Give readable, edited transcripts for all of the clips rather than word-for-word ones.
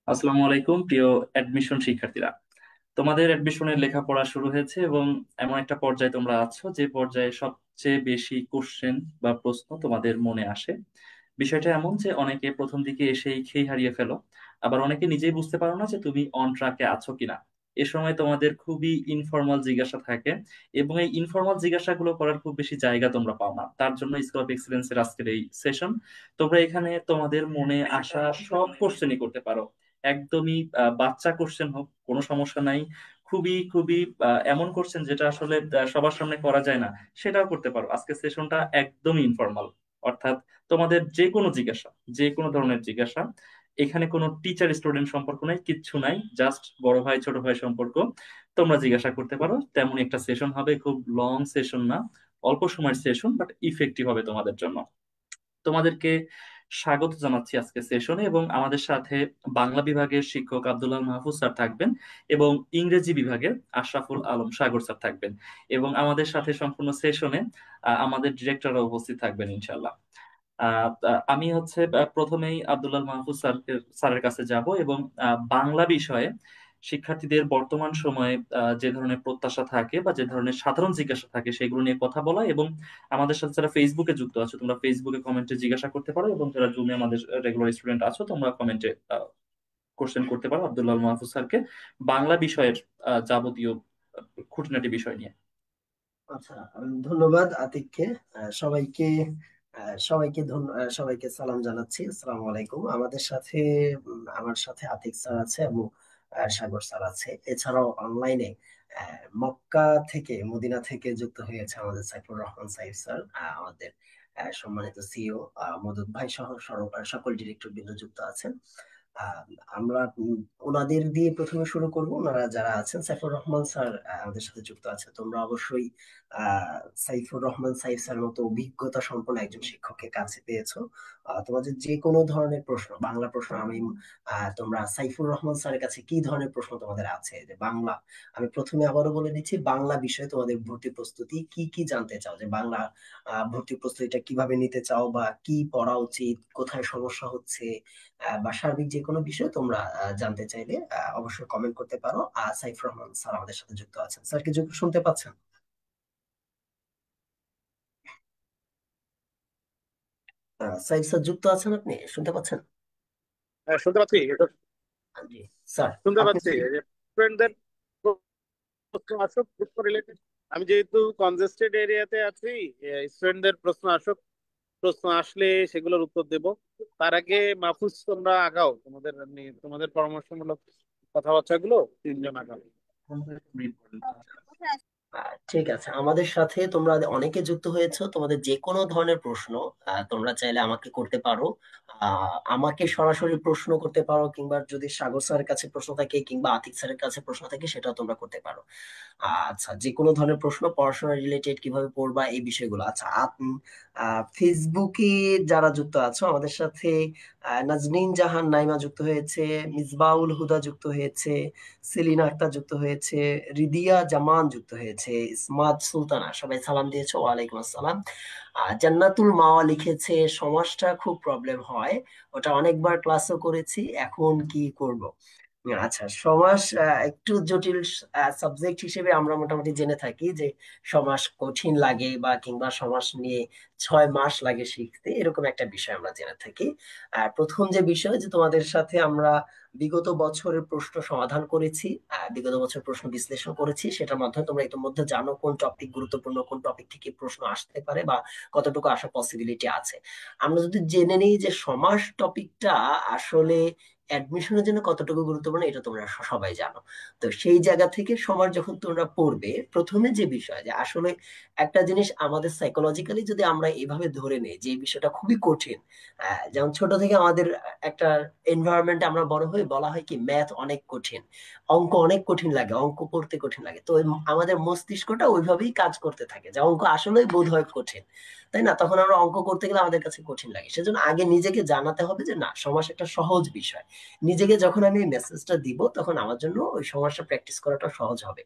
আসসালামু আলাইকুম প্রিয় অ্যাডমিশন শিক্ষার্থীরা। তোমাদের অ্যাডমিশনের লেখাপড়া শুরু হয়েছে এবং এমন একটা পর্যায়ে তোমরা আছো যে পর্যায়ে সবচেয়ে বেশি কোশ্চেন বা প্রশ্ন তোমাদের মনে আসে। বিষয়টা এমন যে অনেকে প্রথম দিকে এসেই খেই হারিয়ে ফেলো, আবার অনেকে নিজেই বুঝতে পারো না যে তুমি অন ট্র্যাকে আছো কিনা। এ সময় তোমাদের খুবই ইনফর্মাল জিজ্ঞাসা থাকে এবং এই ইনফর্মাল জিজ্ঞাসাগুলো করার খুব বেশি জায়গা তোমরা পাও না। তার জন্য স্কুল অফ এক্সিলেন্সের আজকের এই সেশন। তোমরা এখানে তোমাদের মনে আসা সব কোশ্চেনই করতে পারো। একদমই বাচ্চা কোশ্চেন হোক, কোনো সমস্যা নাই। খুবই খুবই এমন কোশ্চেন যেটা আসলে সবার সামনে করা যায় না, সেটাও করতে পারো। আজকে সেশনটা একদমই ইনফর্মাল, অর্থাৎ তোমাদের যে কোনো জিজ্ঞাসা, যে কোনো ধরনের জিজ্ঞাসা। এখানে কোনো টিচার স্টুডেন্ট সম্পর্ক নাই, কিচ্ছু নাই, জাস্ট বড় ভাই ছোট ভাই সম্পর্ক। তোমরা জিজ্ঞাসা করতে পারো। তেমন একটা সেশন হবে, খুব লং সেশন না, অল্প সময়ের সেশন, বাট ইফেক্টিভ হবে তোমাদের জন্য। তোমাদেরকে স্বাগত জানাচ্ছি আজকে সেশনে। এবং আমাদের সাথে বাংলা বিভাগের শিক্ষক আব্দুল্লাহ মাহফুজ স্যার থাকবেন এবং ইংরেজি বিভাগের আশরাফুল আলম সাগর স্যার থাকবেন। এবং আমাদের সাথে সম্পূর্ণ সেশনে আমাদের ডিরেক্টররা উপস্থিত থাকবেন ইনশাল্লাহ। আমি হচ্ছে প্রথমেই আব্দুল্লাহ মাহফুজ স্যারের কাছে যাব এবং বাংলা বিষয়ে শিক্ষার্থীদের বর্তমান সময়ে যে ধরনের প্রত্যাশা থাকে বা যে ধরনের সাধারণ জিজ্ঞাসা থাকে সেগুলো নিয়ে কথা বলা। এবং আমাদের সাথে যারা ফেসবুকে যুক্ত আছো তোমরা ফেসবুকে কমেন্টে জিজ্ঞাসা করতে পারো, এবং যারা জুমে আমাদের রেগুলার স্টুডেন্ট আছো তোমরা কমেন্টে কোশ্চেন করতে পারো আব্দুল্লাহ মাহফুজ স্যারকে বাংলা বিষয়ের যাবতীয় খুঁটিনাটি বিষয় নিয়ে। আচ্ছা, ধন্যবাদ আতিককে। সবাইকে সবাইকে সালাম জানাচ্ছি। আসসালামু আলাইকুম। আমাদের সাথে আমার সাথে আতিক স্যার আছে এবং সাগর স্যার আছে। এছাড়াও অনলাইনে মক্কা থেকে মদিনা থেকে যুক্ত হয়েছে আমাদের সাইফুর রহমান সাইফ স্যার, আমাদের সম্মানিত সিইও মদুদ ভাই সহ সকল ডিরেক্টর বৃন্দ যুক্ত আছেন। আহ, আমরা ওনাদের দিয়ে প্রথমে শুরু করব। ওনারা যারা আছেন, সাইফুর রহমান স্যার আমাদের সাথে যুক্ত আছে। তোমরা অবশ্যই সাইফুর রহমান সাইফ স্যার মতো অভিজ্ঞতা সম্পন্ন একজন শিক্ষকের কাছে পেয়েছো। তোমাদের যে কোনো ধরনের প্রশ্ন, বাংলা প্রশ্ন, তোমরা সাইফুর রহমান স্যারের কাছে কি ধরনের প্রশ্ন তোমাদের আছে? যে বাংলা, আমি প্রথমে আবারও বলে নিচ্ছি, বাংলা বিষয়ে তোমাদের ভর্তি প্রস্তুতি কি কি জানতে চাও, যে বাংলা ভর্তি প্রস্তুতিটা কিভাবে নিতে চাও, বা কি পড়া উচিত, কোথায় সমস্যা হচ্ছে, বা সার্বিক যে কোনো বিষয় তোমরা জানতে চাইলে অবশ্যই কমেন্ট করতে পারো। আর সাইফুর রহমান স্যার আমাদের সাথে যুক্ত আছেন। স্যার কি শুনতে পাচ্ছেন? সাইফ স্যার যুক্ত আছেন? আপনি শুনতে পাচ্ছেন? হ্যাঁ, শুনতে পাচ্ছি। এটা জি স্যার, শুনতে আপনি পাচ্ছি এই যে স্টুডেন্টদের প্রশ্ন আসুক প্রশ্ন রিলেটেড। আমি যেহেতু কনজেস্টেড এরিয়াতে আছি, স্টুডেন্টদের প্রশ্ন আসুক, প্রশ্ন আসলে সেগুলোর উত্তর দেব। তার আগে মাহফুজ, তোমরা আগাও তোমাদের পরামর্শমূলক কথাবার্তাগুলো, তিনজন আগাও। ঠিক আছে। আমাদের সাথে তোমরা অনেকে যুক্ত হয়েছো। তোমাদের যে কোনো ধরনের প্রশ্ন তোমরা চাইলে আমাকে করতে পারো। আমাকে সরাসরি প্রশ্ন করতে পারো, কিংবা যদি সাগর স্যারের কাছে প্রশ্ন থাকে কিংবা আতিক স্যারের কাছে প্রশ্ন থাকে সেটাও তোমরা করতে পারো। আচ্ছা, যে কোনো ধরনের প্রশ্ন, পড়াশোনা রিলেটেড, কিভাবে পড়বা, এই বিষয়গুলো। আচ্ছা, ফেসবুকে যারা যুক্ত আছো আমাদের সাথে, নাজনীন জাহান নাইমা যুক্ত হয়েছে, মিসবাউল হুদা যুক্ত হয়েছে, সেলিনা আক্তার যুক্ত হয়েছে, রিদিয়া জামান যুক্ত হয়েছে, ইসমাত সুলতানা, সবাই সালাম দিয়েছো। ওয়ালাইকুম আসসালাম। জান্নাতুল মাওয়া লিখেছে, সমাজটা খুব প্রবলেম হয়, ওটা অনেকবার ক্লাসও করেছি, এখন কি করব? আচ্ছা, সমাস একটু জটিল সাবজেক্ট হিসেবে আমরা মোটামুটি জেনে থাকি যে সমাস কঠিন লাগে, বা কিংবা সমাস নিয়ে 6 মাস লাগে শিখতে, এরকম একটা বিষয় আমরা জেনে থাকি। প্রথম যে বিষয়, যে তোমাদের সাথে আমরা বিগত বছরের প্রশ্ন সমাধান করেছি, বিগত বছর প্রশ্ন বিশ্লেষণ করেছি, সেটার মাধ্যমে তোমরা ইতিমধ্যে জানো কোন টপিক গুরুত্বপূর্ণ, কোন টপিক থেকে প্রশ্ন আসতে পারে বা কতটুকু আসার পসিবিলিটি আছে। আমরা যদি জেনে নিই যে সমাস টপিকটা আসলে অ্যাডমিশনের জন্য কতটুকু গুরুত্বপূর্ণ, এটা তোমরা সবাই জানো। তো সেই জায়গা থেকে সবার যখন তোমরা পড়বে, প্রথমে যে বিষয়, যে আসলে একটা জিনিস আমাদের সাইকোলজিক্যালি যদি আমরা এভাবে ধরে নিই যে এই বিষয়টা খুবই কঠিন। যেমন ছোট থেকে আমাদের একটা এনভায়রনমেন্টে আমরা বড় হয়ে বলা হয় কি, ম্যাথ অনেক কঠিন, অঙ্ক অনেক কঠিন লাগে, অঙ্ক করতে কঠিন লাগে। তো আমাদের মস্তিষ্কটা ওইভাবেই কাজ করতে থাকে যে অঙ্ক আসলেই বোধ হয় কঠিন, তাই না? তখন আমরা অঙ্ক করতে গেলে আমাদের কাছে কঠিন লাগে। সেজন্য আগে নিজেকে জানাতে হবে যে না, সমাজ একটা সহজ বিষয়। নিজেকে যখন আমি এই মেসেজটা দিব তখন আমার জন্য ওই সমাজটা প্র্যাকটিস করাটা সহজ হবে।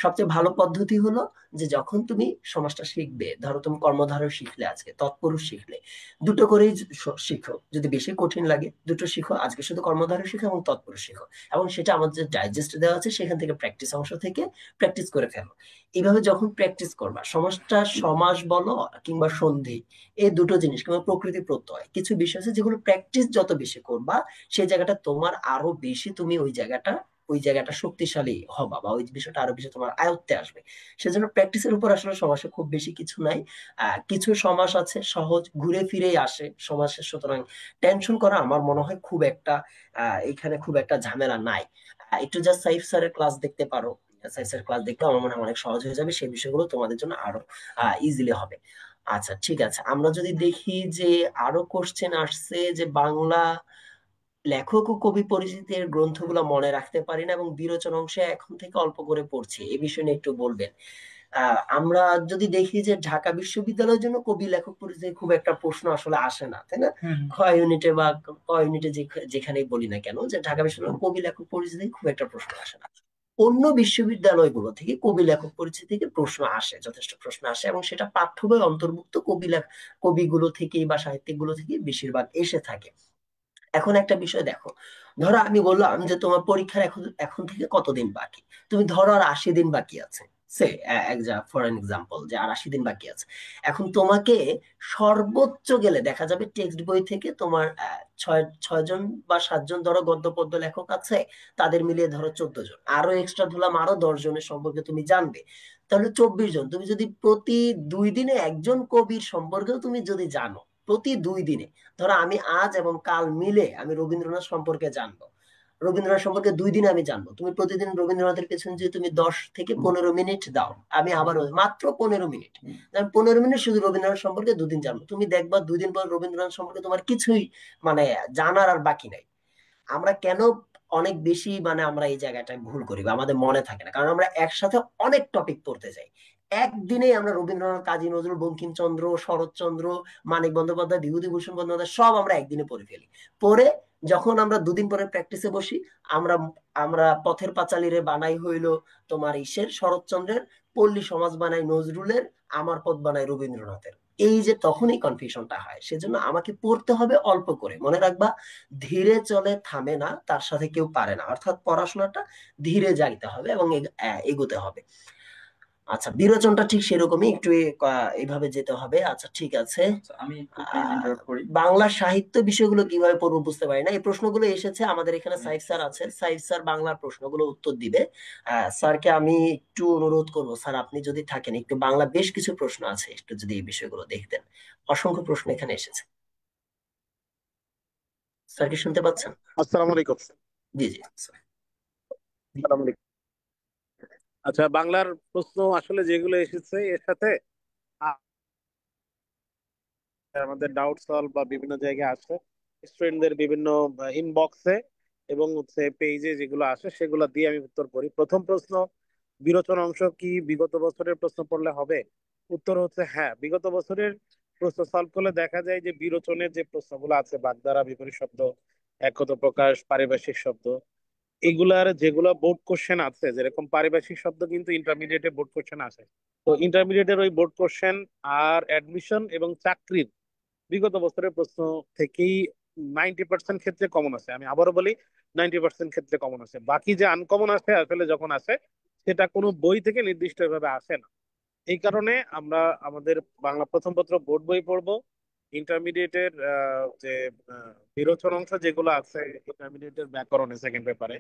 সবচেয়ে ভালো পদ্ধতি হলো যে যখন তুমি সমাজটা শিখবে, ধরো তুমি কর্মধারয় শিখলে, আজকে তৎপুরুষ শিখলে, দুটো করেই শিখো। যদি বেশি কঠিন লাগে দুটো শিখো, আজকে শুধু কর্মধারয় শিখো এবং তৎপুরুষ শিখো, এবং সেটা আমাদের যে ডাইজেস্ট দেওয়া আছে সেখান থেকে প্র্যাকটিস অংশ থেকে প্র্যাকটিস করে ফেলো। এইভাবে যখন প্র্যাকটিস করবা সমাজটা, সমাস বলো কিংবা সন্ধি, এই দুটো জিনিস কিংবা প্রকৃতি প্রত্যয়, কিছু বিষয় আছে যেগুলো প্র্যাকটিস যত বেশি করবা সেই জায়গাটা তোমার আরো বেশি, তুমি ওই জায়গাটা শক্তিশালী হবা, বা ওই বিষয়টা আরো বেশি তোমার আয়ত্তে আসবে। সেজন্য প্র্যাকটিসের উপর আসলে সমাজে খুব বেশি কিছু নাই। কিছু সমাস আছে সহজ, ঘুরে ফিরেই আসে সমাসের, সুতরাং টেনশন করা আমার মনে হয় খুব একটা এখানে খুব একটা ঝামেলা নাই। একটু জাস্ট সাইফ স্যারের ক্লাস দেখতে পারো। সাইফ স্যারের ক্লাস দেখলে আমার মনে হয় অনেক সহজ হয়ে যাবে, সেই বিষয়গুলো তোমাদের জন্য আরো ইজিলি হবে। আচ্ছা ঠিক আছে, আমরা যদি দেখি যে আরো কোশ্চেন আসছে যে বাংলা লেখক ও কবি পরিচিতির গ্রন্থগুলো মনে রাখতে পারি না এবং বিরোচন অংশে এখন থেকে অল্প করে পড়ছি, এই বিষয়ে নিয়ে একটু বলবেন। আমরা যদি দেখি যে ঢাকা বিশ্ববিদ্যালয়ের জন্য কবি লেখক পরিচয় খুব একটা প্রশ্ন আসলে আসে না, তাই না? হুম। খ ইউনিটে বা ক ইউনিটে যেখানেই বলি না কেন যে ঢাকা বিশ্ববিদ্যালয়ের কবি লেখক পরিচয় খুব একটা প্রশ্ন আসে না। অন্য বিশ্ববিদ্যালয়গুলো থেকে কবি লেখক পরিচয় থেকে প্রশ্ন আসে, যথেষ্ট প্রশ্ন আসে, এবং সেটা পাঠ্য বই অন্তর্ভুক্ত কবিগুলো থেকেই বা সাহিত্যিক গুলো থেকে বেশিরভাগ এসে থাকে। এখন একটা বিষয় দেখো, ধরো আমি বললাম যে তোমার পরীক্ষার এখন এখন থেকে কতদিন বাকি, তুমি ধরো আর 80 দিন বাকি আছে, সে ফর এন এক্সাম্পল যে আর 80 দিন বাকি আছে। এখন তোমাকে সর্বোচ্চ গেলে দেখা যাবে টেক্সট বই থেকে তোমার ছয়জন বা 7জন ধরো গদ্য পদ্য লেখক আছে, তাদের মিলিয়ে ধরো 14 জন, আরো এক্সট্রা ধরলাম আরো 10 জনের সম্পর্কে তুমি জানবে, তাহলে 24 জন। তুমি যদি প্রতি 2 দিনে একজন কবির সম্পর্কেও তুমি যদি জানো, প্রতি 2 দিনে, ধরো আমি আজ এবং কাল মিলে আমি রবীন্দ্রনাথ সম্পর্কে জানবো, রবীন্দ্রনাথ সম্পর্কে 2 দিনে আমি জানবো, তুমি প্রতিদিন রবীন্দ্রনাথের পেছনে যদি তুমি 10 থেকে 15 মিনিট দাও, আমি আবার মাত্র 15 মিনিট, আমি 15 মিনিট শুধু রবীন্দ্রনাথ সম্পর্কে 2 দিন জানবো, তুমি দেখবা 2 দিন পর রবীন্দ্রনাথ সম্পর্কে তোমার কিছুই মানে জানার আর বাকি নাই। আমরা কেন অনেক বেশি আমরা এই জায়গাটায় ভুল করি বা আমাদের মনে থাকে না, কারণ আমরা একসাথে অনেক টপিক পড়তে যাই। একদিনেই আমরা রবীন্দ্রনাথ, কাজী নজরুল, বঙ্কিমচন্দ্র, শরৎচন্দ্র, মানিক বন্দ্যোপাধ্যায়, বিভূতিভূষণ বন্দ্যোপাধ্যায় সব আমরা একদিনে পড়ে ফেলি। পরে যখন আমরা 2 দিন পরে প্র্যাকটিসে বসি, আমরা আমরা পথের পাঁচালীরে বানাই হইলো তোমার ইসের শরৎচন্দ্রের, পল্লী সমাজ বানাই নজরুলের, আমার পথ বানাই রবীন্দ্রনাথের। এই যে তখনই কনফিউশনটা হয়, সেজন্য আমাকে পড়তে হবে অল্প করে, মনে রাখবা ধীরে চলে থামে না, তার সাথে কেউ পারে না, অর্থাৎ পড়াশোনাটা ধীরে যাইতে হবে এবং এগোতে হবে। আচ্ছা, বিরোচনটা ঠিক সেরকমই, একটু এইভাবে যেতে হবে। আচ্ছা ঠিক আছে। আচ্ছা, আমি একটু প্লিজ ইন্টারাপ্ট করি। বাংলা সাহিত্য বিষয়গুলো কিভাবে পড়বো বুঝতে পারি না, এই প্রশ্নগুলো এসেছে আমাদের এখানে। আমি সাইফ স্যার আছে, সাইফ স্যার বাংলার প্রশ্নগুলো উত্তর দিবে। স্যারকে আমি একটু অনুরোধ করবো, স্যার আপনি যদি থাকেন একটু, বাংলা বেশ কিছু প্রশ্ন আছে, একটু যদি এই বিষয়গুলো দেখতেন। অসংখ্য প্রশ্ন এখানে এসেছে। স্যার কি শুনতে পাচ্ছেন? আসসালামু আলাইকুম। জি জি স্যার। আসসালামু আলাইকুম। আচ্ছা, বাংলার প্রশ্ন আসলে যেগুলো এসেছে এর সাথে আ- আমাদের ডাউট সলভ বা বিভিন্ন জায়গায় আসে, স্টুডেন্টদের বিভিন্ন ইনবক্সে এবং হচ্ছে পেজে যেগুলো আসে সেগুলো দিয়ে আমি উত্তর করি। প্রথম প্রশ্ন, বিরোচন অংশ কি বিগত বছরের প্রশ্ন পড়লে হবে? উত্তর হচ্ছে হ্যাঁ, বিগত বছরের প্রশ্ন সলভ করলে দেখা যায় যে বিরোচনের যে প্রশ্নগুলো আছে, বাগধারা, বিপরীত শব্দ, একগত প্রকাশ, পারিভাষিক শব্দ, এগুলার যেগুলো বোর্ড কোশ্চেন আছে, যেরকম পারিভাষিক শব্দ কিন্তু ইন্টারমিডিয়েটে বোর্ড কোশ্চেন আসে। তো ইন্টারমিডিয়েটের ওই বোর্ড কোশ্চেন আর অ্যাডমিশন এবং চাকরির বিগত বছরের প্রশ্ন থেকেই 90% ক্ষেত্রে কমন আছে। আমি আবারও বলি, 90% ক্ষেত্রে কমন আছে। বাকি যে আনকমন আসে আসলে যখন আসে সেটা কোনো বই থেকে নির্দিষ্ট ভাবে আসে না। এই কারণে আমরা আমাদের বাংলা প্রথম পত্র বোর্ড বই পড়বো। ইন্টারমিডিয়েটের যে বিরোচন অংশ যেগুলো আছে ইন্টারমিডিয়েটের ব্যাকরণে সেকেন্ড পেপারে,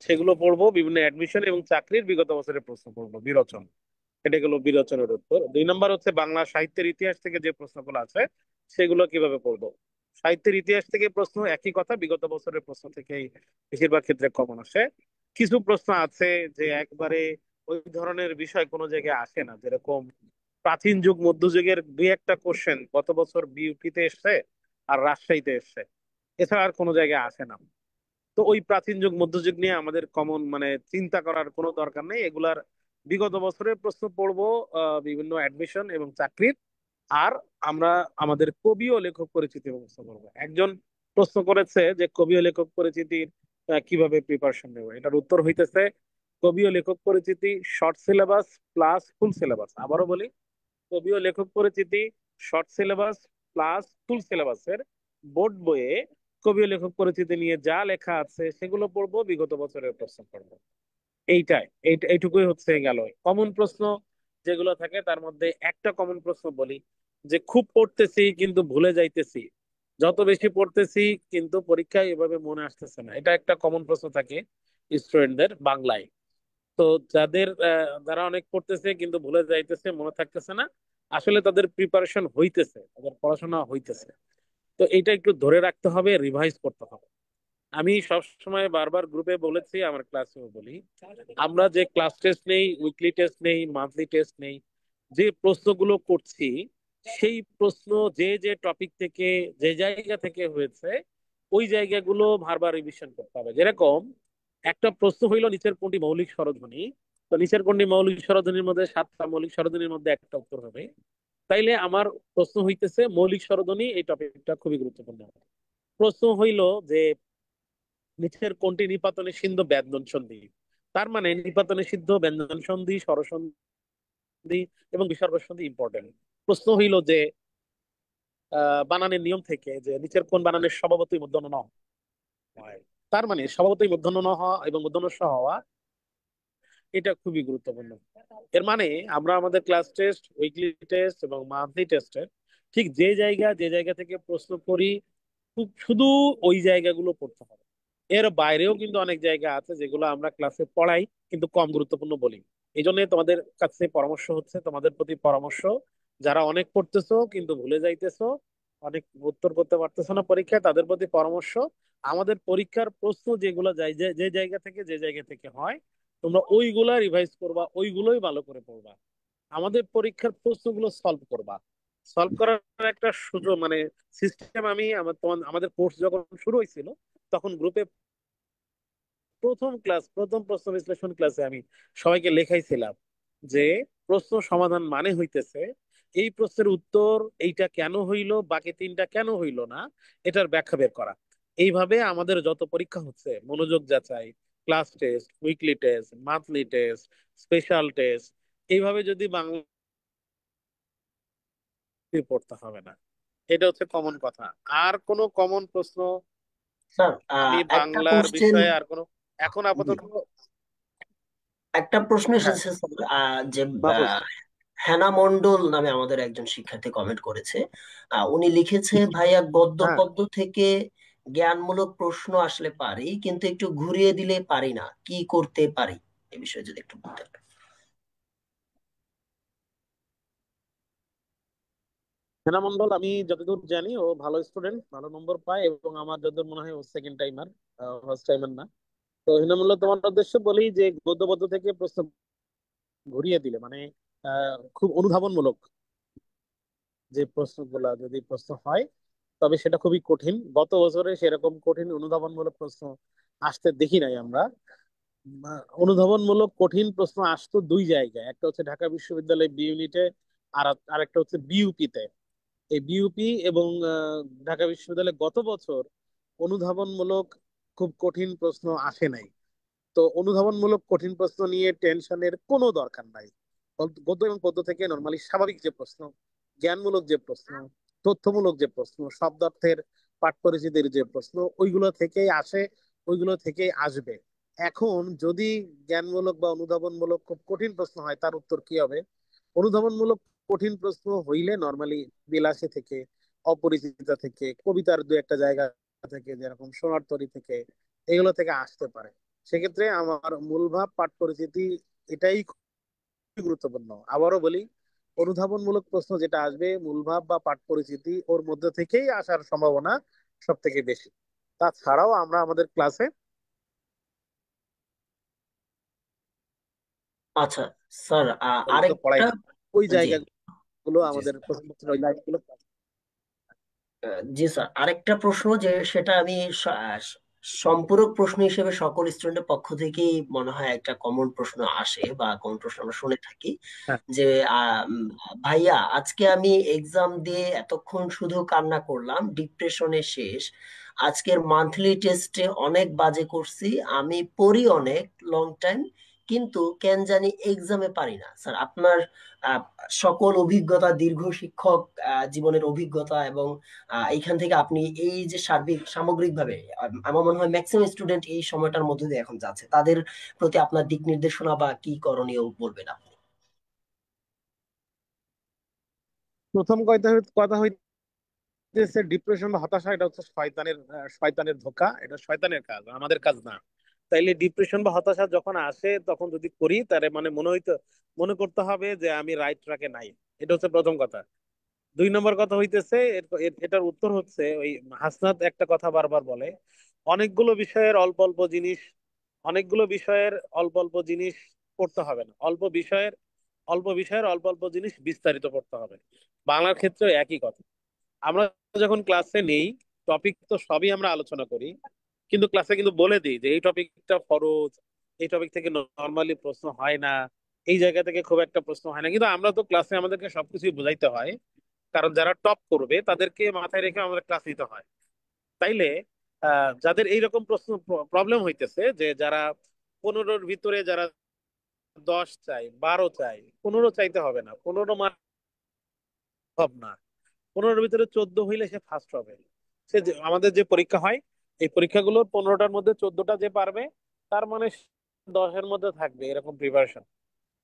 সেগুলো পড়বো। বিভিন্ন অ্যাডমিশন এবং চাকরির বিগত বছরের প্রশ্ন পড়বো বিরোচন। এটা গেল বিরোচনের উত্তর। 2 নম্বর হচ্ছে বাংলা সাহিত্যের ইতিহাস থেকে যে প্রশ্নগুলো আছে সেগুলো কিভাবে পড়বো। সাহিত্যের ইতিহাস থেকে প্রশ্ন একই কথা, বিগত বছরের প্রশ্ন থেকেই বেশিরভাগ ক্ষেত্রে কমন আসে। কিছু প্রশ্ন আছে যে একবারে ওই ধরনের বিষয় কোনো জায়গায় আসে না, যেরকম প্রাচীন যুগ মধ্যযুগের দুই একটা কোশ্চেন গত বছর বিউপিতে এসছে আর রাজশাহীতে এসছে, এছাড়া আর কোনো জায়গায় আসে না। তো ওই প্রাচীন যুগ মধ্যযুগ নিয়ে আমাদের কমন চিন্তা করার কোনো দরকার নেই, এগুলার বিগত বছরের প্রশ্ন পড়বো বিভিন্ন অ্যাডমিশন এবং চাকরির। আর আমরা আমাদের কবি ও লেখক পরিচিতি ব্যবস্থা করবো। একজন প্রশ্ন করেছে যে কবি ও লেখক পরিচিতির কিভাবে প্রিপারেশন নেব। এটার উত্তর হইতেছে কবি ও লেখক পরিচিতি short syllabus plus full syllabus. আবারও বলি, কবি ও লেখক পরিচিতি শর্ট সিলেবাস প্লাস ফুল সিলেবাসের বোর্ড বইয়ে কবি ও লেখক পরিচিতি নিয়ে যা লেখা আছে সেগুলো পড়বো, বিগত বছরের প্রশ্ন পড়বো। এইটুকুই হচ্ছে গেল কমন প্রশ্ন যেগুলো থাকে। তার মধ্যে একটা কমন প্রশ্ন বলি, যে খুব পড়তেছি কিন্তু ভুলে যাইতেছি, যত বেশি পড়তেছি কিন্তু পরীক্ষায় এভাবে মনে আসতেছে না। এটা একটা কমন প্রশ্ন থাকে স্টুডেন্টদের বাংলায়। তো যারা অনেক পড়তেছে কিন্তু ভুলে যাইতেছে, মনে থাকতেছে না, আসলে তাদের প্রিপারেশন হইতেছে, তাদের পড়াশোনা হইতেছে। তো এটা একটু ধরে রাখতে হবে, রিভাইজ করতে হবে। আমি সব সময় বারবার গ্রুপে বলেছি, আমার ক্লাসেও বলি, আমরা যে ক্লাস টেস্ট নেই, উইকলি টেস্ট নেই, মান্থলি টেস্ট নেই, যে প্রশ্নগুলো করছি সেই প্রশ্ন যে যে টপিক থেকে যে জায়গা থেকে হয়েছে ওই জায়গাগুলো বারবার রিভিশন করতে হবে। যেরকম একটা প্রশ্ন হইলো নিচের কোনটি মৌলিক স্বরধ্বনি, তো নিচের কোনটি মৌলিক স্বরধ্বনির মধ্যে সাতটা মৌলিক স্বরধ্বনির মধ্যে একটা উত্তর হবে। তাইলে আমার প্রশ্ন হইতেছে মৌলিক স্বরধ্বনি, এই টপিকটা খুবই গুরুত্বপূর্ণ। প্রশ্ন হইলো যে নিচের কোনটি নিপাতনে সিন্ধু ব্যঞ্জন সন্ধি, তার মানে নিপাতনে সিদ্ধ ব্যঞ্জন সন্ধি, স্বরসন্ধি এবং বিসর্গ সন্ধি ইম্পর্টেন্ট। প্রশ্ন হইল যে বানানের নিয়ম থেকে যে নিচের কোন বানানের স্বভাবতই মূর্ধন্য ন হয়, তার মানে স্বভাবতই মূর্ধন্য ন হওয়া এবং মূর্ধন্য স হওয়া, এটা খুবই গুরুত্বপূর্ণ। এর মানে আমরা আমাদের ক্লাস টেস্ট, উইকলি টেস্ট এবং মান্থলি টেস্টের ঠিক যে জায়গা থেকে প্রশ্ন করি, খুব শুধু ওই জায়গাগুলো পড়তে হবে। এর বাইরেও কিন্তু অনেক জায়গা আছে যেগুলো আমরা ক্লাসে পড়াই কিন্তু কম গুরুত্বপূর্ণ বলি। এই জন্য তোমাদের কাছে পরামর্শ হচ্ছে, তোমাদের প্রতি পরামর্শ, যারা অনেক পড়তেছো কিন্তু ভুলে যাইতেছো, অনেক উত্তর করতে পারতেছো না পরীক্ষায়, তাদের প্রতি পরামর্শ, আমাদের পরীক্ষার প্রশ্ন যেগুলো যায় যে জায়গা থেকে হয়, তোমরা ওইগুলা রিভাইজ করবা, ওইগুলোই ভালো করে পড়বা। আমাদের পরীক্ষার প্রশ্নগুলো সলভ করবা। সলভ করার একটা সুযোগ মানে সিস্টেম আমি আমাদের কোর্স যখন শুরু হয়েছিল তখন গ্রুপে প্রথম প্রশ্ন বিশ্লেষণ ক্লাসে আমি সবাইকে লেখাইছিলাম যে প্রশ্ন সমাধান মানে হইতেছে এই প্রশ্নের উত্তর এইটা কেন হইলো, বাকি তিনটা কেন হইলো না, এটার ব্যাখ্যা বের করা। এইভাবে আমাদের যত পরীক্ষা হচ্ছে, মনোযোগ যাচাই, class test, weekly test, monthly test, special test, এইভাবে যদি বাংলা পড়তে হবে না। এটা হচ্ছে কমন কথা। আর কোনো কমন প্রশ্ন স্যার, আমি একটা বাংলার কোশ্চেন। বিষয়ে আর কোনো এখন জি, আপাতত। একটা প্রশ্ন হ্যাঁ, এসেছে স্যার, যে মাহফুজ। হেনা মন্ডল নামে আমাদের একজন শিক্ষার্থী কমেন্ট করেছে। উনি লিখেছে, ভাইয়া গদ্য হ্যাঁ, পদ্য থেকে জ্ঞানমূলক প্রশ্ন আসলে পারি, কিন্তু একটু ঘুরিয়ে দিলে পারি না, কি করতে পারি? এ বিষয়ে যদি একটু বলতেন। হেনা মন্ডল আমি যতদূর জানি ও ভালো স্টুডেন্ট, ভালো নম্বর পায়, এবং আমার যতদূর মনে হয় ও সেকেন্ড টাইমার, ফার্স্ট টাইমার না। তো হেনা মন্ডল, তোমার উদ্দেশ্য বলি যে গদ্য পদ্য থেকে প্রশ্ন ঘুরিয়ে দিলে মানে খুব অনুধাবনমূলক যে প্রশ্নগুলা যদি প্রশ্ন হয় তবে সেটা খুবই কঠিন। গত বছরে সেরকম কঠিন অনুধাবনমূলক প্রশ্ন আসতে দেখি নাই আমরা। অনুধাবনমূলক কঠিন প্রশ্ন আসতো দুই জায়গায়, একটা হচ্ছে ঢাকা বিশ্ববিদ্যালয় বি ইউনিটে, আর আরেকটা হচ্ছে বিইউপি তে। এই বিইউপি এবং ঢাকা বিশ্ববিদ্যালয়ে গত বছর অনুধাবনমূলক খুব কঠিন প্রশ্ন আসে নাই। তো অনুধাবনমূলক কঠিন প্রশ্ন নিয়ে টেনশনের কোনো দরকার নাই। গদ্য এবং পদ্য থেকে নর্মালি স্বাভাবিক যে প্রশ্ন, জ্ঞানমূলক যে প্রশ্ন, তথ্যমূলক যে প্রশ্ন, শব্দার্থের পাঠ পরিচিতির যে প্রশ্ন, ওইগুলো থেকেই আসে, ওইগুলো থেকেই আসবে। এখন যদি জ্ঞানমূলক বা অনুধাবনমূলক খুব কঠিন প্রশ্ন হয়, তার উত্তর কি হবে? অনুধাবনমূলক কঠিন প্রশ্ন হইলে নর্মালি বিলাসী থেকে, অপরিচিতা থেকে, কবিতার দু একটা জায়গা থেকে, যেরকম সোনার তরী থেকে, এগুলো থেকে আসতে পারে। সেক্ষেত্রে আমার মূলভাব পাঠ পরিচিতি এটাই খুবই গুরুত্বপূর্ণ। আবারও বলি, অনুধাবনমূলক প্রশ্ন যেটা আসবে মূলভাব বা পাঠ পরিচিতি ওর মধ্যে থেকেই আসার সম্ভাবনা সব থেকে বেশি। তাছাড়াও আমরা আমাদের ক্লাসে আচ্ছা স্যার, তো পড়াই আরেকটা। না, ওই জি, জায়গাগুলো জি আমাদের প্রথম প্রশ্নের ওই লাইনগুলো। জি স্যার, আরেকটা প্রশ্ন, যে সেটা আমি সম্পূরক প্রশ্ন হিসেবে সকল স্টুডেন্টের পক্ষ থেকেই মনে হয় একটা কমন প্রশ্ন আসে, বা কমন প্রশ্ন আমরা শুনে থাকি, হ্যাঁ, যে ভাইয়া আজকে আমি এক্সাম দিয়ে এতক্ষণ শুধু কান্না করলাম, ডিপ্রেশনে শেষ, আজকের মান্থলি টেস্টে অনেক বাজে করছি, আমি পড়ি অনেক লং টাইম, কিন্তু কেন জানি এক্সামে পারি না। স্যার আপনার আহ, সকল অভিজ্ঞতা, দীর্ঘ শিক্ষক জীবনের অভিজ্ঞতা, এবং এইখান থেকে আপনি এই যে সামগ্রিকভাবে আমার মনে হয় ম্যাক্সিমাম স্টুডেন্ট এই সময়টার মধ্যে দিয়ে এখন যাচ্ছে, তাদের প্রতি আপনার দিক নির্দেশনা বা কি করণীয় বলবেন আপনি? প্রথম কথা কথা হইতেছে ডিপ্রেশন বা হতাশা, এটা হচ্ছে শয়তানের ধোঁকা, এটা শয়তানের কাজ, আমাদের কাজ না। তাইলে ডিপ্রেশন বা হতাশা যখন আসে তখন যদি করি তারে মানে মনে করতে হবে যে আমি রাইট ট্র্যাকে নাই। এটা হচ্ছে প্রথম কথা। দুই নম্বর কথা হইতেছে এটার উত্তর হচ্ছে ওই হাসনাত একটা কথা বারবার বলে, অনেকগুলো বিষয়ের অল্প অল্প জিনিস অনেকগুলো বিষয়ের অল্প অল্প জিনিস পড়তে হবে না, অল্প বিষয়ের অল্প অল্প জিনিস বিস্তারিত পড়তে হবে। বাংলার ক্ষেত্রে একই কথা। আমরা যখন ক্লাসে নেই, টপিক তো সবই আমরা আলোচনা করি, কিন্তু ক্লাসে কিন্তু বলে দিই যে এই টপিকটা ফরজ, এই টপিক থেকে নর্মালি প্রশ্ন হয় না, এই জায়গা থেকে খুব একটা প্রশ্ন হয় না, কিন্তু আমরা তো ক্লাসে আমাদেরকে সবকিছুই বোঝাইতে হয়, কারণ যারা টপ করবে তাদেরকে মাথায় রেখে আমাদের ক্লাস নিতে হয়। তাইলে যাদের এইরকম প্রশ্ন প্রবলেম হইতেছে, যে যারা 15-র ভিতরে যারা 10 চাই, 12 চাই, 15 চাইতে হবে না, 15 মান হবে না, 15-র ভিতরে 14 হইলে সে ফার্স্ট হবে। আমাদের যে পরীক্ষা হয়, এই পরীক্ষাগুলোর 15টার মধ্যে 14টা যে পারবে, তার মানে 10-এর মধ্যে থাকবে এরকম প্রিপারেশন।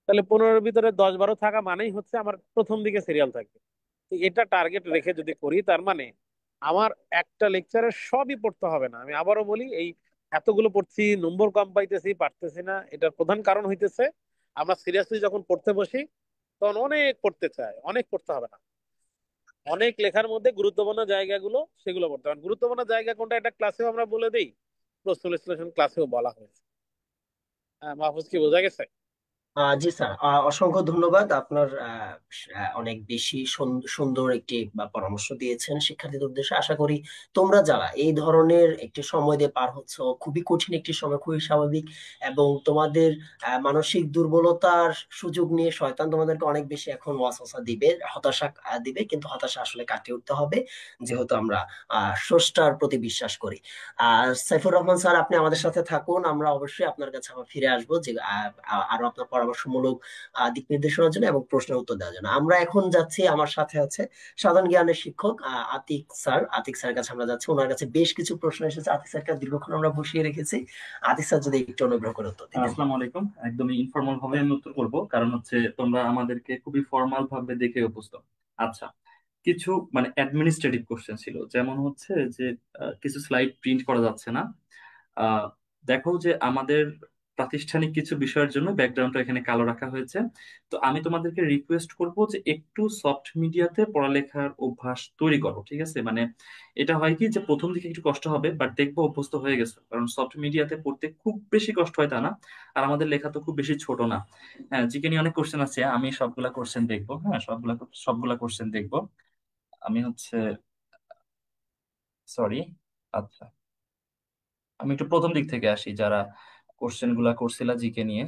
তাহলে 15-র ভিতরে 10-12 থাকা মানেই হচ্ছে আমার প্রথম দিকে সিরিয়াল থাকবে। তো এটা টার্গেট রেখে যদি করি, তার মানে আমার একটা লেকচারে সবই পড়তে হবে না। আমি আবারও বলি, এই এতগুলো পড়ছি, নম্বর কম পাইতেছি, পারতেছি না, এটার প্রধান কারণ হইতেছে আমরা সিরিয়াসলি যখন পড়তে বসি তখন অনেক পড়তে চাই, অনেক পড়তে হবে না। অনেক লেখার মধ্যে গুরুত্বপূর্ণ জায়গাগুলো সেগুলো পড়তে হবে। গুরুত্বপূর্ণ জায়গা কোনটা এটা ক্লাসেও আমরা বলে দিই, প্রশ্ন বিশ্লেষণ ক্লাসেও বলা হয়েছে। মাহফুজ, কি বোঝা গেছে? জি স্যার, অসংখ্য ধন্যবাদ। আপনার অনেক বেশি সুন্দর একটি পরামর্শ দিয়েছেন শিক্ষার্থীদের উদ্দেশ্যে। আশা করি তোমরা যারা এই ধরনের একটি সময় দিয়ে পার হচ্ছ, খুবই কঠিন একটি সময়, খুবই স্বাভাবিক, এবং তোমাদের মানসিক দুর্বলতার সুযোগ নিয়ে শয়তান তোমাদেরকে অনেক বেশি এখন ওয়াসওয়াসা দিবে, হতাশা দিবে, কিন্তু হতাশা আসলে কাটিয়ে উঠতে হবে, যেহেতু আমরা স্রষ্টার প্রতি বিশ্বাস করি। সাইফুর রহমান স্যার, আপনি আমাদের সাথে থাকুন, আমরা অবশ্যই আপনার কাছে আবার ফিরে আসবো, যে আরো আপনার পরামর্শমূলক দিক নির্দেশনার জন্য এবং প্রশ্নের উত্তর দেওয়ার জন্য। আমরা এখন যাচ্ছি, আমার সাথে আছে সাধারণ জ্ঞানের শিক্ষক আতিক স্যার। আতিক স্যারের কাছে আমরা যাচ্ছি, ওনার কাছে বেশ কিছু প্রশ্ন এসেছে, আতিক স্যারকে দীর্ঘক্ষণ আমরা বসিয়ে রেখেছি। আতিক স্যার যদি একটু অনুগ্রহ করে উত্তর দিতেন। আসসালামু আলাইকুম। একদমই ইনফর্মাল ভাবে আমি উত্তর করব, কারণ হচ্ছে তোমরা আমাদেরকে খুবই ফর্মাল ভাবে দেখে অভ্যস্ত। আচ্ছা, কিছু মানে অ্যাডমিনিস্ট্রেটিভ কোশ্চেন ছিল, যেমন হচ্ছে যে কিছু স্লাইড প্রিন্ট করা যাচ্ছে না। আহ, দেখো যে আমাদের প্রাতিষ্ঠানিক কিছু বিষয়ের জন্য ব্যাকগ্রাউন্ডটা এখানে কালো রাখা হয়েছে। তো আমি তোমাদেরকে রিকোয়েস্ট করব যে একটু সফট মিডিয়াতে পড়ালেখার অভ্যাস তৈরি করো, ঠিক আছে? মানে এটা হয় কি যে প্রথম দিকে একটু কষ্ট হবে, বাট দেখবো অভ্যস্ত হয়ে গেছে, কারণ সফট মিডিয়াতে পড়তে খুব বেশি কষ্ট হয় তা না। আর আমাদের লেখা তো খুব বেশি ছোট না। হ্যাঁ, জিকে নিয়ে অনেক কোশ্চেন আছে, আমি সবগুলা কোশ্চেন দেখবো। হ্যাঁ, সবগুলা কোশ্চেন দেখবো। আমি হচ্ছে সরি। আচ্ছা, আমি একটু প্রথম দিক থেকে আসি, যারা কোশ্চেন গুলা করছিলা জিকে নিয়ে।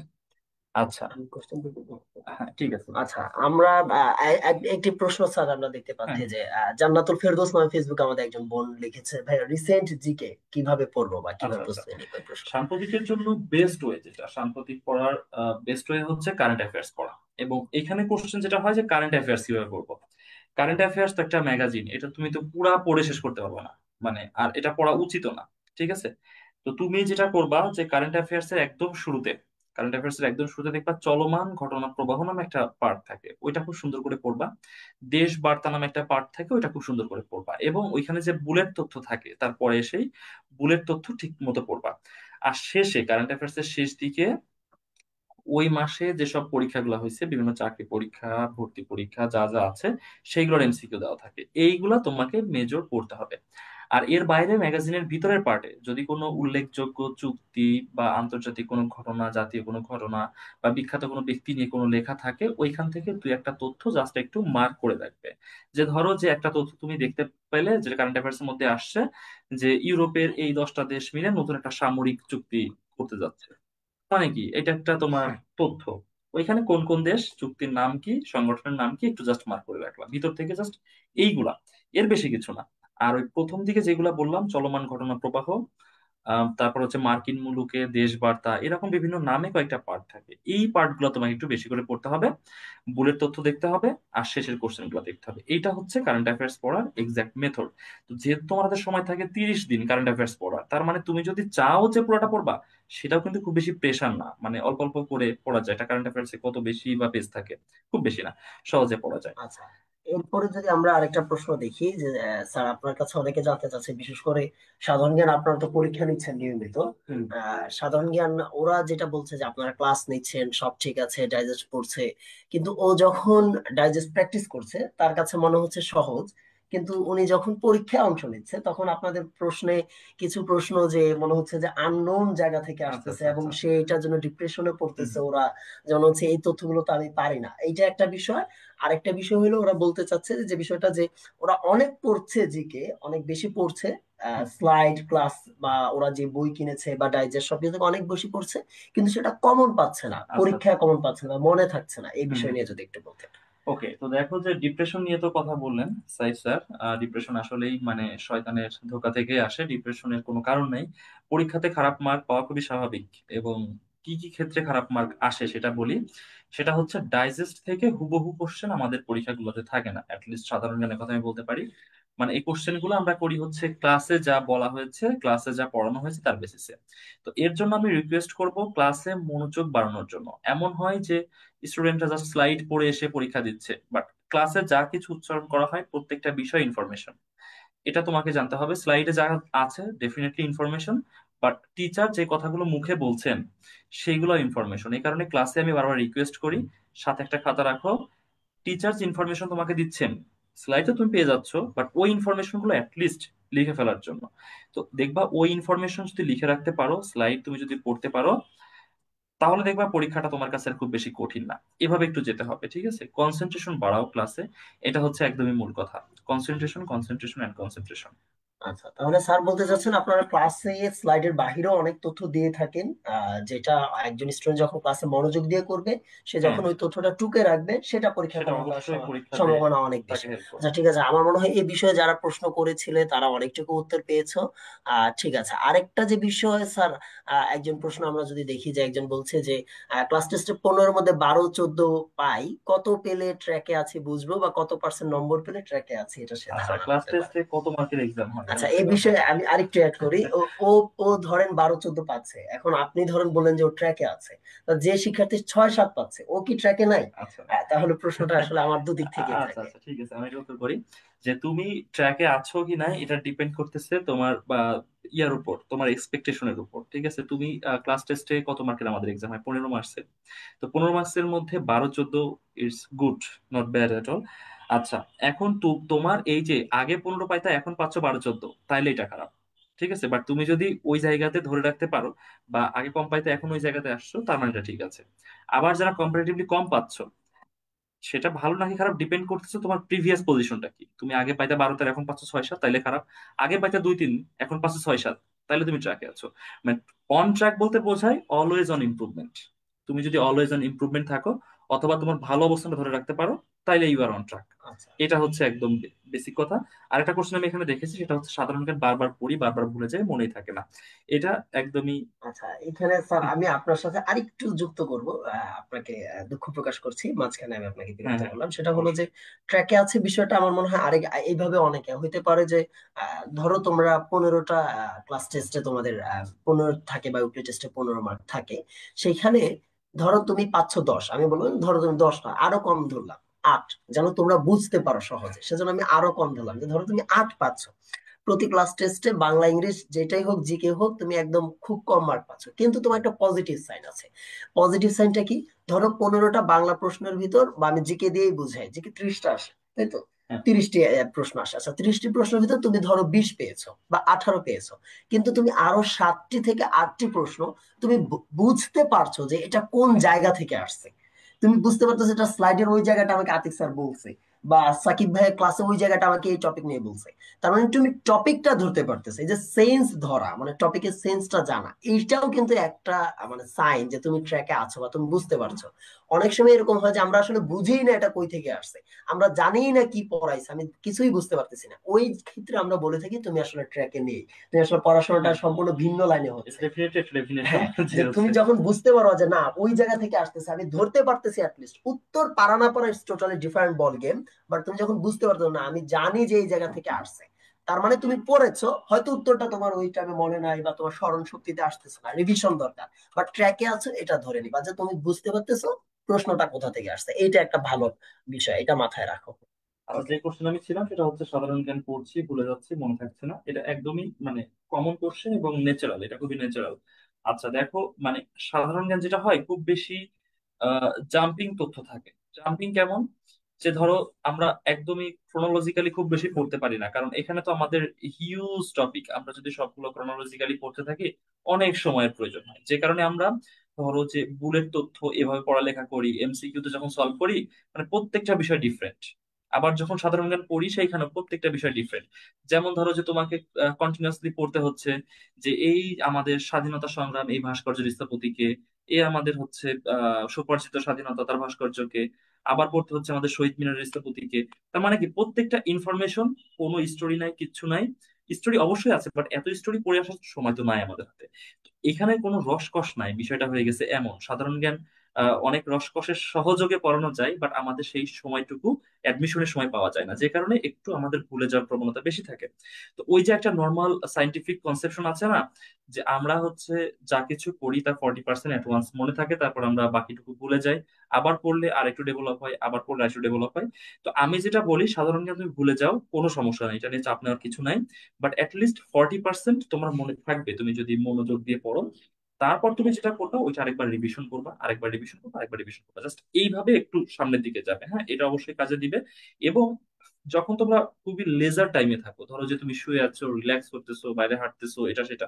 আচ্ছা। আমি কোশ্চেন করবো। হ্যাঁ, ঠিক আছে। আচ্ছা, আমরা একটি প্রশ্ন স্যার আমরা দেখতে হ্যাঁ, পাচ্ছি যে জান্নাতুল ফেরদৌস নামে ফেসবুকে আমাদের একজন বোন লিখেছে, ভাই রিসেন্ট জিকে কিভাবে পড়বো বা আচ্ছা কিভাবে আচ্ছা। প্রস্তুতি নিবে প্রশ্ন। সাম্প্রতিকের জন্য বেস্ট ওয়ে, যেটা সাম্প্রতিক পড়ার বেস্ট ওয়ে হচ্ছে কারেন্ট অ্যাফেয়ার্স পড়া। এবং এখানে কোশ্চেন যেটা হয় যে কারেন্ট অ্যাফেয়ার্স কিভাবে পড়বো। কারেন্ট অ্যাফেয়ার্স তো একটা ম্যাগাজিন, এটা তুমি তো পুরা পড়ে শেষ করতে পারবে না, মানে আর এটা পড়া উচিত না। ঠিক আছে? তো তুমি যেটা করবা যে কারেন্ট অ্যাফেয়ার্স এর একদম শুরুতে, দেখবা চলমান ঘটনা প্রবাহ নামে একটা পার্ট থাকে, ওইটা খুব সুন্দর করে পড়বা। দেশ বার্তা নামে একটা পার্ট থাকে, ওইটা খুব সুন্দর করে পড়বা, এবং ওইখানে যে বুলেট তথ্য থাকে তারপরে সেই বুলেট তথ্য ঠিক মতো পড়বা। আর শেষে কারেন্ট অ্যাফেয়ার্স এর শেষ দিকে ওই মাসে যেসব পরীক্ষাগুলো হয়েছে, বিভিন্ন চাকরি পরীক্ষা, ভর্তি পরীক্ষা যা যা আছে, সেইগুলোর এমসিকিউ দেওয়া থাকে, এইগুলা তোমাকে মেজর পড়তে হবে। আর এর বাইরে ম্যাগাজিনের ভিতরের পার্টে যদি কোনো উল্লেখযোগ্য চুক্তি বা আন্তর্জাতিক কোনো ঘটনা, জাতীয় কোনো ঘটনা বা বিখ্যাত কোনো ব্যক্তি নিয়ে কোনো লেখা থাকে, ওইখান থেকে তুই একটা তথ্য জাস্ট একটু মার্ক করে রাখবে। যে ধরো যে একটা তথ্য তুমি দেখতে পেলে, যেটা কারেন্ট অ্যাফেয়ার্স এর মধ্যে আসছে, যে ইউরোপের এই 10টা দেশ মিলে নতুন একটা সামরিক চুক্তি করতে যাচ্ছে। মানে কি, এটা একটা তোমার তথ্য। ওইখানে কোন কোন দেশ, চুক্তির নাম কি, সংগঠনের নাম কি, একটু জাস্ট মার্ক করে রাখলাম ভিতর থেকে, জাস্ট এইগুলা, এর বেশি কিছু না। আর ওই প্রথম দিকে যেগুলো বললাম, চলমান ঘটনা প্রবাহ, তারপর হচ্ছে মার্কিন মুলুকে দেশ বার্তা, এরকম বিভিন্ন নামে কয়েকটা পার্ট থাকে। এই পার্ট গুলো তোমাকে একটু বেশি করে পড়তে হবে, বুলেট তথ্য দেখতে হবে, আর শেষের কোশ্চেন গুলো দেখতে হবে। এইটা হচ্ছে কারেন্ট অ্যাফেয়ার্স পড়ার এক্সাক্ট মেথড। তো যেহেতু তোমাদের সময় থাকে 30 দিন কারেন্ট অ্যাফেয়ার্স পড়ার, তার মানে তুমি যদি চাও যে পুরোটা পড়বা, সেটাও কিন্তু খুব বেশি প্রেশার না, মানে অল্প অল্প করে পড়া যায়। এটা কারেন্ট অ্যাফেয়ার্সে কত বেশি বা পেজ থাকে, খুব বেশি না, সহজে পড়া যায়। আচ্ছা, এরপরে যদি আমরা আরেকটা প্রশ্ন দেখি যে স্যার আপনার কাছে অনেকে জানতে চাচ্ছে, বিশেষ করে সাধারণ জ্ঞান, আপনারা তো পরীক্ষা নিচ্ছেন নিয়মিত। সাধারণ জ্ঞান ওরা যেটা বলছে যে আপনারা ক্লাস নিচ্ছেন, সব ঠিক আছে, ডাইজেস্ট পড়ছে, কিন্তু ও যখন ডাইজেস্ট প্র্যাকটিস করছে তার কাছে মনে হচ্ছে সহজ, কিন্তু উনি যখন পরীক্ষায় অংশ নিচ্ছে তখন আপনাদের প্রশ্নে কিছু প্রশ্ন যে মনে হচ্ছে যে আননোন জায়গা থেকে আচ্ছা আসতেছে, আচ্ছা এবং আচ্ছা। সে এটার জন্য ডিপ্রেশনে হুম পড়তেছে। ওরা যেমন হচ্ছে এই তথ্যগুলো তো আমি পারি না, এইটা একটা বিষয়। আরেকটা বিষয় হলো ওরা বলতে চাচ্ছে যে বিষয়টা যে ওরা অনেক পড়ছে, জিকে অনেক বেশি পড়ছে, হুম স্লাইড ক্লাস বা ওরা যে বই কিনেছে বা ডাইজেস্ট সব কিছু থেকে অনেক বেশি পড়ছে, কিন্তু সেটা কমন পাচ্ছে না, আচ্ছা আচ্ছা। পরীক্ষায় কমন পাচ্ছে না, মনে থাকছে না। এই হুম বিষয় হুম। নিয়ে যদি একটু বলতেন। ওকে, তো দেখো যে ডিপ্রেশন নিয়ে তো কথা বললেন সাইফ স্যার। ডিপ্রেশন আসলেই মানে শয়তানের ধোঁকা থেকে আসে, ডিপ্রেশনের কোনো কারণ নেই। পরীক্ষাতে খারাপ মার্ক পাওয়া খুবই স্বাভাবিক। এবং কি কি ক্ষেত্রে খারাপ মার্ক আসে সেটা বলি। সেটা হচ্ছে ডাইজেস্ট থেকে হুবহু কোশ্চেন আমাদের পরীক্ষাগুলোতে থাকে না, অ্যাটলিস্ট সাধারণ জ্ঞানের কথা আমি বলতে পারি। মানে এই কোশ্চেন গুলো আমরা করি হচ্ছে ক্লাসে যা বলা হয়েছে, ক্লাসে যা পড়ানো হয়েছে তার বেসিসে। তো এর জন্য আমি রিকোয়েস্ট করব ক্লাসে মনোযোগ বাড়ানোর জন্য। এমন হয় যে স্টুডেন্টরা জাস্ট স্লাইড পড়ে এসে পরীক্ষা দিচ্ছে, বাট ক্লাসে যা কিছু উচ্চারণ করা হয় প্রত্যেকটা বিষয় ইনফরমেশন। এটা তোমাকে জানতে হবে, স্লাইডে যা আছে ডেফিনেটলি ইনফরমেশন, বাট টিচার যে কথাগুলো মুখে বলছেন সেইগুলো ইনফরমেশন। এই কারণে ক্লাসে আমি বারবার রিকোয়েস্ট করি সাথে একটা খাতা রাখো। টিচার যে ইনফরমেশন তোমাকে দিচ্ছেন স্লাইডে তুমি পেয়ে যাচ্ছ, বাট ওই ইনফরমেশন গুলো অ্যাটলিস্ট লিখে ফেলার জন্য। তো দেখবা ওই ইনফরমেশন যদি লিখে রাখতে পারো, স্লাইড তুমি যদি পড়তে পারো, তাহলে দেখবা পরীক্ষাটা তোমার কাছে আর খুব বেশি কঠিন না। এভাবে একটু যেতে হবে, ঠিক আছে? কনসেন্ট্রেশন বাড়াও ক্লাসে, এটা হচ্ছে একদমই মূল কথা। Concentration, concentration and concentration. আচ্ছা, তাহলে স্যার বলতে চাচ্ছেন আপনারা ক্লাসে স্লাইডের বাহিরেও অনেক তথ্য দিয়ে থাকেন, যেটা একজন স্টুডেন্ট যখন ক্লাসে মনোযোগ দিয়ে করবে, সে হ্যাঁ, যখন ওই তথ্যটা টুকে রাখবে সেটা পরীক্ষায় সেটা কমন পাওয়ার অবশ্যই পরীক্ষাতে সম্ভাবনা অনেক তাকে বেশি। হেল্প আচ্ছা করবে। ঠিক আছে, আমার মনে হয় এই বিষয়ে যারা প্রশ্ন করেছিলে তারা অনেকটুকু উত্তর পেয়েছো। ঠিক আছে, আরেকটা যে বিষয় স্যার, একজন প্রশ্ন আমরা যদি দেখি যে একজন বলছে যে ক্লাস টেস্টে 15-এর মধ্যে 12-14 পাই, কত পেলে ট্র্যাকে আছে বুঝবো, বা কত পার্সেন্ট নম্বর পেলে ট্র্যাকে আছে এটা সে আচ্ছা, ধারণা ক্লাস করতে পারে। টেস্টে কত মার্কের এক্সাম হয়, এই আচ্ছা, হচ্ছে এই ব্যাপার। বিষয়ে আমি আরেকটু অ্যাড করি। ও ও ও ধরেন 12-14 পাচ্ছে, এখন আপনি ধরেন বললেন যে ও ট্র্যাকে আছে, তা যে শিক্ষার্থী 6-7 পাচ্ছে ও কি ট্র্যাকে নাই? আচ্ছা তাহলে প্রশ্নটা আসলে আমার দুদিক থেকেই আচ্ছা থাকে। আচ্ছা, ঠিক আছে, আমি এটা উত্তর করি। যে তুমি ট্র্যাকে আছো কি না এটা ডিপেন্ড করতেছে তোমার বা ইয়ার উপর, তোমার এক্সপেকটেশনের উপর। ঠিক আছে, তুমি ক্লাস টেস্টে কত মার্কের আমাদের এক্সাম হয়? 15 মার্কসের। তো 15 মার্কসের মধ্যে 12-14 it's good, not bad at all. আচ্ছা, এখন তোমার এই যে আগে 15 পাইতা এখন পাচ্ছ 12-14, তাইলে এটা খারাপ। ঠিক আছে, বাট তুমি যদি ওই জায়গাতে ধরে রাখতে পারো, বা আগে কম পাইতে এখন ওই জায়গাতে আসছো, তার মানে এটা ঠিক আছে। আবার যারা কম্পারেটিভলি কম পাচ্ছ, সেটা ভালো নাকি খারাপ ডিপেন্ড করতেছে তোমার প্রিভিয়াস পজিশনটা কি। তুমি আগে পাইতে 12-13, এখন পাচ্ছ 6-7, তাইলে খারাপ। আগে পাইতে 2-3, এখন পাচ্ছ 6-7, তাইলে তুমি ট্র্যাকে আছো। মানে অন ট্র্যাক বলতে বোঝায় অলওয়েজ অন ইমপ্রুভমেন্ট। তুমি যদি অলওয়েজ অন ইমপ্রুভমেন্ট থাকো, অথবা তোমার ভালো অবস্থানটা ধরে রাখতে পারো, তাইলে ইউ আর অন ট্র্যাক। আচ্ছা এটা হচ্ছে একদম বেসিক কথা। আরেকটা কোশ্চেন আমি এখানে দেখেছি, সেটা হচ্ছে সাধারণ জ্ঞান বারবার পড়ি বারবার ভুলে যায়, মনেই থাকে না। এটা একদমই। আচ্ছা, এখানে স্যার আমি আপনার সাথে আরেকটু যুক্ত করব। আপনাকে দুঃখ প্রকাশ করছি, মাঝখানে আমি আপনাকে হ্যাঁ বিরক্ত হ্যাঁ, করলাম। সেটা হলো যে অবশ্যই। ট্র্যাকে আছে বিষয়টা আমার মনে হয় আরেক এইভাবে অনেকে হইতে পারে যে ধরো তোমরা 15টা ক্লাস টেস্টে তোমাদের 15 থাকে, বা ইউপি টেস্টে 15 মার্ক থাকে, সেইখানে ধরো তুমি পাচ্ছ 10, আমি বললাম ধরো তুমি 10 না, আরো কম ধরলাম 8, যেন তোমরা বুঝতে পারো সহজে সেজন্য আমি আরো কম ধরলাম, যে ধরো তুমি 8 পাচ্ছ। প্রতি ক্লাস টেস্টে বাংলা ইংলিশ যেটাই হোক, জিকে হোক, তুমি একদম খুব কম মার্ক পাচ্ছ, কিন্তু তোমার একটা পজিটিভ সাইন আছে। পজিটিভ সাইনটা কি? ধরো 15টা বাংলা প্রশ্নের ভিতর, বা আমি জিকে দিয়েই বুঝাই, জিকে 30টা আসে, তাই তো? হ্যাঁ 30টি প্রশ্ন আসে। আচ্ছা, 30টি প্রশ্নের ভিতর তুমি ধরো 20 পেয়েছো বা 18 পেয়েছো, কিন্তু তুমি আরো 7টি থেকে 8টি প্রশ্ন তুমি বুঝতে পারছো যে এটা কোন জায়গা থেকে আসছে। তুমি বুঝতে পারছো এটা স্লাইডের ওই জায়গাটা আমাকে আতিক স্যার বলছে, বা সাকিব ভাইয়ের ক্লাসে ওই জায়গাটা আমাকে এই টপিক নিয়ে বলছে। তার মানে তুমি টপিকটা ধরতে পারতেছো, এই যে সেন্স ধরা, মানে টপিকের সেন্সটা জানা, এইটাও কিন্তু একটা মানে সাইন যে তুমি ট্র্যাকে আছো বা তুমি বুঝতে পারছো। অনেক সময় এরকম হয় যে আমরা আসলে বুঝিই না এটা কই থেকে আসছে, আমরা জানিই না কি পড়াইছে, আমি কিছুই বুঝতে পারতেছি না, ওই ক্ষেত্রে আমরা বলে থাকি তুমি আসলে ট্র্যাকে নেই, তুমি আসলে পড়াশোনাটা হ্যাঁ, সম্পূর্ণ ভিন্ন লাইনে এটা হচ্ছে। ডেফিনেটলি একটা ডেফিনেশন হ্যাঁ, যে যে তুমি হচ্ছে। যখন বুঝতে পারো যে না ওই জায়গা থেকে আসতেছে, আমি ধরতে পারতেছি অ্যাটলিস্ট উত্তর পারা না পারা it's totally different ball game, but তুমি যখন বুঝতে পারছো না আমি জানি যে এই জায়গা থেকে আসছে, তার মানে তুমি পড়েছো, হয়তো উত্তরটা তোমার ওই টাইমে মনে নাই বা তোমার স্মরণ শক্তিতে আসতেছে না, রিভিশন দরকার, বাট ট্র্যাকে আছো এটা ধরে নিবা যে তুমি বুঝতে পারতেছো প্রশ্নটা কোথা থেকে আসছে। এইটা একটা ভালো বিষয়, এটা মাথায় রাখো। আচ্ছা, ওকে। যে কোশ্চেন আমি ছিলাম সেটা হচ্ছে সাধারণ জ্ঞান পড়ছি, ভুলে যাচ্ছি, মনে থাকছে না, এটা একদমই মানে কমন কোশ্চেন এবং ন্যাচারাল, এটা খুবই ন্যাচারাল। আচ্ছা দেখো, মানে সাধারণ জ্ঞান যেটা হয় খুব বেশি জাম্পিং তথ্য থাকে। জাম্পিং কেমন? যে ধরো আমরা একদমই ক্রোনোলজিক্যালি খুব বেশি পড়তে পারি না, কারণ এখানে তো আমাদের হিউজ টপিক, আমরা যদি সবগুলো ক্রোনোলজিক্যালি পড়তে থাকি অনেক সময়ের প্রয়োজন হয়, যে কারণে আমরা ধরো যে বুলেট তথ্য এভাবে পড়ালেখা করি, এমসিকিউ তে যখন সলভ করি, মানে প্রত্যেকটা বিষয় ডিফারেন্ট। আবার যখন সাধারণ জ্ঞান পড়ি সেইখানে প্রত্যেকটা বিষয় ডিফারেন্ট। যেমন ধরো যে তোমাকে কন্টিনিউয়াসলি পড়তে হচ্ছে যে এই আমাদের স্বাধীনতা সংগ্রাম এই ভাস্কর্যের স্থপতিকে, এ আমাদের হচ্ছে সুপরিচিত স্বাধীনতা তার ভাস্কর্যকে, আবার পড়তে হচ্ছে আমাদের শহীদ মিনারের স্থপতিকে। তার মানে কি প্রত্যেকটা ইনফরমেশন, কোনো স্টোরি নাই, কিচ্ছু নাই। স্টোরি অবশ্যই আছে, বাট এত স্টোরি পড়ে আসার সময় তো নাই আমাদের হাতে। তো এখানে কোনো রসকস নাই, বিষয়টা হয়ে গেছে এমন। সাধারণ জ্ঞান অনেক রসকসের সহযোগে পড়ানো যায়, বাট আমাদের সেই সময়টুকু অ্যাডমিশনের সময় পাওয়া যায় না, যে কারণে একটু আমাদের ভুলে যাওয়ার প্রবণতা বেশি থাকে। তো ওই যে একটা নর্মাল সাইন্টিফিক কনসেপশন আছে না, যে আমরা হচ্ছে যা কিছু করি তার 40% অ্যাডভান্স মনে থাকে, তারপর আমরা বাকিটুকু ভুলে যাই। আবার পড়লে আর একটু ডেভেলপ হয়, আবার পড়লে আর একটু ডেভেলপ হয়। তো আমি যেটা বলি, সাধারণ জ্ঞান তুমি ভুলে যাও, কোনো সমস্যা নেই, এটা নিয়ে চাপ নেওয়ার কিছু নাই। বাট অ্যাটলিস্ট 40% তোমার মনে থাকবে তুমি যদি মনোযোগ দিয়ে পড়ো। তারপর তুমি যেটা করবে ওইটা আরেকবার রিভিশন করবা, আরেকবার রিভিশন করবা, আরেকবার রিভিশন করবা, জাস্ট এইভাবে একটু সামনের দিকে যাবে। হ্যাঁ, এটা অবশ্যই কাজে দিবে। এবং যখন তোমরা খুবই লেজার টাইমে থাকো, ধরো যে তুমি শুয়ে আছো, রিল্যাক্স করতেছো, বাইরে হাঁটতেছো, এটা সেটা,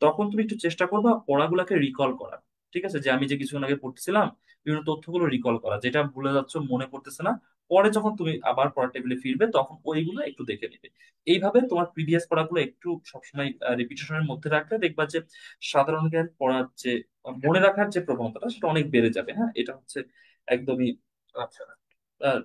তখন তুমি একটু চেষ্টা করবা পড়াগুলাকে রিকল করার। ঠিক আছে, যে আমি যে কিছুক্ষণ আগে পড়তেছিলাম, বিভিন্ন তথ্যগুলো রিকল করা, যেটা ভুলে যাচ্ছ, মনে পড়তেছে না, পরে যখন তুমি আবার পড়ার টেবিলে ফিরবে তখন ওইগুলো একটু দেখে নিবে। এইভাবে তোমার প্রিভিয়াস পড়াগুলো একটু সবসময় রিপিটেশনের মধ্যে রাখলে দেখবা যে সাধারণ জ্ঞান পড়ার যে মনে রাখার যে প্রবণতাটা সেটা অনেক বেড়ে যাবে। হ্যাঁ, এটা হচ্ছে একদমই আচ্ছা, আহ,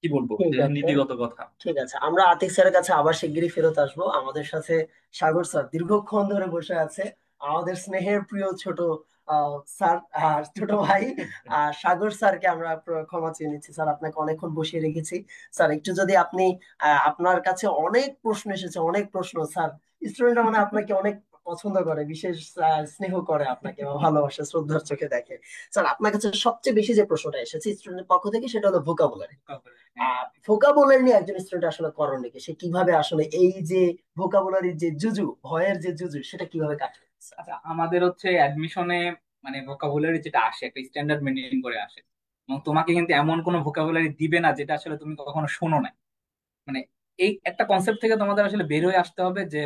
কি বলবো, ঠিক যে আছে। নীতিগত কথা। ঠিক আছে, আমরা আতিক স্যারের কাছে আবার শিগগিরই ফেরত আসবো। আমাদের সাথে সাগর স্যার দীর্ঘক্ষণ ধরে বসে আছে, আমাদের স্নেহের প্রিয় ছোট স্যার আর ছোট ভাই সাগর স্যারকে আমরা ক্ষমা চেয়ে নিচ্ছি স্যার, আপনাকে অনেকক্ষণ বসিয়ে রেখেছি। স্যার একটু যদি আপনি আপনার কাছে অনেক প্রশ্ন এসেছে, অনেক প্রশ্ন স্যার, স্টুডেন্টরা মানে আপনাকে অনেক পছন্দ করে, বিশেষ স্নেহ করে আপনাকে বা ভালোবাসে, শ্রদ্ধার চোখে দেখে। স্যার আপনার কাছে সবচেয়ে বেশি যে প্রশ্নটা এসেছে স্টুডেন্টের পক্ষ থেকে সেটা হলো ভোকাবুলারি। ভোকাবুলারি নিয়ে একজন স্টুডেন্ট আসলে করণীয় কি, সে কিভাবে আসলে এই যে ভোকাবুলারির যে জুজু, ভয়ের যে জুজু, সেটা কিভাবে কাটাবে? আচ্ছা, আমাদের হচ্ছে অ্যাডমিশনে মানে ভোকাবুলারি যেটা আসে একটা স্ট্যান্ডার্ড মেনটেন করে আসে, এবং তোমাকে কিন্তু এমন কোনো ভোকাবুলারি দিবে না যেটা আসলে তুমি কখনো শোনো না। মানে এই একটা কনসেপ্ট থেকে তোমাদের আসলে বের হয়ে আসতে হবে যে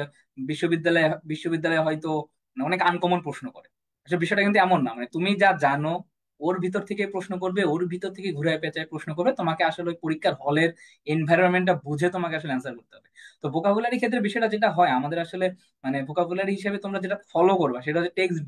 বিশ্ববিদ্যালয়ে বিশ্ববিদ্যালয়ে হয়তো মানে অনেক আনকমন প্রশ্ন করে। আসলে বিষয়টা কিন্তু এমন না, মানে তুমি যা জানো ওর ভিতর থেকে প্রশ্ন করবে, ওর ভিতর থেকে ঘুরে পেঁচায় প্রশ্ন করবে, তোমাকে আসলে ওই পরীক্ষার হলের এনভায়রনমেন্টটা বুঝে তোমাকে আসলে অ্যান্সার করতে হবে। তো ভোকাবুলারি ক্ষেত্রে বিষয়টা যেটা হয় আমাদের আসলে মানে ভোকাবুলারি হিসেবে তোমরা যেটা ফলো করবা সেটা হচ্ছে টেক্সট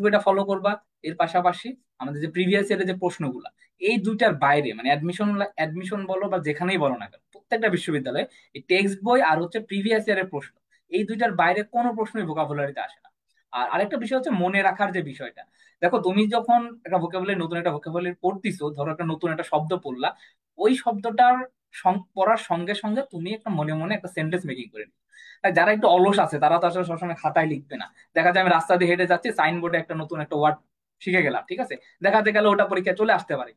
বইটা ফলো করবা। এর পাশাপাশি আমাদের যে প্রিভিয়াস ইয়ারের যে প্রশ্নগুলা, এই দুইটার বাইরে মানে অ্যাডমিশন অ্যাডমিশন বলো বা যেখানেই বলো না কেন প্রত্যেকটা বিশ্ববিদ্যালয়ে এই টেক্সট বই আর হচ্ছে প্রিভিয়াস ইয়ারের প্রশ্ন, এই দুইটার বাইরে কোনো প্রশ্নই ভোকাবুলারিতে আসে না। আর আরেকটা বিষয় হচ্ছে মনে রাখার যে বিষয়টা। দেখো তুমি যখন একটা ভোকাবুলারি নতুন একটা ভোকাবুলারি পড়তিছো, ধরো একটা নতুন একটা শব্দ পড়লা, ওই শব্দটার পড়ার সঙ্গে সঙ্গে তুমি একটা মনে মনে একটা সেন্টেন্স মেকিং করে নিও। তাই যারা একটু অলস আছে তারা তো আসলে সবসময় খাতায় লিখবে না। দেখা যায় আমি রাস্তা দিয়ে হেঁটে যাচ্ছি, সাইনবোর্ডে একটা নতুন একটা ওয়ার্ড শিখে গেলাম, ঠিক আছে, দেখাতে গেলে ওটা পরীক্ষায় চলে আসতে পারে।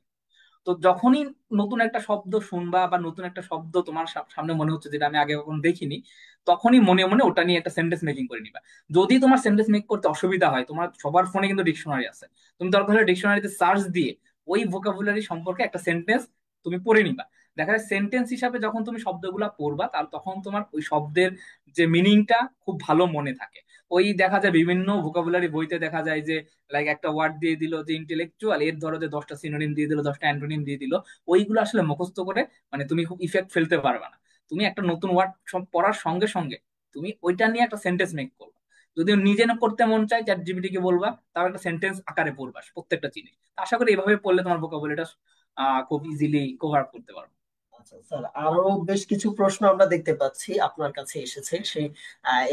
তো যখনই নতুন একটা শব্দ শুনবা বা নতুন একটা শব্দ তোমার সামনে মনে হচ্ছে যেটা আমি আগে কখনো দেখিনি, তখনই মনে মনে ওটা নিয়ে একটা সেন্টেন্স মেকিং করে নিবা। যদি তোমার সেন্টেন্স মেক করতে অসুবিধা হয়, তোমার সবার ফোনে কিন্তু ডিকশনারি আছে, তুমি দরকার হলে ডিকশনারিতে সার্চ দিয়ে ওই ভোকাবুলারি সম্পর্কে একটা সেন্টেন্স তুমি পড়ে নিবা। দেখা যায় সেন্টেন্স হিসাবে যখন তুমি শব্দগুলা পড়বা তার তখন তোমার ওই শব্দের যে মিনিংটা খুব ভালো মনে থাকে। ওই দেখা যায় বিভিন্ন ভোকাবুলারি বইতে দেখা যায় যে লাইক একটা ওয়ার্ড দিয়ে দিল যে ইন্টেলেকচুয়াল, এর ধরো যে 10টা সিনোনিম দিয়ে দিল, 10টা অ্যান্টোনিম দিয়ে দিল। ওইগুলো আসলে মুখস্থ করে মানে তুমি খুব ইফেক্ট ফেলতে পারবে না। তুমি একটা নতুন ওয়ার্ড পড়ার সঙ্গে সঙ্গে তুমি ওইটা নিয়ে একটা সেন্টেন্স মেক করবে। যদি নিজে না করতে মন চায় চ্যাট জিপিটি কে বলবা, তাও একটা সেন্টেন্স আকারে পড়বা প্রত্যেকটা জিনিস। আশা করি এভাবে পড়লে তোমার ভোকাবুলারিটা খুব ইজিলি কভার আপ করতে পারবে। আচ্ছা স্যার, আরো বেশ কিছু প্রশ্ন আমরা দেখতে পাচ্ছি আপনার কাছে এসেছে। সেই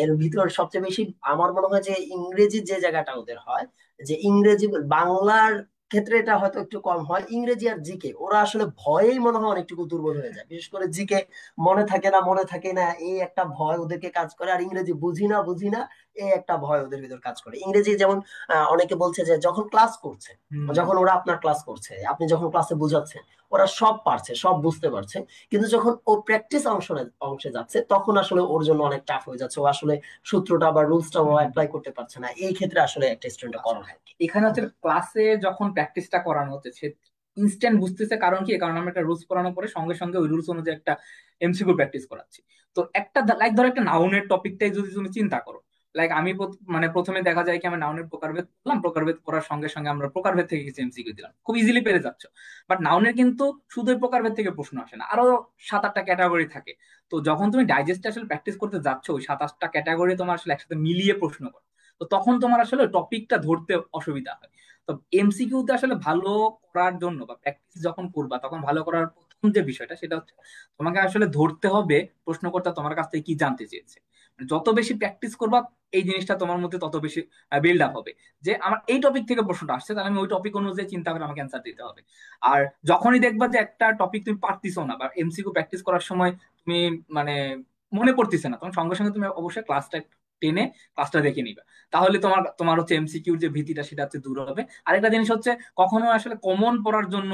এর ভিতর সবচেয়ে বেশি আমার মনে হয় যে ইংরেজি যে জায়গাটা ওদের হয়, যে ইংরেজি বাংলার ক্ষেত্রে এটা হয়তো একটু কম হয়, ইংরেজি আর জিকে ওরা আসলে ভয়েই মনে হয় অনেকটুকু দুর্বল হয়ে যায়। বিশেষ করে জিকে মনে থাকে না এই একটা ভয় ওদেরকে কাজ করে, আর ইংরেজি বুঝি না বুঝি না এই একটা ভয় ওদের ভিতর কাজ করে। ইংরেজি যেমন অনেকে বলছে যে যখন ক্লাস করছে, হুম। যখন ওরা আপনার ক্লাস করছে, আপনি যখন ক্লাসে বুঝাচ্ছেন, ওরা সব পারছে, সব বুঝতে পারছে, কিন্তু যখন ও প্র্যাকটিস অংশে যাচ্ছে তখন আসলে ওর জন্য অনেক টাফ হয়ে যাচ্ছে। ও আসলে সূত্রটা বা রুলসটা ও হুম। অ্যাপ্লাই করতে পারছে না। এই ক্ষেত্রে আসলে একটা স্টুডেন্ট আচ্ছা, করণীয় কি? এখানে হচ্ছে ক্লাসে যখন প্র্যাকটিসটা করানো হচ্ছে সে ইনস্ট্যান্ট বুঝতেছে। কারণ কি, কারণ আমরা একটা রুলস পড়ানোর পরে সঙ্গে সঙ্গে ওই রুলস অনুযায়ী একটা এমসিকিউ প্র্যাকটিস করাচ্ছি। তো একটা লাইক ধরো একটা নাউনের টপিকটাই যদি তুমি চিন্তা করো, লাইক আমি মানে প্রথমে দেখা যায় কি আমি নাউনের প্রকারভেদ করলাম, প্রকারভেদ করার সঙ্গে সঙ্গে আমরা প্রকারভেদ থেকে কিছু এমসিকিউ দিলাম, খুব ইজিলি পেরে যাচ্ছ। বাট নাউনের কিন্তু শুধু ওই প্রকারভেদ থেকে প্রশ্ন আসে না, আরো 7-8টা ক্যাটাগরি থাকে। তো যখন তুমি ডাইজেস্টে আসলে প্র্যাকটিস করতে যাচ্ছ, ওই 7-8টা ক্যাটাগরি তোমার আসলে একসাথে মিলিয়ে প্রশ্ন করো। তো তখন তোমার আসলে টপিকটা ধরতে অসুবিধা হয়। তো এমসিকিউতে আসলে ভালো করার জন্য বা প্র্যাকটিস যখন করবা তখন ভালো করার প্রথম যে বিষয়টা সেটা হচ্ছে তোমাকে আসলে ধরতে হবে প্রশ্নকর্তা তোমার কাছ থেকে কি জানতে চেয়েছে। মানে যত বেশি প্র্যাকটিস করবা এই জিনিসটা তোমার মধ্যে তত বেশি বিল্ড আপ হবে, যে আমার এই টপিক থেকে প্রশ্নটা আসছে, তাহলে আমি ওই টপিক অনুযায়ী চিন্তা করে আমাকে অ্যান্সার দিতে হবে। আর যখনই দেখবা যে একটা টপিক তুমি পারতিছো না বা এমসিকিউ প্র্যাকটিস করার সময় তুমি মানে মনে পড়তেছে না, তখন সঙ্গে সঙ্গে তুমি অবশ্যই ক্লাসটা টেনে ক্লাসটা দেখে নিবা। তাহলে তোমার তোমার হচ্ছে এমসিকিউর যে ভীতিটা সেটা হচ্ছে দূর হবে। আরেকটা জিনিস হচ্ছে কখনো আসলে কমন পড়ার জন্য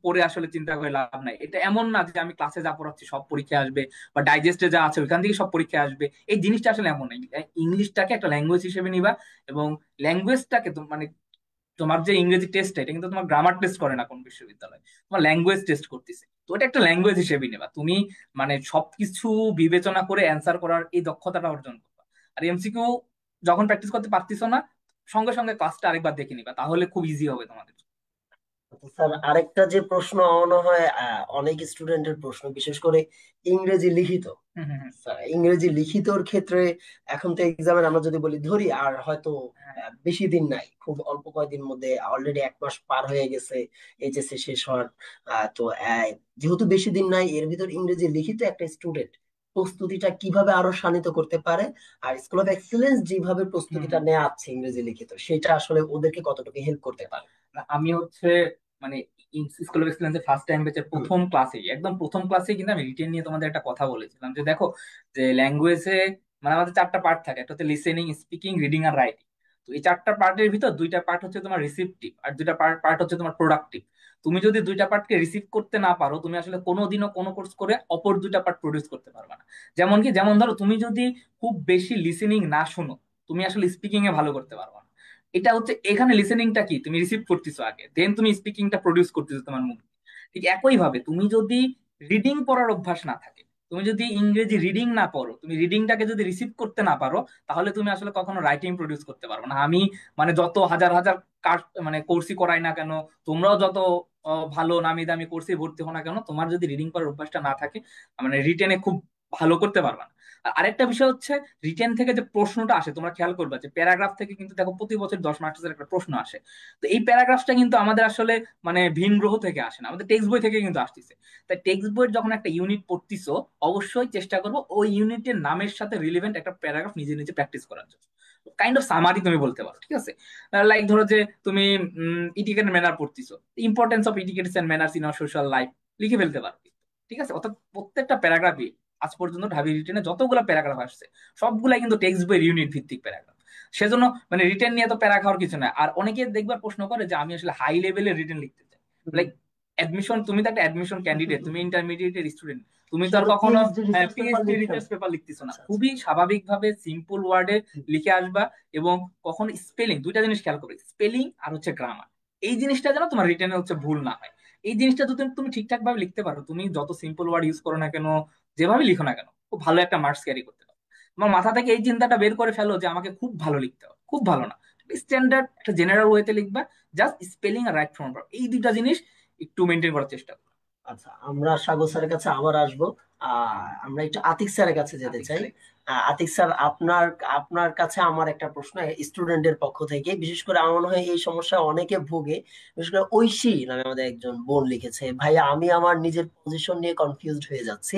পড়ে আসলে চিন্তা করে লাভ নাই। এটা এমন না যে আমি ক্লাসে যা পড়াচ্ছি সব পরীক্ষায় আসবে বা ডাইজেস্টে যা আছে ওইখান থেকে সব পরীক্ষায় আসবে, এই জিনিসটা আসলে এমন নাই। ইংলিশটাকে একটা ল্যাঙ্গুয়েজ হিসেবে নিবা, এবং ল্যাঙ্গুয়েজটাকে মানে তোমার যে ইংরেজি টেস্ট এটা কিন্তু তোমার গ্রামার টেস্ট করে না কোন বিশ্ববিদ্যালয়, তোমার ল্যাঙ্গুয়েজ টেস্ট করতেছে। তো এটা একটা ল্যাঙ্গুয়েজ হিসেবে নেবা তুমি, মানে সবকিছু বিবেচনা করে অ্যান্সার করার এই দক্ষতাটা অর্জন করবা। আর এমসিকিউ যখন প্র্যাকটিস করতে পারতিছো না, সঙ্গে সঙ্গে ক্লাসটা আরেকবার দেখে নিবা, তাহলে খুব ইজি হবে তোমাদের। তো স্যার আরেকটা যে প্রশ্ন মনে হয় অনেক স্টুডেন্টের প্রশ্ন, বিশেষ করে ইংরেজি লিখিত। হুম হুম হুম। স্যার ইংরেজি লিখিতর ক্ষেত্রে এখন তো এক্সামের আমরা যদি বলি ধরি আর হয়তো হ্যাঁ। বেশি দিন নাই, খুব অল্প কয়েকদিন মধ্যে, অলরেডি 1 মাস পার হয়ে গেছে এইচএসসি শেষ হওয়ার। তো যেহেতু বেশি দিন নাই, এর ভিতর ইংরেজি লিখিত একটা স্টুডেন্ট প্রস্তুতিটা কিভাবে আরো শানিত করতে পারে, আর স্কুল অফ এক্সেলেন্স যেভাবে হুম প্রস্তুতিটা হুম। নেওয়াচ্ছে ইংরেজি লিখিত, সেটা আসলে ওদেরকে কতটুকু হেল্প করতে পারে? আমি হচ্ছে মানে স্কুল অফ এক্সেলেন্সের ফার্স্ট টাইম ব্যাচের প্রথম ক্লাসেই, একদম প্রথম ক্লাসেই কিন্তু আমি রিটেন নিয়ে তোমাদের একটা কথা বলেছিলাম যে দেখো, যে ল্যাঙ্গুয়েজে মানে আমাদের 4টা পার্ট থাকে, একটা হচ্ছে লিসেনিং, স্পিকিং, রিডিং আর রাইটিং। তো এই 4টা পার্টের ভিতর 2টা পার্ট হচ্ছে তোমার রিসিপটিভ আর 2টা পার্ট হচ্ছে তোমার প্রোডাক্টিভ। তুমি যদি 2টা পার্টকে রিসিভ করতে না পারো, তুমি আসলে কোনোদিনও কোনো কোর্স করে অপর 2টা পার্ট প্রডিউস করতে পারবে না। যেমন কি, যেমন ধরো তুমি যদি খুব বেশি লিসেনিং না শোনো, তুমি আসলে স্পিকিং এ ভালো করতে পারবে না। এটা হচ্ছে এখানে লিসেনিংটা কি, তুমি রিসিভ করতেছো আগে, দেন তুমি স্পিকিংটা প্রডিউস করতেছো তোমার মুখ। ঠিক একই ভাবে তুমি যদি রিডিং পড়ার অভ্যাস না থাকে, তুমি যদি ইংরেজি রিডিং না পড়ো, তুমি রিডিংটাকে যদি রিসিভ করতে না পারো, তাহলে তুমি আসলে কখনো রাইটিং প্রডিউস করতে পারবে না। আমি মানে যত হাজার হাজার মানে কোর্সই করাই না কেন, তোমরাও যত ভালো নামি দামি কোর্সে ভর্তি হো না কেন, তোমার যদি রিডিং পড়ার অভ্যাসটা না থাকে, মানে রিটেনে খুব ভালো করতে পারবে না। আর আরেকটা বিষয় হচ্ছে রিটেন থেকে যে প্রশ্নটা আসে, তোমরা খেয়াল করবে যে প্যারাগ্রাফ থেকে কিন্তু দেখো প্রতি বছর 10 মার্কসের একটা প্রশ্ন আসে। তো এই প্যারাগ্রাফটা কিন্তু আমাদের আসলে মানে ভিন গ্রহ থেকে আসে না, আমাদের টেক্সট বই থেকে কিন্তু আসতেছে। তাই টেক্সট বইয়ের যখন একটা ইউনিট পড়তিছো, অবশ্যই চেষ্টা করবো ওই ইউনিটের নামের সাথে রিলেভেন্ট একটা প্যারাগ্রাফ নিজে নিজে প্র্যাকটিস করার জন্য। কাইন্ড অফ সামারি তুমি বলতে পারো, ঠিক আছে? লাইক ধরো যে তুমি ইটিকেট ম্যানার পড়তেছো, importance of etiquettes and manners in our social life লিখে ফেলতে পারো, ঠিক আছে? অর্থাৎ প্রত্যেকটা প্যারাগ্রাফই আজ পর্যন্ত ঢাবি রিটেনে যতগুলো প্যারাগ্রাফ আসছে সবগুলাই কিন্তু টেক্সট বইয়ের ইউনিট ভিত্তিক প্যারাগ্রাফ। সেজন্য মানে রিটেন নিয়ে তো প্যারা খাওয়ার কিছু না। আর অনেকে দেখবার প্রশ্ন করে যে আমি আসলে হাই লেভেলের রিটেন লিখতে চাই, লাইক অ্যাডমিশন, তুমি তো একটা অ্যাডমিশন ক্যান্ডিডেট, তুমি ইন্টারমিডিয়েটের স্টুডেন্ট, তুমি তো আর শুধু কখনো পিএইচডি রিসার্চ পেপার পিএইচডি লিখতে রিসার্চ হবে? পেপার লিখতেছো না। আচ্ছা আচ্ছা। খুবই স্বাভাবিকভাবে সিম্পল ওয়ার্ডে লিখে আসবা, এবং কখনো স্পেলিং, দুইটা জিনিস খেয়াল করবে, স্পেলিং আর হচ্ছে গ্রামার, এই জিনিসটা যেন তোমার রিটেনে হচ্ছে ভুল না হয়। এই জিনিসটা যদি তুমি তুমি ঠিকঠাক ভাবে লিখতে পারো, তুমি যত সিম্পল ওয়ার্ড ইউজ করো না কেন, যেভাবে লিখো না কেন, খুব ভালো একটা মার্কস ক্যারি করতে পারো। তোমার মাথা থেকে এই চিন্তাটা বের করে ফেলো যে আমাকে খুব ভালো লিখতে হবে, খুব ভালো না, স্ট্যান্ডার্ড একটা জেনারেল ওয়েতে লিখবা, জাস্ট স্পেলিং আর রাইট ফর্ম। এই দুইটা জিনিস একটু মেনটেন করার চেষ্টা করো। আচ্ছা, আমরা সাগর স্যারের কাছে আবার আসবো। আমরা একটু আতিক স্যারের কাছে যেতে আতিক চাই। স্যার, আতিক স্যার, আপনার আপনার কাছে আমার একটা প্রশ্ন স্টুডেন্টের পক্ষ থেকে। বিশেষ করে আমার মনে হয় এই সমস্যা অনেকে ভোগে। বিশেষ করে ঐশী নামে আমাদের একজন বোন লিখেছে, ভাইয়া আমি আমার নিজের পজিশন নিয়ে কনফিউজড হয়ে যাচ্ছি।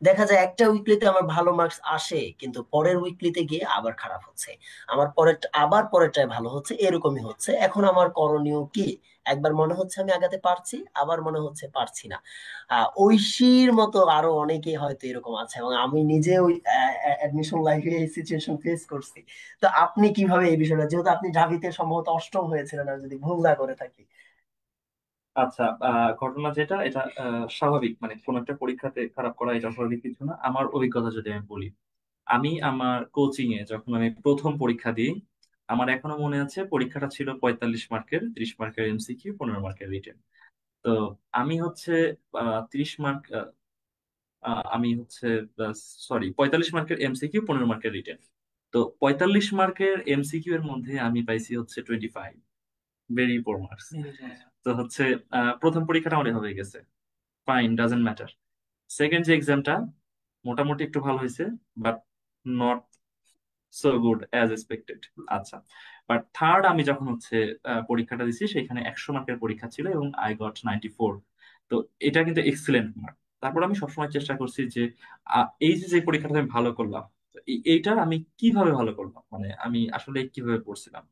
দেখা যায় একটা উইকলিতে আমার ভালো মার্কস আসে, কিন্তু পরের উইকলিতে গিয়ে আবার খারাপ হচ্ছে। আমার পরের আবার পরেরটায় ভালো হচ্ছে, এরকমই হচ্ছে। এখন আমার করণীয় কি? একবার মনে হচ্ছে আমি আগাতে পারছি, আবার মনে হচ্ছে পারছি না। ঐশীর মতো আরো অনেকে হয়তো এরকম আছে, এবং আমি নিজে ওই অ্যাডমিশন লাইফে এই সিচুয়েশন ফেস করছি। তো আপনি কিভাবে এই বিষয়টা, যেহেতু আপনি ঢাবিতে সম্ভবত অষ্টম হয়েছিলেন আর যদি ভুল না করে থাকি। আচ্ছা, ঘটনা যেটা এটা স্বাভাবিক, মানে কোন একটা পরীক্ষাতে খারাপ করা এটা স্বাভাবিক কিছু না। আমার অভিজ্ঞতা যদি আমি বলি, আমি আমার কোচিং এ যখন আমি প্রথম পরীক্ষা দিই, আমার এখনো মনে আছে পরীক্ষাটা ছিল 45 মার্কের, 30 মার্কের এমসিকিউ, 15 মার্কের রিটেন। তো আমি হচ্ছে 30 মার্ক, আমি হচ্ছে সরি 45 মার্কের এমসিকিউ, 15 মার্কের রিটেন। তো 45 মার্কের এমসিকিউ এর মধ্যে আমি পাইছি হচ্ছে 25, ভেরি পোর মার্কস। তো হচ্ছে প্রথম পরীক্ষাটা আমার এভাবে গেছে, ফাইন, ডাজেন্ট ম্যাটার। সেকেন্ড যে এক্সামটা মোটামুটি একটু ভালো হয়েছে, but not so good as expected. আচ্ছা, বাট থার্ড আমি যখন হচ্ছে পরীক্ষাটা দিছি, সেখানে 100 মার্কের পরীক্ষা ছিল এবং আই গট 94। তো এটা কিন্তু এক্সিলেন্ট মার্ক। তারপর আমি সবসময় চেষ্টা করছি যে এই যে যে পরীক্ষাটা আমি ভালো করলাম, তো এইটা আমি কিভাবে ভালো করলাম, মানে আমি আসলে কিভাবে পড়ছিলাম।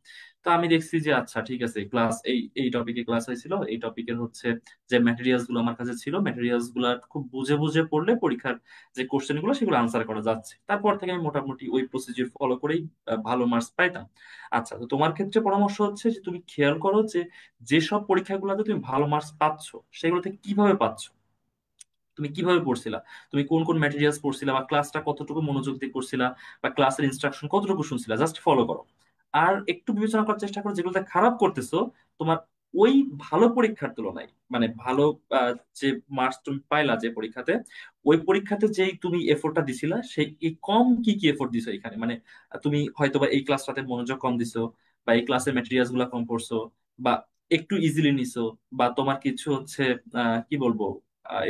তো আমি দেখছি যে আচ্ছা ঠিক আছে, ক্লাস এই এই টপিকে ক্লাস হয়েছিল, এই টপিকের হচ্ছে যে ম্যাটেরিয়ালস গুলো আমার কাছে ছিল, ম্যাটেরিয়ালস গুলো খুব বুঝে বুঝে পড়লে পরীক্ষার যে কোশ্চেন গুলো সেগুলো আনসার করা যাচ্ছে। তারপর থেকে আমি মোটামুটি ওই প্রসিডিউর ফলো করেই ভালো মার্কস পাইতাম। আচ্ছা, তো তোমার ক্ষেত্রে পরামর্শ হচ্ছে যে তুমি খেয়াল করো যে যেসব পরীক্ষাগুলোতে তুমি ভালো মার্কস পাচ্ছ সেগুলোতে কিভাবে পাচ্ছ, তুমি কিভাবে পড়ছিলা, তুমি কোন কোন ম্যাটেরিয়ালস পড়ছিলা, বা ক্লাসটা কতটুকু মনোযোগ দিয়ে করছিলা, বা ক্লাসের ইনস্ট্রাকশন কতটুকু শুনছিলা, জাস্ট ফলো করো। আর একটু বিবেচনা করার চেষ্টা করো যেগুলোতে খারাপ করতেছো, তোমার ওই ভালো পরীক্ষার তুলনায়, মানে ভালো আহ, যে মার্কস তুমি পাইলা যে পরীক্ষাতে, ওই পরীক্ষাতে যেই তুমি এফোর্টটা দিছিলা সেই এই কম কি কি এফোর্ট দিছো এখানে, মানে তুমি হয়তোবা এই ক্লাসটাতে মনোযোগ কম দিছো, বা এই ক্লাসের ম্যাটেরিয়ালস গুলা কম পড়ছো, বা একটু ইজিলি নিছো, বা তোমার কিছু হচ্ছে কি বলবো,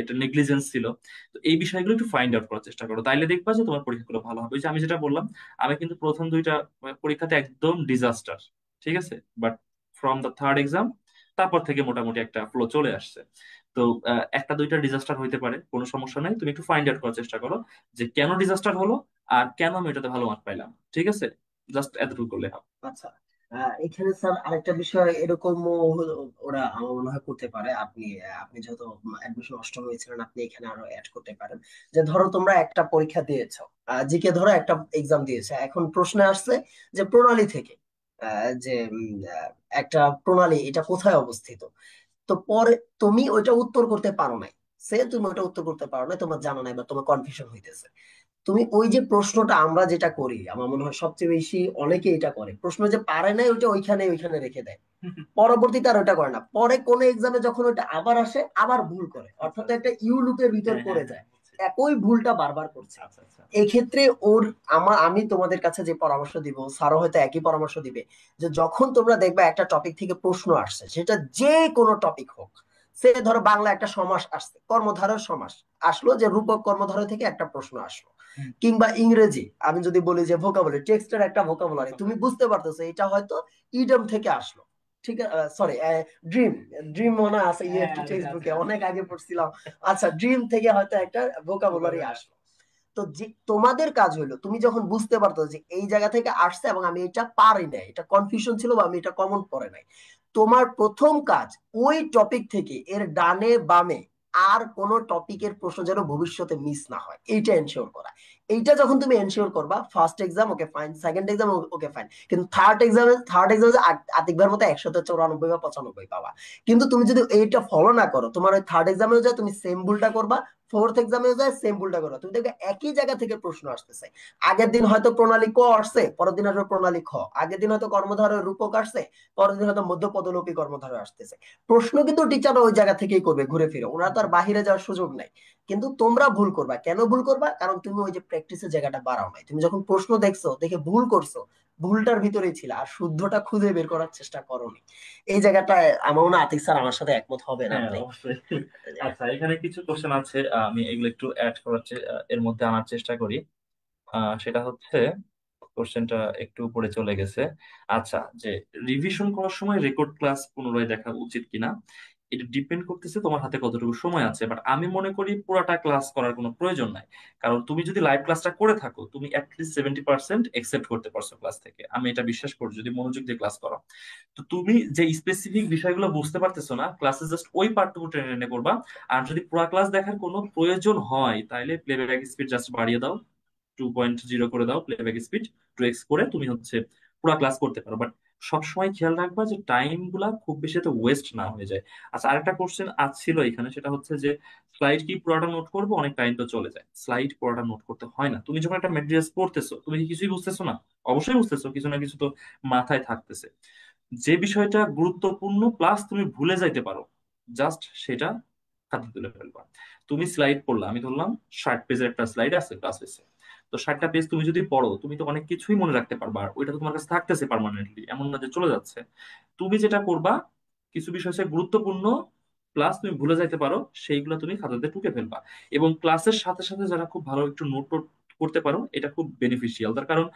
এটা নেগলিজেন্স ছিল। তো এই বিষয়গুলো একটু ফাইন্ড আউট করার চেষ্টা করো, তাইলে দেখবা যে তোমার পরীক্ষাগুলো ভালো হবে। ওই যে আমি যেটা বললাম, আমি কিন্তু প্রথম দুইটা পরীক্ষাতে একদম ডিজাস্টার, ঠিক আছে, but from the third exam তারপর থেকে মোটামুটি একটা ফ্লো চলে আসছে। তো একটা দুইটা ডিজাস্টার হইতে পারে, কোনো সমস্যা নাই, তুমি একটু ফাইন্ড আউট করার চেষ্টা করো যে কেন ডিজাস্টার হলো আর কেন আমি এটাতে ভালো মার্ক পাইলাম, ঠিক আছে, জাস্ট এতটুকু করলে হবে। আচ্ছা, এখানে স্যার আরেকটা বিষয় এরকম ওরা আমার মনে হয় করতে পারে। আপনি আপনি যেহেতু অ্যাডমিশন অষ্টম হয়েছিলেন, আপনি এখানে আরো অ্যাড করতে পারেন। যে ধরো তোমরা একটা পরীক্ষা দিয়েছো, জিকে ধরো একটা এক্সাম দিয়েছে, এখন প্রশ্ন আসছে যে প্রণালী থেকে, যে একটা প্রণালী এটা কোথায় অবস্থিত। তো পরে তুমি ওইটা উত্তর করতে পারো নাই, তুমি ওইটা উত্তর করতে পারো নাই, তোমার জানা নাই বা তোমার কনফিউশন হইতেছে। তুমি ওই যে প্রশ্নটা আমরা যেটা করি, আমার মনে হয় সবচেয়ে বেশি অনেকে এটা করে, প্রশ্ন যে পারে নাই ওইটা ওইখানে ওইখানে রেখে দেয়, পরবর্তীতে আর ওইটা করে না, পরে কোন এক্সামে যখন ওইটা আবার আসে আবার ভুল করে, আচ্ছা অর্থাৎ আচ্ছা, একটা ইউ লুপের ভিতর হ্যাঁ হ্যাঁ পড়ে হ্যাঁ, যায়, বুঝছি। একই ভুলটা বারবার করছে। আচ্ছা আচ্ছা। এই ক্ষেত্রে ওর আমি তোমাদের কাছে যে পরামর্শ দিব, স্যারও হয়তো একই পরামর্শ দিবে, যে যখন তোমরা দেখবে একটা টপিক থেকে প্রশ্ন আসছে, সেটা যে কোনো টপিক হোক, সে ধরো বাংলা একটা সমাস আসছে, কর্মধারয় সমাস আসলো, যে রূপক কর্মধারয় থেকে একটা প্রশ্ন আসলো, কিংবা ইংরেজি আমি যদি বলি যে ভোকাবুলারি, টেক্সটের একটা ভোকাবুলারি, তুমি বুঝতে পারতেছো এটা হয়তো ইডিয়ম থেকে আসলো, ঠিক আছে, সরি, ড্রিম, ড্রিম মনে আছে ইএফটি টেক্সট বুকে অনেক আগে পড়ছিলাম। আচ্ছা, ড্রিম থেকে হয়তো একটা ভোকাবুলারি আসলো। তো যে তোমাদের কাজ হইলো, তুমি যখন বুঝতে পারতো যে এই জায়গা থেকে আসছে এবং আমি এটা পারি নাই, এটা কনফিউশন ছিল বা আমি এটা কমন পড়ে নাই, তোমার প্রথম কাজ ওই টপিক থেকে এর ডানে বামে আর কোন টপিকের প্রশ্ন যেন ভবিষ্যতে মিস না হয়, এইটা এনশিওর করা। এইটা যখন তুমি এনশিওর করবা, first exam okay fine, second exam okay fine, কিন্তু থার্ড এক্সামে আতিক ভাইয়ের মতো 194 বা 95 পাবা। কিন্তু তুমি যদি এইটা ফলো না করো, তোমার ওই থার্ড এক্সামেও যায় তুমি সেম ভুলটা করবা, ফোর্থ এক্সামেও যায় সেম ভুলটা করবা, তুমি দেখবে একই জায়গা থেকে প্রশ্ন আসতেছে। আগের দিন হয়তো প্রণালী ক আসছে, পরের দিন আসবে প্রণালী খ। আগের দিন হয়তো কর্মধারয় রূপক আসছে, পরের দিন হয়তো মধ্যপদলোপী কর্মধারয় আসতেছে। প্রশ্ন কিন্তু টিচার ওই জায়গা থেকেই করবে ঘুরে ফিরে, ওনারা তো আর বাহিরে যাওয়ার সুযোগ নাই। কিন্তু তোমরা ভুল করবা, কেন ভুল করবা? কারণ তুমি ওই যে প্র্যাকটিসের জায়গাটা বাড়াও নাই। তুমি যখন প্রশ্ন দেখছো, দেখে ভুল করছো, ভুলটার ভিতরেই ছিল, আর শুদ্ধটা খুঁজে বের করার চেষ্টা করোনি। এই জায়গাটায় আমার মনে হয় আতিক স্যার আমার সাথে একমত হবেন হ্যাঁ, আপনি। অবশ্যই। আচ্ছা, এখানে কিছু কোশ্চেন আছে, আমি এগুলো একটু অ্যাড করার এর মধ্যে আনার চেষ্টা করি। সেটা হচ্ছে, কোশ্চেনটা একটু উপরে চলে গেছে। আচ্ছা, যে রিভিশন করার সময় রেকর্ড ক্লাস পুনরায় দেখা উচিত কিনা, এটা ডিপেন্ড করতেছে তোমার হাতে কতটুকু সময় আছে। বাট আমি মনে করি পুরাটা ক্লাস করার কোনো প্রয়োজন নাই। কারণ তুমি যদি লাইভ ক্লাসটা করে থাকো, তুমি অ্যাটলিস্ট 70% একসেপ্ট করতে পারছো ক্লাস থেকে, আমি এটা বিশ্বাস করি, যদি মনোযোগ দিয়ে ক্লাস করো। তো তুমি যে স্পেসিফিক বিষয়গুলো বুঝতে পারতেছো না, ক্লাসে জাস্ট ওই পার্টটুকু টেনে টেনে করবা। আর যদি পুরা ক্লাস দেখার কোনো প্রয়োজন হয়, তাহলে প্লেব্যাক স্পিড জাস্ট বাড়িয়ে দাও, 2.0 করে দাও প্লেব্যাক স্পিড, 2x করে তুমি হচ্ছে পুরো ক্লাস করতে পারো। বাট সবসময় খেয়াল রাখবা যে টাইম গুলা খুব বেশি তো ওয়েস্ট না হয়ে যায়। আচ্ছা, আরেকটা কোশ্চেন ছিল এখানে, সেটা হচ্ছে যে স্লাইড কি পুরোটা নোট করবো? অনেক টাইম তো চলে যায়। স্লাইড পুরোটা নোট করতে হয় না। তুমি যখন একটা ম্যাটেরিয়ালস পড়তেছো, তুমি কি কিছুই বুঝতেছো না? অবশ্যই বুঝতেছো, কিছু না কিছু তো মাথায় থাকতেছে। যে বিষয়টা গুরুত্বপূর্ণ প্লাস তুমি ভুলে যাইতে পারো, জাস্ট সেটা খাতা তুলে ফেলবা। তুমি স্লাইড পড়লা, আমি ধরলাম 60 পেজের একটা স্লাইড আছে ক্লাস হয়েছে, তো 60টা পেজ তুমি যদি পড়ো, তুমি তো অনেক কিছুই মনে রাখতে পারবা, আর ওইটা তো তোমার কাছে থাকতেছে পার্মানেন্টলি, এমন না যে চলে যাচ্ছে। তুমি যেটা করবা, কিছু বিষয় হচ্ছে গুরুত্বপূর্ণ প্লাস তুমি ভুলে যাইতে পারো, সেইগুলো তুমি খাতাতে টুকে ফেলবা। এবং ক্লাসের সাথে সাথে যারা খুব ভালো একটু নোট টোট করতে পারো, এটা খুব বেনিফিশিয়াল। তার কারণ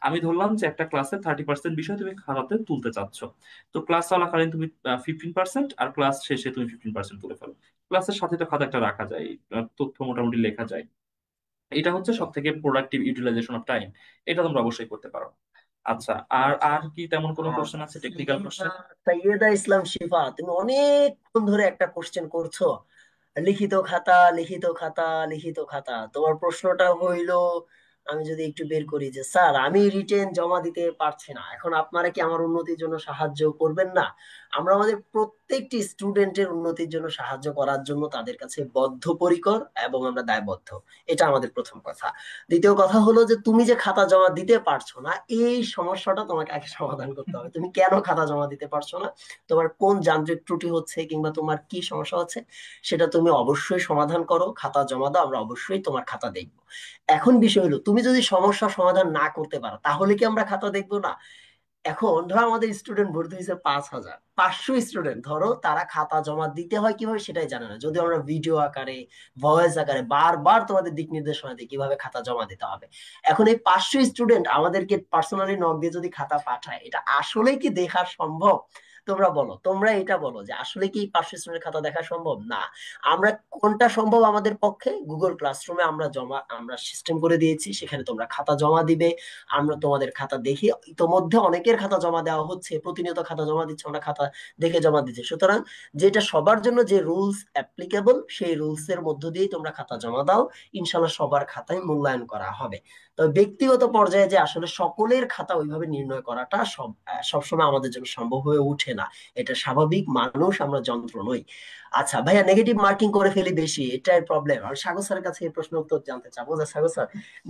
আমি ধরলাম যে একটা ক্লাসের 30% বিষয় তুমি খাতাতে তুলতে চাচ্ছ, তো ক্লাস চলাকালীন তুমি 15%, আর ক্লাস শেষে তুমি 15% তুলে ফেলো। ক্লাসের সাথে তো খাতা একটা রাখা যায়, তথ্য মোটামুটি লেখা যায়। এটা হচ্ছে সব থেকে প্রোডাক্টিভ ইউটিলাইজেশন অফ টাইম। এটা তোমরা অবশ্যই করতে পারো। আচ্ছা, আর আর কি তেমন কোনো কোশ্চেন আছে, টেকনিক্যাল কোশ্চেন? সৈয়দা ইসলাম শিফা, তুমি অনেকক্ষণ ধরে একটা কোশ্চেন করছো, লিখিত খাতা, লিখিত খাতা, লিখিত খাতা। তোমার প্রশ্নটা হইলো, আমি যদি একটু বের করি যে স্যার আমি রিটেন জমা দিতে পারছি না, এখন আপনারা কি আমার উন্নতির জন্য সাহায্য করবেন না? আমরা আমাদের প্রত্যেকটি স্টুডেন্টের উন্নতির জন্য সাহায্য করার জন্য তাদের কাছে বদ্ধপরিকর এবং আমরা দায়বদ্ধ। এটা আমাদের প্রথম কথা। দ্বিতীয় কথা হলো যে তুমি যে খাতা জমা দিতে পারছো না, এই সমস্যাটা তোমাকে আগে সমাধান করতে হবে। তুমি কেন খাতা জমা দিতে পারছো না, তোমার কোন যান্ত্রিক ত্রুটি হচ্ছে কিংবা তোমার কি সমস্যা হচ্ছে, সেটা তুমি অবশ্যই সমাধান করো, খাতা জমা দাও, আমরা অবশ্যই তোমার খাতা দেখবো। এখন বিষয় হলো, তুমি যদি সমস্যা সমাধান না করতে পারো, তাহলে কি আমরা খাতা দেখবো না? এখন ধরো আমাদের স্টুডেন্ট ভর্তি হয়েছে 5,000, 500 স্টুডেন্ট ধরো, তারা খাতা জমা দিতে হয় কিভাবে সেটাই জানে না, যদিও আমরা ভিডিও আকারে, ভয়েস আকারে বারবার তোমাদের দিক নির্দেশনা দিই কিভাবে খাতা জমা দিতে হবে। এখন এই 500 স্টুডেন্ট আমাদেরকে পার্সোনালি নক দিয়ে যদি খাতা পাঠায়, এটা আসলে কি দেখা সম্ভব? তোমরা বলো, তোমরা এটা বলো যে আসলে কি 500 স্টুডেন্টের খাতা দেখা সম্ভব না? আমরা কোনটা সম্ভব আমাদের পক্ষে? গুগল ক্লাসরুমে আমরা সিস্টেম করে দিয়েছি, সেখানে তোমরা খাতা জমা দিবে, আমরা তোমাদের খাতা দেখি। ইতোমধ্যে অনেকের খাতা জমা দেওয়া হচ্ছে, প্রতিনিয়ত খাতা জমা দিচ্ছে, আমরা খাতা দেখে জমা দিচ্ছি। সুতরাং যেটা সবার জন্য যে রুলস অ্যাপ্লিকেবল, সেই রুলস এর মধ্য দিয়েই তোমরা খাতা জমা দাও, ইনশাল্লাহ সবার খাতায় মূল্যায়ন করা হবে। তবে ব্যক্তিগত পর্যায়ে যে আসলে সকলের খাতা ওইভাবে নির্ণয় করাটা সবসময় আমাদের জন্য সম্ভব হয়ে ওঠে না। এটা স্বাভাবিক, মানুষ, আমরা যন্ত্র নই। আচ্ছা ভাইয়া, নেগেটিভ মার্কিং করে ফেলি বেশি, এটাই প্রবলেম। আর সাগর স্যারের কাছে এই প্রশ্ন উত্তর জানতে চাবো যে সাগর স্যার,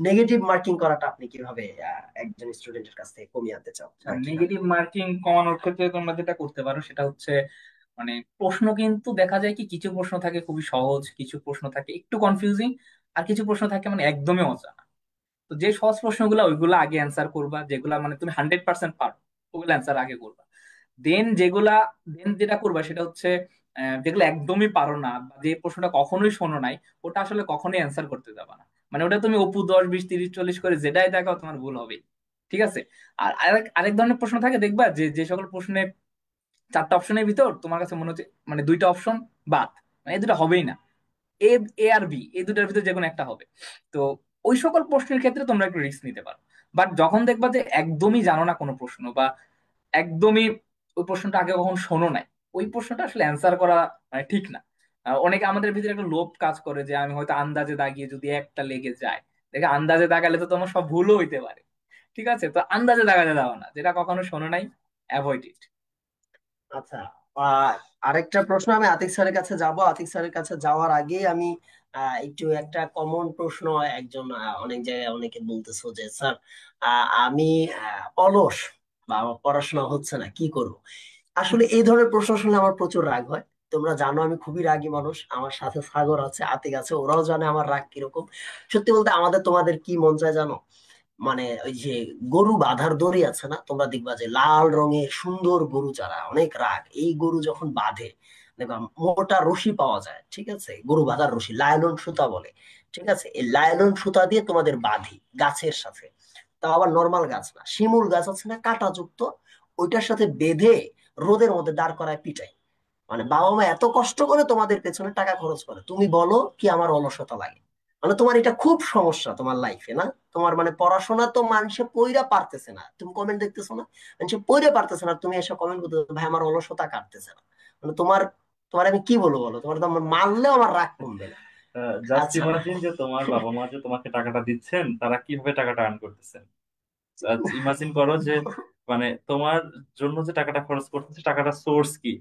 নেগেটিভ মার্কিং করাটা আপনি কিভাবে একজন স্টুডেন্টের কাছ থেকে কমিয়ে আনতে চাও আর কিভাবে? নেগেটিভ মার্কিং কমানোর ক্ষেত্রে তোমরা যেটা করতে পারো সেটা হচ্ছে, মানে প্রশ্ন কিন্তু দেখা যায় কি, কিছু প্রশ্ন থাকে খুবই সহজ, কিছু প্রশ্ন থাকে একটু কনফিউজিং, আর কিছু প্রশ্ন থাকে মানে একদমই অজানা। তো যে সহজ প্রশ্নগুলো ওইগুলো আগে অ্যান্সার করবা, যেগুলা মানে তুমি 100% পারো, ওগুলো অ্যান্সার আগে করবা। দেন যেগুলা, দেন যেটা করবা সেটা হচ্ছে, যেগুলো একদমই পারো না বা যে প্রশ্নটা কখনোই শোনো নাই, ওটা আসলে কখনোই অ্যান্সার করতে যাবা না। মানে ওটা তুমি অপু 10 20 30 40 করে যেটাই দেখাও তোমার ভুল হবে। ঠিক আছে? আর আরেক আরেক ধরনের প্রশ্ন থাকে, দেখবা যে যে সকল প্রশ্নে 4টা অপশনের ভিতর তোমার কাছে মনে হচ্ছে মানে 2টা অপশন বাদ, মানে এই দুটো হবেই না, এ, এ আর বি, এই দুটার ভিতর যে কোনো একটা হবে। তো ওই সকল প্রশ্নের ক্ষেত্রে তোমরা একটু রিস্ক নিতে পারো। বাট যখন দেখবা যে একদমই জানো না কোনো প্রশ্ন, বা একদমই ওই প্রশ্নটা আগে কখন শোনো নাই, ওই প্রশ্নটা আসলে অ্যান্সার করা মানে ঠিক না। অনেকে আমাদের ভিতরে একটা লোভ কাজ করে যে আমি হয়তো আন্দাজে দাগিয়ে যদি একটা লেগে যায়, দেখে আন্দাজে দাগালে তো তোমার সব ভুলও হইতে পারে। ঠিক আছে, তো আন্দাজে দাগাতে দাও না, যেটা কখনো শোনো নাই, অ্যাভয়েড ইট। আচ্ছা, আহ আরেকটা প্রশ্ন, আমি আতিক স্যারের কাছে যাব। আতিক স্যারের কাছে যাওয়ার আগে আমি একটু একটা কমন প্রশ্ন, একজন অনেক জায়গায় অনেকে বলতেছো যে স্যার আমি অলস বা আমার পড়াশোনা হচ্ছে না, কি করব? আসলে এই ধরনের প্রশ্ন শুনলে আমার প্রচুর রাগ হয়। তোমরা জানো আমি খুবই রাগী মানুষ, আমার সাথে সাগর আছে, আতিক আছে, ওরাও জানে আমার রাগ কিরকম। সত্যি বলতে আমাদের তোমাদের কি মন চায় জানো? মানে ওই যে গরু বাঁধার দড়ি আছে না, তোমরা দেখবা যে লাল রঙের সুন্দর গরু, যারা অনেক রাগ, এই গরু যখন বাঁধে, দেখবা মোটা রশি পাওয়া যায়, ঠিক আছে, গরু বাঁধার রশি লাইলন সুতা বলে। ঠিক আছে, এই লাইলন সুতা দিয়ে তোমাদের বাঁধি গাছের সাথে, তাও আবার নর্মাল গাছ না, শিমুল গাছ আছে না কাঁটা যুক্ত, ওইটার সাথে বেঁধে রোদের মধ্যে দাঁড় করায় পিটাই। মানে বাবা মা এত কষ্ট করে তোমাদের পেছনে টাকা খরচ করে, তুমি বলো কি আমার অলসতা লাগে? মানে তোমার এটা খুব সমস্যা তোমার লাইফে না? তোমার মানে পড়াশোনা তো মানুষে পইরা পারতেছে না, তুমি কমেন্ট দেখতেছো না, মানুষে পইরা পারতেছে না, তুমি এসে কমেন্ট করতে ভাই আমার অলসতা কাটতেছে না। মানে তোমার, তোমার আমি কি বলবো বলো, তোমার তো আমার মারলেও আমার রাগ কমবে না। জাস্ট আচ্ছা। ইমাজিন যে তোমার বাবা মা যে তোমাকে টাকাটা দিচ্ছেন তারা কিভাবে টাকাটা আর্ন করতেছেন। ইমাজিন করো যে মানে তোমার জন্য যে টাকাটা খরচ করতেছে টাকাটা সোর্স কি।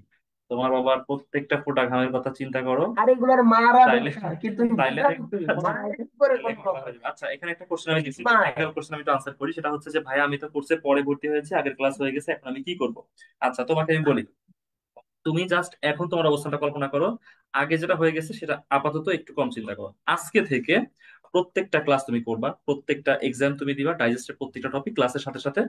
তোমার বাবার প্রত্যেকটা ফোঁটা ঘামের কথা চিন্তা করো। আর এগুলার মারা তাইলে দরকার কি, তুমি তাইলে বুঝা দেখবে মায়ের কি করে কোনো লেখাপড়া প্রবলেম? হয়ে যাবে। আচ্ছা, এখানে একটা কোশ্চেন আমি দিচ্ছি, মায়ের টেকনিক্যাল কোশ্চেন আমি তো আনসার করি। সেটা হচ্ছে যে ভাই আমি তো কোর্সে পরে ভর্তি হয়েছে, আগের ক্লাস হয়ে গেছে, এখন আমি কি করব। আচ্ছা, তোমাকে আমি বলি, তুমি জাস্ট এখন তোমার অবস্থানটা কল্পনা করো। আগে যেটা হয়ে গেছে সেটা আপাতত একটু কম চিন্তা করো। আজকে থেকে প্রত্যেকটা ক্লাস তুমি করবা, প্রত্যেকটা এক্সাম তুমি দিবা, ডাইজেস্টের প্রত্যেকটা টপিক ক্লাসের সাথে সাথে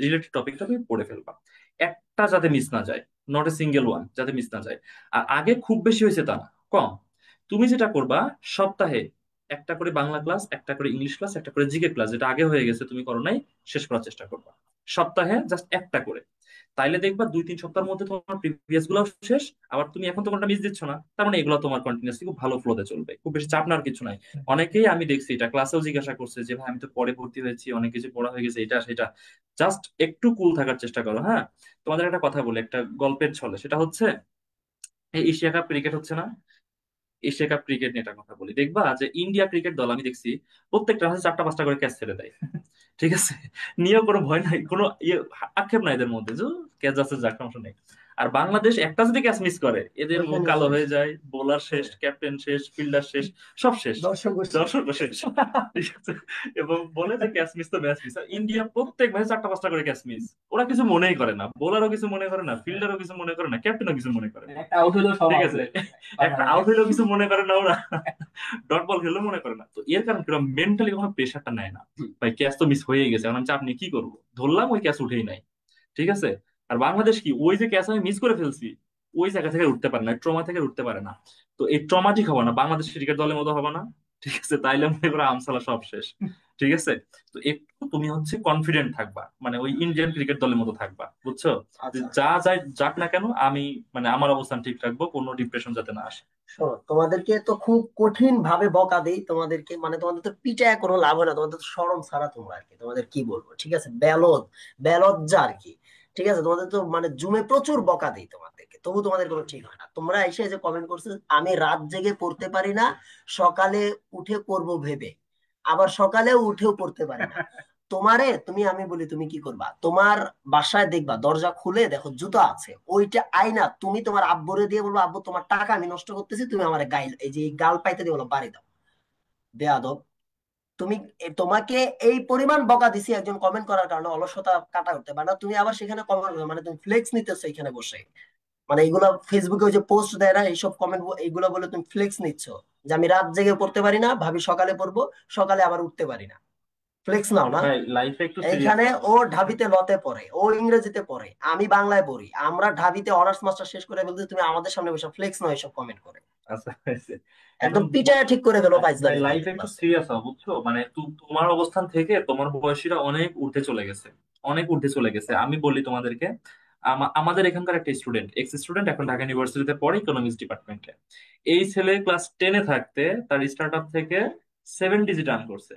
রিলেটেড টপিকটা তুমি পড়ে ফেলবা। একটা যাতে মিস না যায়, নট এ সিঙ্গেল ওয়ান যাতে মিস না যায়। আর আগে খুব বেশি হয়েছে তা না, কম। তুমি যেটা করবা, সপ্তাহে একটা করে বাংলা ক্লাস, একটা করে ইংলিশ ক্লাস, একটা করে জিকে ক্লাস, যেটা আগে হয়ে গেছে তুমি করো নাই, শেষ করার চেষ্টা করবা। সপ্তাহে জাস্ট একটা করে। তাইলে দেখবা 2-3 সপ্তাহের মধ্যে তোমার প্রিভিয়াস গুলো শেষ। আবার তুমি এখন তো কোনটা মিস দিচ্ছ না, তার মানে এগুলো তোমার কন্টিনিউসলি খুব ভালো ফ্লোতে চলবে, খুব বেশি চাপ নেওয়ার কিছু নাই। অনেকেই আমি দেখছি এটা ক্লাসেও জিজ্ঞাসা করছে যে ভাই আমি তো পরে ভর্তি হয়েছি, অনেক কিছু পড়া হয়ে গেছে, এটা সেটা। জাস্ট একটু কুল থাকার চেষ্টা করো, হ্যাঁ। তোমাদের একটা কথা বলে, একটা গল্পের ছলে, সেটা হচ্ছে এই এশিয়া কাপ ক্রিকেট হচ্ছে না, এশিয়া কাপ ক্রিকেট নিয়ে একটা কথা বলি। দেখবা যে ইন্ডিয়া ক্রিকেট দল আমি দেখছি প্রত্যেকটা ম্যাচে 4টা 5টা করে ক্যাচ ছেড়ে দেয়। ঠিক আছে, নিয়েও কোনো ভয় নাই, কোনো আক্ষেপ নাই এদের মধ্যে, যে ক্যাচ আছে যার সমস্যা নেই। আর বাংলাদেশ একটা যদি ক্যাচ মিস করে এদের মুখ ওইখানে কালো শেষ। হয়ে যায়, বোলার শেষ, ক্যাপ্টেন শেষ, ফিল্ডার শেষ, সব শেষ, দর্শক দর্শক শেষ। ঠিক আছে, এবং বলে যে ক্যাচ মিস তো ম্যাচ মিস। ইন্ডিয়া প্রত্যেক ম্যাচে 4টা 5টা করে ক্যাচ মিস, ওরা কিছু মনেই করে না, বোলারও কিছু মনে করে না, ফিল্ডারও কিছু মনে করে না, ক্যাপ্টেনও কিছু মনে করে না। একটা আউট হলেও সব ঠিক আউট আছে, হয়ে যায় একটা বাংলাদেশে। আউট হইলেও কিছু মনে করে না ওরা, ডট বল খেললেও মনে করে না। তো এর কারণ কি, মেন্টালি কোনো প্রেশারটা নেয় না। ভাই ক্যাচ তো মিস হয়ে গেছে, এখন আমি চাপ নিয়ে কি করবো, ধরলাম ওই ক্যাচ উঠেই নাই। ঠিক আছে। আর বাংলাদেশ কি, ওই যে ক্যাচ আমি মিস করে ফেলছি, ওই জায়গা থেকে উঠতে পারে না, ট্রমা থেকে উঠতে পারে না। তো এই ট্রমাটিক হবে না, বাংলাদেশ ক্রিকেট দলের মতো হবে না। ঠিক আছে, তাইলে মনে করো আমসালা সব শেষ। ঠিক আছে। তো একটু তুমি হচ্ছে কনফিডেন্ট থাকবা, মানে ওই ইন্ডিয়ান ক্রিকেট দলের মতো থাকবা, বুঝছো। যে আচ্ছা, যা যায় যাক না কেন, আমি মানে আমার অবস্থান ঠিক রাখবো, কোনো ডিপ্রেশন যাতে না আসে। শোনো, তোমাদেরকে তো খুব কঠিন ভাবে বকা দেই, তোমাদেরকে মানে তোমাদের তো পিটায় কোনো লাভ হয় না, তোমাদের তো শরম ছাড়া তোমরা আর কি, তোমাদের কি বলবো, ঠিক আছে, বেলজ্জা আর কি। ঠিক আছে, তোমাদের তো মানে জুমে প্রচুর বকা দেই তোমাদেরকে, তবু তোমাদের কোনো ঠিক হয় না। তোমরা এসে যে কমেন্ট করছো আমি রাত জেগে পড়তে পারি না, সকালে উঠে পড়বো ভেবে, আবার সকালেও উঠেও পড়তে পারি না। তোমারে তুমি, আমি বলি তুমি কি করবা, তোমার বাসায় দেখবা দরজা খুলে দেখো জুতা আছে, ওইটা আয়না, তুমি তোমার আব্বুরে দিয়ে বলবো আব্বু তোমার টাকা আমি নষ্ট করতেছি, তুমি আমার গাইল এই যে এই গাল পাইতে দিয়ে বলো বাড়ি দাও। বেয়াদব তুমি। তোমাকে এই পরিমাণ বকা দিছি একজন কমেন্ট করার কারণে, অলসতা কাটা করতে পারে না, তুমি আবার সেখানে কমেন্ট মানে তুমি ফ্লেক্স নিতেছো এখানে বসে। মানে এগুলা ফেসবুকে ওই যে পোস্ট দেয় না এইসব কমেন্ট, এইগুলা বলে তুমি ফ্লেক্স নিচ্ছ যে আমি রাত জেগে পড়তে পারি না, ভাবি সকালে পড়বো, সকালে আবার উঠতে পারি না। ফ্লেক্স নাও না। ভাই লাইফে একটু সিরিয়াস এইখানে হও। ও ঢাবিতে লতে পড়ে, ও ইংরেজিতে পড়ে, আমি বাংলায় পড়ি, আমরা ঢাবিতে অনার্স মাস্টার শেষ করে বলতে তুমি আমাদের সামনে বসে ফ্লেক্স নয় এসব কমেন্ট করে। আচ্ছা হয়েছে। এখন একদম পিটায় ঠিক করে গেল ভাই পাইজলামি লাইফে তোমাদের একটু ক্লাসে। সিরিয়াস হও, বুঝছো। মানে তোমার অবস্থান থেকে তোমার বয়সীরা অনেক উঠে চলে গেছে, অনেক উঠে চলে গেছে। আমি বলি তোমাদেরকে, আমাদের এখানকার একটা স্টুডেন্ট, এক্স স্টুডেন্ট, এখন ঢাকা ইউনিভার্সিটিতে পড়ে ইকোনমিক্স ডিপার্টমেন্টে। এই ছেলে ক্লাস 10-এ থাকতে তার স্টার্ট আপ থেকে 7 ডিজিট আর্ন করছে।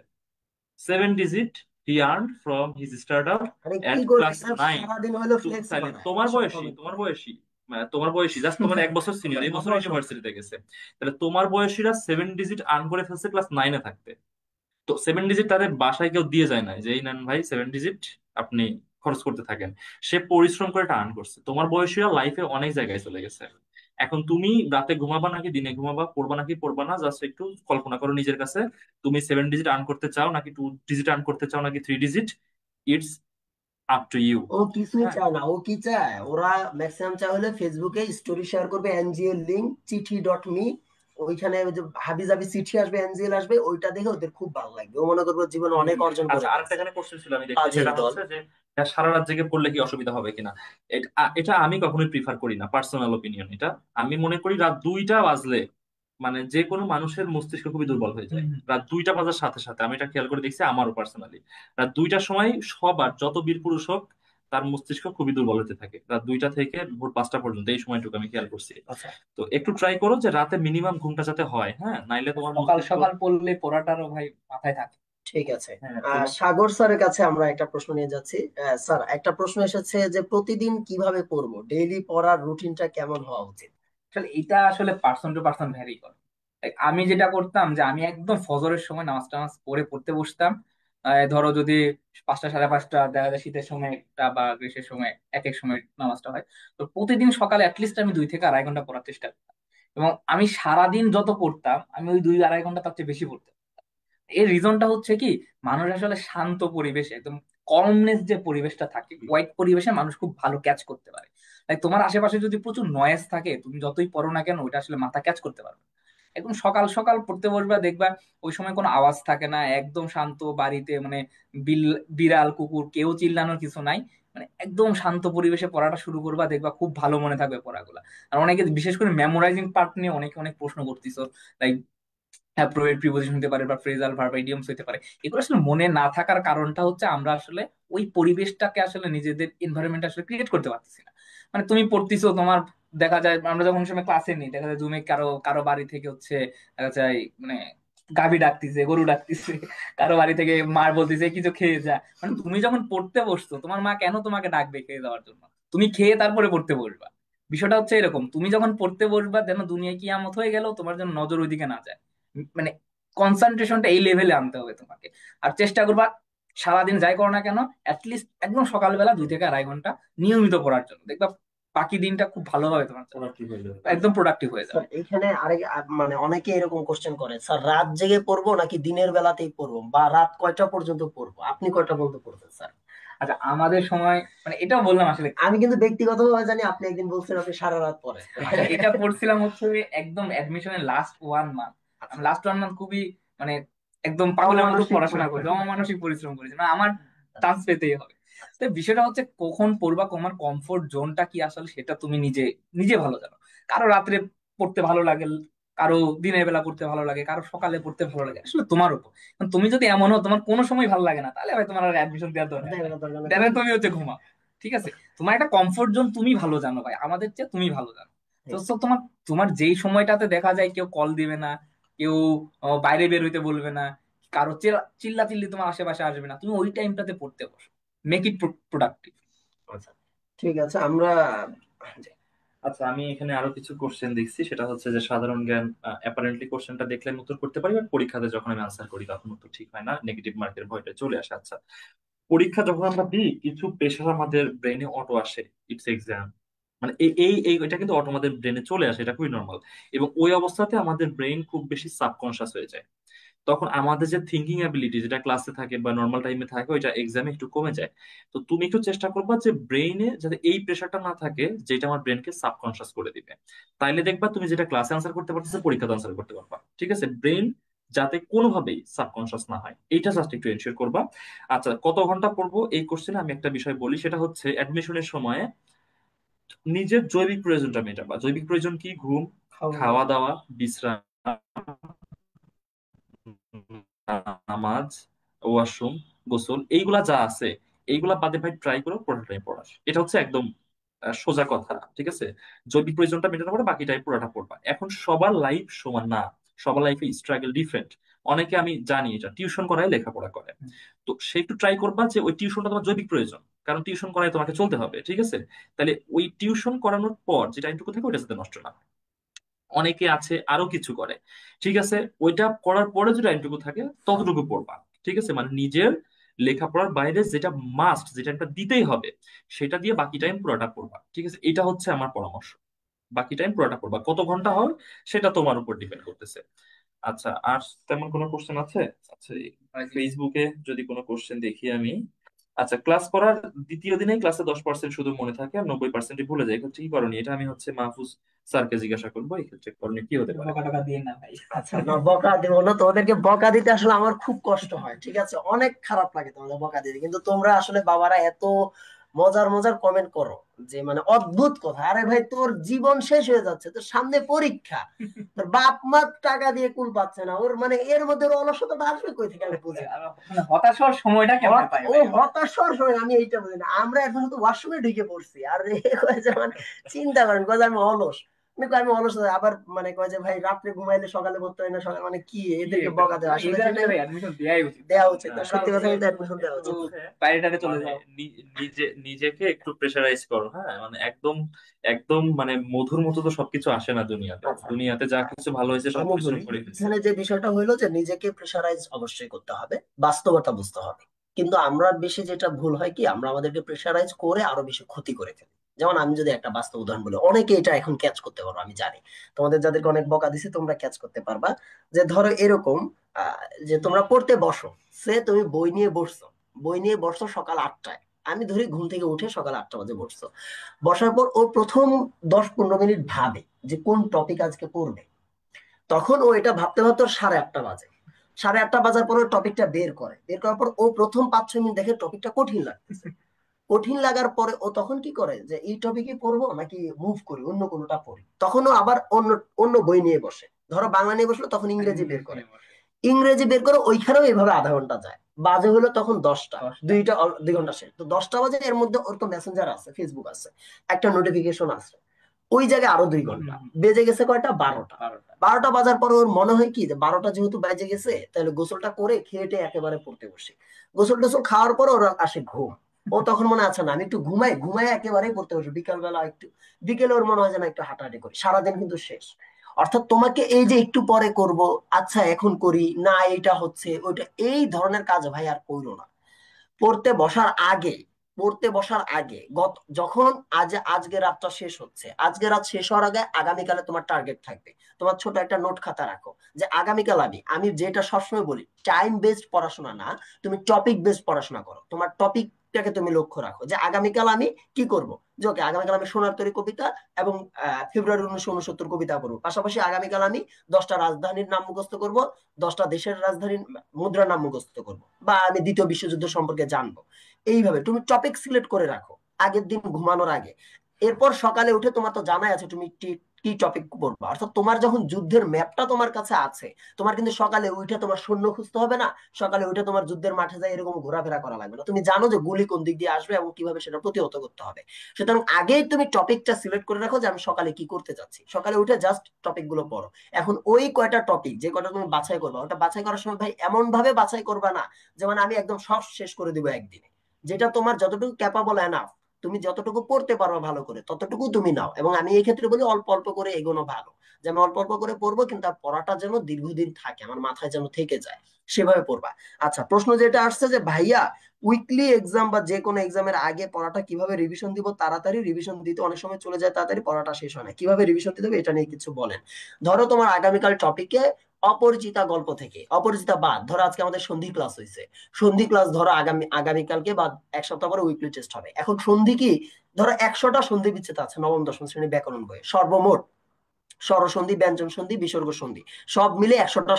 7 digit he earn from his start up আরে কি এট করবে ক্লাস 9। সারাদিন হলো ফ্লেক্স তাহলে বানায় তোমার এসব বয়সী, কমেন্ট তোমার করে। বয়সী, মানে তোমার বয়সী জাস্ট তোমার 1 বছর সিনিয়র, এই বছর আমারও সব। ইউনিভার্সিটিতে গেছে। তাহলে তোমার বয়সীরা 7 ডিজিট আর্ন করে ফেলছে ক্লাস 9-এ থাকতে। তো 7 ডিজিট তাদের বাসায় কেউ দিয়ে যায় না যে এই নেন ভাই 7 ডিজিট, আপনি খরচ করতে থাকেন। সে পরিশ্রম করে এটা আর্ন করছে। তোমার বয়সীরা লাইফে অনেক জায়গায় চলে গেছে। এখন তুমি রাতে ঘুমাবা নাকি দিনে ঘুমাবা, পড়বা নাকি পড়বা না, জাস্ট একটু কল্পনা করো নিজের কাছে। তুমি 7 ডিজিট আর্ন করতে চাও নাকি 2 ডিজিট আর্ন করতে চাও নাকি 3 digit, it's up to you. ও কিছুই হ্যাঁ, চায় না, ও কি চায়, ওরা ম্যাক্সিমাম চায় হলে ফেসবুকে স্টোরি শেয়ার করবে এনজিএল লিঙ্ক চিঠি.মি, ওইখানে ওই যে হাবি জাবি চিঠি আসবে, এনজিএল আসবে, ওইটা দেখে ওদের খুব ভালো লাগবে, ও মনে করবে জীবনে হম অনেক হম। অর্জন আচ্ছা, করে আরেকটা ফেলছে। এখানে কোশ্চেন ছিল আমি দেখছি, কাজের সেটা দল। হচ্ছে যে সারা রাত জেগে পড়লে কি অসুবিধা হবে কিনা। এটা আমি কখনোই প্রিফার করি না, পার্সোনাল ওপিনিয়ন এটা। আমি মনে করি রাত 2টা বাজলে মানে যে কোনো মানুষের মস্তিষ্ক খুবই দুর্বল হয়ে যায়। হুম। রাত 2টা বাজার সাথে সাথে আমি এটা খেয়াল করে দেখছি আমারও পার্সোনালি। রাত 2টার সময় সবার, যত বীর পুরুষ হোক, তার মস্তিষ্ক খুবই দুর্বল হতে থাকে রাত 2টা থেকে ভোর 5টা পর্যন্ত, এই সময়টুকু আমি খেয়াল করছি। আচ্ছা, তো একটু ট্রাই করো যে রাতে মিনিমাম ঘুমটা যাতে হয়, হ্যাঁ, নাইলে তোমার সকাল মস্তিষ্ক। সকাল পড়লে পড়াটারও ভাই মাথায় থাকে। ঠিক আছে। হ্যাঁ তো সাগর স্যারের কাছে আমরা একটা প্রশ্ন নিয়ে যাচ্ছি। স্যার, একটা প্রশ্ন এসেছে যে প্রতিদিন কিভাবে পড়বো, ডেইলি পড়ার রুটিনটা কেমন হওয়া উচিত? আসলে এটা আসলে পার্সন টু পার্সন ভ্যারি করে। Like, আমি যেটা করতাম যে আমি একদম ফজরের সময় নামাজ টামাজ পড়ে পড়তে বসতাম। ধরো যদি 5টা 5:30 দেখা যায়, শীতের সময় একটা বা গ্রীষ্মের সময় এক এক সময় নামাজটা হয়। তো প্রতিদিন সকালে অ্যাটলিস্ট আমি 2 থেকে আড়াই ঘন্টা পড়ার চেষ্টা করতাম। এবং আমি সারাদিন যত পড়তাম আমি ওই 2 আড়াই ঘন্টা তার চেয়ে বেশি পড়তাম। এর রিজনটা হচ্ছে কি, মানুষ আসলে শান্ত পরিবেশে, একদম কমনেস যে পরিবেশটা থাকে, কোয়াইট পরিবেশে মানুষ খুব ভালো ক্যাচ করতে পারে। তাই তোমার আশেপাশে যদি প্রচুর নয়েজ থাকে, তুমি যতই পড়ো না কেন ওইটা আসলে মাথা ক্যাচ করতে পারবে না। একদম সকাল সকাল পড়তে বসবা, দেখবা ওই সময় কোনো আওয়াজ থাকে না, একদম শান্ত বাড়িতে, মানে বিল বিড়াল কুকুর কেউ চিল্লানোর কিছু নাই। মানে একদম শান্ত পরিবেশে পড়াটা শুরু করবা, দেখবা খুব ভালো মনে থাকবে পড়াগুলা। আর অনেকে বিশেষ করে মেমোরাইজিং পার্ট নিয়ে অনেকে অনেক প্রশ্ন করতেছো, লাইক অ্যাপ্রোপ্রিয়েট প্রিপোজিশন হতে পারে বা ফ্রেজাল ভার্ব ইডিয়মস হতে পারে। এগুলো আসলে মনে না থাকার কারণটা হচ্ছে আমরা আসলে ওই পরিবেশটাকে আসলে নিজেদের এনভায়রনমেন্ট আসলে ক্রিয়েট করতে পারতেছি না। মানে তুমি পড়তেছো, তোমার দেখা যায় আমরা যখন সময় ক্লাসে নিই, দেখা যায় জুমে কারো কারো বাড়ি থেকে হচ্ছে দেখা যায় মানে গাভী ডাকতেছে, গরু ডাকতেছে, কারো বাড়ি থেকে মার বলতেছে কিছু খেয়ে যা। মানে তুমি যখন পড়তে বসছো, তোমার মা কেন তোমাকে ডাকবে খেয়ে যাওয়ার জন্য? তুমি খেয়ে তারপরে পড়তে বসবা। বিষয়টা হচ্ছে এরকম, তুমি যখন পড়তে বসবা যেন দুনিয়ায় কিয়ামত হয়ে গেল তোমার যেন নজর ওইদিকে না যায়। মানে কনসেন্ট্রেশনটা এই লেভেলে আনতে হবে তোমাকে। আর চেষ্টা করবা সারাদিন যাই করো না কেন অ্যাটলিস্ট একদম সকালবেলা 2 থেকে আড়াই ঘন্টা নিয়মিত পড়ার জন্য, দেখবা বাকি দিনটা খুব ভালোভাবে তোমার যাবে, প্রোডাক্টিভ হয়ে যাবে। একদম প্রোডাক্টিভ হয়ে স্যার যাবে। এখানে আরেক মানে অনেকে এরকম কোশ্চেন করে, স্যার রাত জেগে পড়বো নাকি দিনের বেলাতেই পড়বো, বা রাত কয়টা পর্যন্ত পড়বো, আপনি কয়টা পর্যন্ত পড়বেন স্যার? আচ্ছা, আমাদের সময় মানে এটাও বললাম আসলে। আমি কিন্তু ব্যক্তিগতভাবে জানি আপনি একদিন বলছেন আপনি সারা রাত পড়েন। আচ্ছা, এটা পড়ছিলাম হচ্ছে একদম অ্যাডমিশনের লাস্ট 1 মান্থ। আমি আচ্ছা, লাস্ট 1 মান্থ খুবই মানে একদম পাগলের মতো অমানসিক পড়াশোনা করেছি, পরিশ্রম। অমানসিক পরিশ্রম করেছি, না আমার চান্স পেতেই হবে। তো বিষয়টা হচ্ছে কখন পড়বা, তোমার কমফোর্ট জোনটা কি আসলে সেটা তুমি নিজে নিজে ভালো জানো। কারো রাত্রে পড়তে ভালো লাগে, কারো দিনের বেলা পড়তে ভালো লাগে, কারো সকালে পড়তে ভালো লাগে, আসলে তোমার উপর। কারণ তুমি যদি এমন হো তোমার কোনো সময় ভালো লাগে না, তাহলে ভাই তোমার অ্যাডমিশন দেওয়ার দরকার নাই। দরকার নেই। তাহলে তুমি হচ্ছে ঘুমাও। ঠিক আছে, তোমার একটা কমফোর্ট জোন তুমি ভালো জানো ভাই, আমাদের চেয়ে তুমি ভালো জানো। তো হ্যাঁ, so তোমার তোমার যেই সময়টাতে দেখা যায় কেউ কল দিবে না, কেউ বাইরে বের হইতে বলবে না, কারো চিল্লা চিল্লি তোমার আশেপাশে আসবে না, তুমি ওই টাইমটাতে পড়তে বসো। Make it productive. আচ্ছা, ঠিক আছে আমরা। আচ্ছা, আমি এখানে আরো কিছু কোশ্চেন দেখছি, সেটা হচ্ছে যে সাধারণ জ্ঞান। অ্যাপারেন্টলি কোশ্চেনটা দেখলে আমি উত্তর করতে পারি, বাট পরীক্ষাতে যখন আমি আনসার করি তখন উত্তর ঠিক হয় না, নেগেটিভ মার্কের ভয়টা চলে আসে। আচ্ছা, পরীক্ষা যখন আমরা দিই কিছু প্রেশার আমাদের ব্রেনে অটো আসে, ইটস এক্সাম, মানে এই এই এই এটা কিন্তু অটো আমাদের ব্রেনে চলে আসে, এটা খুবই নর্মাল। এবং ওই অবস্থাতে আমাদের ব্রেন খুব বেশি সাবকনশিয়াস হয়ে যায়। তখন আমাদের যে থিঙ্কিং অ্যাবিলিটি যেটা ক্লাসে থাকে বা নর্মাল টাইমে থাকে ওইটা এক্সামে একটু কমে যায়। তো তুমি একটু চেষ্টা করবা যে ব্রেইনে যাতে এই প্রেশারটা না থাকে যেটা আমার ব্রেনকে সাবকনশিয়াস করে দিবে। তাইলে দেখবা তুমি যেটা ক্লাসে আনসার করতে পারতেছো পরীক্ষাতে আনসার করতে পারবা। ঠিক আছে, ব্রেন যাতে কোনোভাবেই সাবকনশিয়াস না হয় এইটা জাস্ট একটু এনশিওর করবা। আচ্ছা, কত ঘন্টা পড়বো এই কোশ্চেনে আমি একটা বিষয় বলি, সেটা হচ্ছে অ্যাডমিশনের সময় নিজের জৈবিক প্রয়োজনটা মেটাবা। জৈবিক প্রয়োজন কি? ঘুম, খাওয়া দাওয়া। খাওয়া দাওয়া, বিশ্রাম, নামাজ, ওয়াশরুম, গোসল, এইগুলা যা আছে এইগুলা বাদে ভাই ট্রাই করো পুরোটাই পড়ার। এটা হচ্ছে একদম সোজা কথা। ঠিক আছে, জৈবিক প্রয়োজনটা মেটানোর পরে বাকিটাই পুরোটা পড়বা। এখন সবার লাইফ সমান না, সবার লাইফে স্ট্রাগল ডিফারেন্ট। অনেকে আমি জানি এটা টিউশন করায় লেখাপড়া করে, তো সে একটু ট্রাই করবা যে ওই টিউশনটা তোমার জৈবিক প্রয়োজন, কারণ টিউশন করায় তোমাকে চলতে হবে। ঠিক আছে, তাহলে ওই টিউশন করানোর পর যে টাইমটুকু থাকে ওইটা যাতে নষ্ট না হয়। অনেকে আছে আরো কিছু করে। ঠিক আছে, ওইটা করার পরে যে টাইমটুকু থাকে ততটুকু পড়বা। ঠিক আছে, মানে নিজের লেখাপড়ার বাইরে যেটা মাস্ট, যেটা একটা দিতেই হবে, সেটা দিয়ে বাকি টাইম পুরোটা পড়বা। ঠিক আছে, এটা হচ্ছে আমার পরামর্শ। বাকি টাইম পুরোটা পড়বা, কত ঘন্টা হয় সেটা তোমার উপর ডিপেন্ড করতেছে। আচ্ছা, আর তেমন কোনো কোশ্চেন আছে? আচ্ছা, ফেসবুকে যদি কোনো কোশ্চেন দেখি আমি। আচ্ছা, ক্লাস করার দ্বিতীয় দিনে ক্লাসে 10% শুধু মনে থাকে আর 90% ভুলে যায়, এক্ষেত্রে কি করণীয়? এটা আমি হচ্ছে মাহফুজ স্যারকে জিজ্ঞাসা করবো, এক্ষেত্রে করণীয় কি হতে পারে? বকা টকা দিয়ে না ভাই। আচ্ছা, না বকা দিব না, তোমাদেরকে বকা দিতে আসলে আমার খুব কষ্ট হয়, ঠিক আছে, অনেক খারাপ লাগে তোমাদের বকা দিতে, কিন্তু তোমরা আসলে বাবারা এত মজার মজার কমেন্ট করো যে মানে অদ্ভুত কথা। আরে ভাই, তোর জীবন শেষ হয়ে যাচ্ছে, তোর সামনে পরীক্ষা, তোর বাপ মা টাকা দিয়ে কুল পাচ্ছে না, ওর মানে এর মধ্যে ওর অলসতাটা আসবে কই থেকে আমি বুঝি না। মানে হতাশ হওয়ার সময়টা কেমন পাই ও ভাই? হতাশ হওয়ার সময় আমি এইটা বুঝি না। আমরা এখন তো ওয়াশরুমে ঢুকে পড়ছি আর এ কয় যে মানে চিন্তা করেন, কয় যে আমি অলস। আমি কই আমি অলস না। আবার মানে কয় যে ভাই রাত্রে ঘুমাইলে সকালে পড়তে হয় না, সকালে মানে কি কি এদেরকে একটা বকা কথা, দেওয়া আসলে এদের যেটা আসলে অ্যাডমিশন দেয়াই উচিত না। দেওয়া উচিত না, হ্যাঁ, সত্যি তোমরা কথা হচ্ছে কিন্তু অ্যাডমিশন দেওয়া একটু উচিত না। বাইরে টাইরে চলে মানে যাও। নিজেকে একটু প্রেশারাইজ করো। হ্যাঁ, মানে একদম একদম মানে মধুর মতো তো সবকিছু আসে না দুনিয়াতে। আচ্ছা, দুনিয়াতে যা কিছু ভালো হয়েছে সব আমি পরিশ্রম বলি করে ফেলছে। এখানে যে বিষয়টা হইলো যে নিজেকে প্রেশারাইজ অবশ্যই করতে হবে, বাস্তবতা বুঝতে হবে। কিন্তু আমরা বেশি যেটা ভুল হয় কি, আমরা আমাদেরকে প্রেশারাইজ করে আরো বেশি ক্ষতি করে ফেলি। যেমন আমি যদি একটা বাস্তব উদাহরণ বলি, অনেকে এটা এখন ক্যাচ করতে পারো আমি জানি, তোমাদের যাদেরকে অনেক বকা দিছে তোমরা ক্যাচ করতে পারবা। যে ধরো এরকম আহ, যে তোমরা পড়তে বসো, সে তুমি বই নিয়ে বসছো সকাল 8টায়। আমি ধরি ঘুম থেকে উঠে সকাল 8টা বাজে বসছো। বসার পর ও প্রথম 10-15 মিনিট ভাবে যে কোন টপিক আজকে পড়বে। তখন ও এটা ভাবতে ভাবতে ওর 8:30 বাজে। 8:30 বাজার পর টপিকটা বের করার পর ও প্রথম 5-6 মিনিট দেখে টপিকটা কঠিন লাগতেছে। কঠিন লাগার পরে ও তখন কি করে যে এই টপিকে পড়বো নাকি মুভ করি অন্য কোনোটা পড়ি, তখন ও আবার অন্য অন্য বই নিয়ে বসে। ধরো বাংলা নিয়ে বসলো, তখন ইংরেজি বের ইংলিশ করে। নিয়ে বসে। ইংরেজি বের করে, ওইখানেও এইভাবে আধা ঘন্টা যায়। বাজে হলো তখন 10টা, 10টা। দুইটা 2 ঘন্টা শেষ। তো 10টা বাজে, এর মধ্যে ওর তো মেসেঞ্জার আছে, ফেসবুক আছে, একটা নোটিফিকেশন আছে, ওই জায়গায় আরো 2 ঘন্টা বেজে গেছে। কয়টা? 12টা। 12টা। 12টা বাজার পর ওর মনে হয় কি যে 12টা যেহেতু বেজে গেছে, তাহলে গোসলটা করে খেয়েটে একেবারে পড়তে বসে। গোসল টোসল খাওয়ার পর ওর আসে ঘুম। ও তখন মনে আছে না আমি একটু ঘুমাই, ঘুমাই একেবারেই পড়তে বসে। বিকাল বেলা একটু, বিকেলে ওর মনে হয় যে না একটু হাঁটাহাঁটি করি, সারাদিন কিন্তু শেষ। অর্থাৎ তোমাকে এই যে একটু পরে করব, আচ্ছা এখন করি না, এইটা হচ্ছে ওইটা, এই ধরনের কাজ ভাই আর কইরো না। পড়তে বসার আগে, যখন আজকে রাতটা শেষ হচ্ছে, আজকে রাত শেষ হওয়ার আগে আগামীকালে তোমার টার্গেট থাকবে। তোমার ছোট একটা নোট খাতা রাখো যে আগামীকাল আমি আমি যেটা সবসময় বলি, টাইম বেসড পড়াশোনা না, তুমি টপিক বেসড পড়াশোনা করো। তোমার টপিকটাকে তুমি লক্ষ্য রাখো যে আগামীকাল আমি কি করব। যে ওকে, আগামীকাল আমি সোনার তরী কবিতা এবং ফেব্রুয়ারি 1969 কবিতা পড়বো। পাশাপাশি আগামীকাল আমি 10টা রাজধানীর নাম মুখস্থ করব, 10টা দেশের রাজধানীর মুদ্রার নাম মুখস্থ করব, বা আমি দ্বিতীয় বিশ্বযুদ্ধ সম্পর্কে জানবো। এইভাবে তুমি টপিক সিলেক্ট করে রাখো আগের দিন ঘুমানোর আগে। এরপর সকালে উঠে তোমার তো জানাই আছে তুমি কি কি টপিক পড়বা। অর্থাৎ তোমার যখন যুদ্ধের ম্যাপটা তোমার কাছে আছে, তোমার কিন্তু সকালে উঠে তোমার সৈন্য খুঁজতে হবে না, সকালে উঠে তোমার যুদ্ধের মাঠে যায় এরকম ঘোরাফেরা করা লাগবে না। তুমি জানো যে গুলি কোন দিক দিয়ে আসবে এবং কিভাবে সেটা প্রতিহত করতে হবে। সুতরাং আগেই তুমি টপিকটা সিলেক্ট করে রাখো যে আমি সকালে কি করতে চাচ্ছি, সকালে উঠে জাস্ট টপিক গুলো পড়ো। এখন ওই কয়টা টপিক যে কয়টা তুমি বাছাই করবা, ওটা বাছাই করার সময় ভাই এমন ভাবে বাছাই করবা না যেমন আমি একদম সব শেষ করে দিব একদিনে। যেটা তোমার যতটুকু ক্যাপাবল এনাফ, তুমি যতটুকু পড়তে পারো ভালো করে ততটুকু তুমি নাও। এবং আমি এই ক্ষেত্রে বলি অল্প অল্প করে এগোনো ভালো। যে আমি অল্প অল্প করে পড়বো, কিন্তু তার পড়াটা যেন দীর্ঘদিন থাকে, আমার মাথায় যেন থেকে যায়, সেভাবে পড়বা। আচ্ছা, প্রশ্ন যেটা আসছে যে ভাইয়া উইকলি এক্সাম বা যে কোনো এক্সামের আগে পড়াটা কিভাবে রিভিশন দিব, তাড়াতাড়ি রিভিশন দিতে অনেক সময় চলে যায়, তাড়াতাড়ি পড়াটা শেষ হয় না, কিভাবে রিভিশন দিতে হবে এটা নিয়ে কিছু বলেন। ধরো তোমার আগামীকাল টপিকে অপরিচিতা গল্প থেকে, অপরিচিতা বাদ, ধরো আজকে আমাদের সন্ধি ক্লাস হয়েছে, সন্ধি ক্লাস ধরো আগামীকালকে বা 1 সপ্তাহ পরে উইকলি টেস্ট হবে। এখন সন্ধি কি, ধরো 100টা সন্ধি বিচ্ছেদ আছে নবম দশম শ্রেণী ব্যাকরণ বইয়ে সর্বমোট, স্বরসন্ধি, ব্যঞ্জন সন্ধি, বিসর্গ সন্ধি, সব মিলে 100টা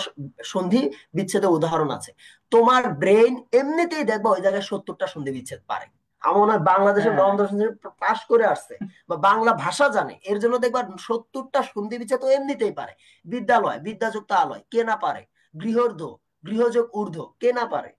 সন্ধি বিচ্ছেদের উদাহরণ আছে। তোমার ব্রেন এমনিতেই দেখবা ওই জায়গায় 70টা সন্ধি বিচ্ছেদ পারে। আমার মনে হয় বাংলাদেশের হ্যাঁ, নবম দশম শ্রেণী পাশ করে আসছে বা বাংলা ভাষা জানে, এর জন্য দেখবা 70টা সন্ধি বিচ্ছেদ তো এমনিতেই পারে। বিদ্যালয়, বিদ্যাযুক্ত আলয়, কে না পারে? গৃহর্ধ, গৃহযোগ ঊর্ধ্ব, কে না পারে?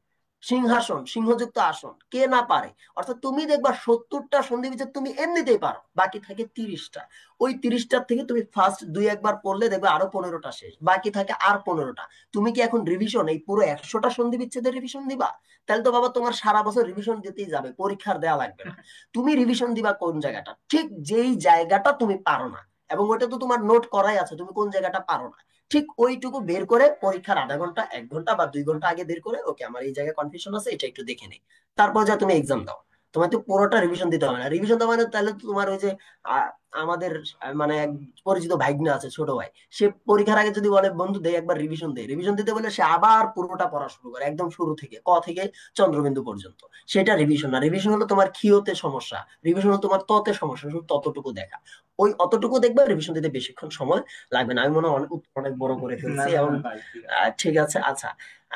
সিংহাসন, সিংহযুক্ত আসন, কে না পারে? অর্থাৎ তুমি দেখবা 70টা সন্ধি বিচ্ছেদ তুমি এমনিতেই পারো, বাকি থাকে 30টা। ওই 30টার থেকে তুমি ফার্স্ট 2-1বার পড়লে দেখবে আরো 15টা শেষ, বাকি থাকে আর 15টা। তুমি কি এখন রিভিশন এই পুরো 100টা সন্ধি বিচ্ছেদের রিভিশন দিবা? তাহলে তো বাবা তোমার সারা বছর রিভিশন দিতেই যাবে, পরীক্ষার দেওয়া লাগবে না। তুমি রিভিশন দিবা কোন জায়গাটা, ঠিক যেই জায়গাটা তুমি পারো না। এবং ওইটা তো তোমার নোট করাই আছে, তুমি কোন জায়গাটা পারো না, ঠিক ওইটুকু বের করে পরীক্ষার আধা ঘন্টা 1 ঘন্টা বা 2 ঘন্টা আগে বের করে, ওকে আমার এই জায়গায় কনফিউশন আছে, এটা একটু দেখে নেই, তারপর যা তুমি এক্সাম দাও। তোমার তো পুরোটা রিভিশন দিতে হবে না, রিভিশন দেওয়া মানে তাহলে তো তোমার ওই যে আহ, আমাদের মানে এক পরিচিত ভাইগনা আছে, ছোট ভাই, সে পরীক্ষার আগে যদি বলে বন্ধু দে একবার রিভিশন দে, রিভিশন দিতে বলে সে আবার পুরোটা পড়া শুরু করে একদম শুরু থেকে, ক থেকে চন্দ্রবিন্দু পর্যন্ত। সেটা রিভিশন না, রিভিশন হলো তোমার ক্ষিয়তে সমস্যা, রিভিশন হলো তোমার ততে সমস্যা, শুধু ততটুকু দেখা, ওই অতটুকু দেখবে, রিভিশন দিতে বেশিক্ষণ সময় লাগবে না। আমি মনে হয় অনেক বড় করে না ফেলছি না এবং না ভাই, ঠিক আছে। ঠিক আছে। আচ্ছা,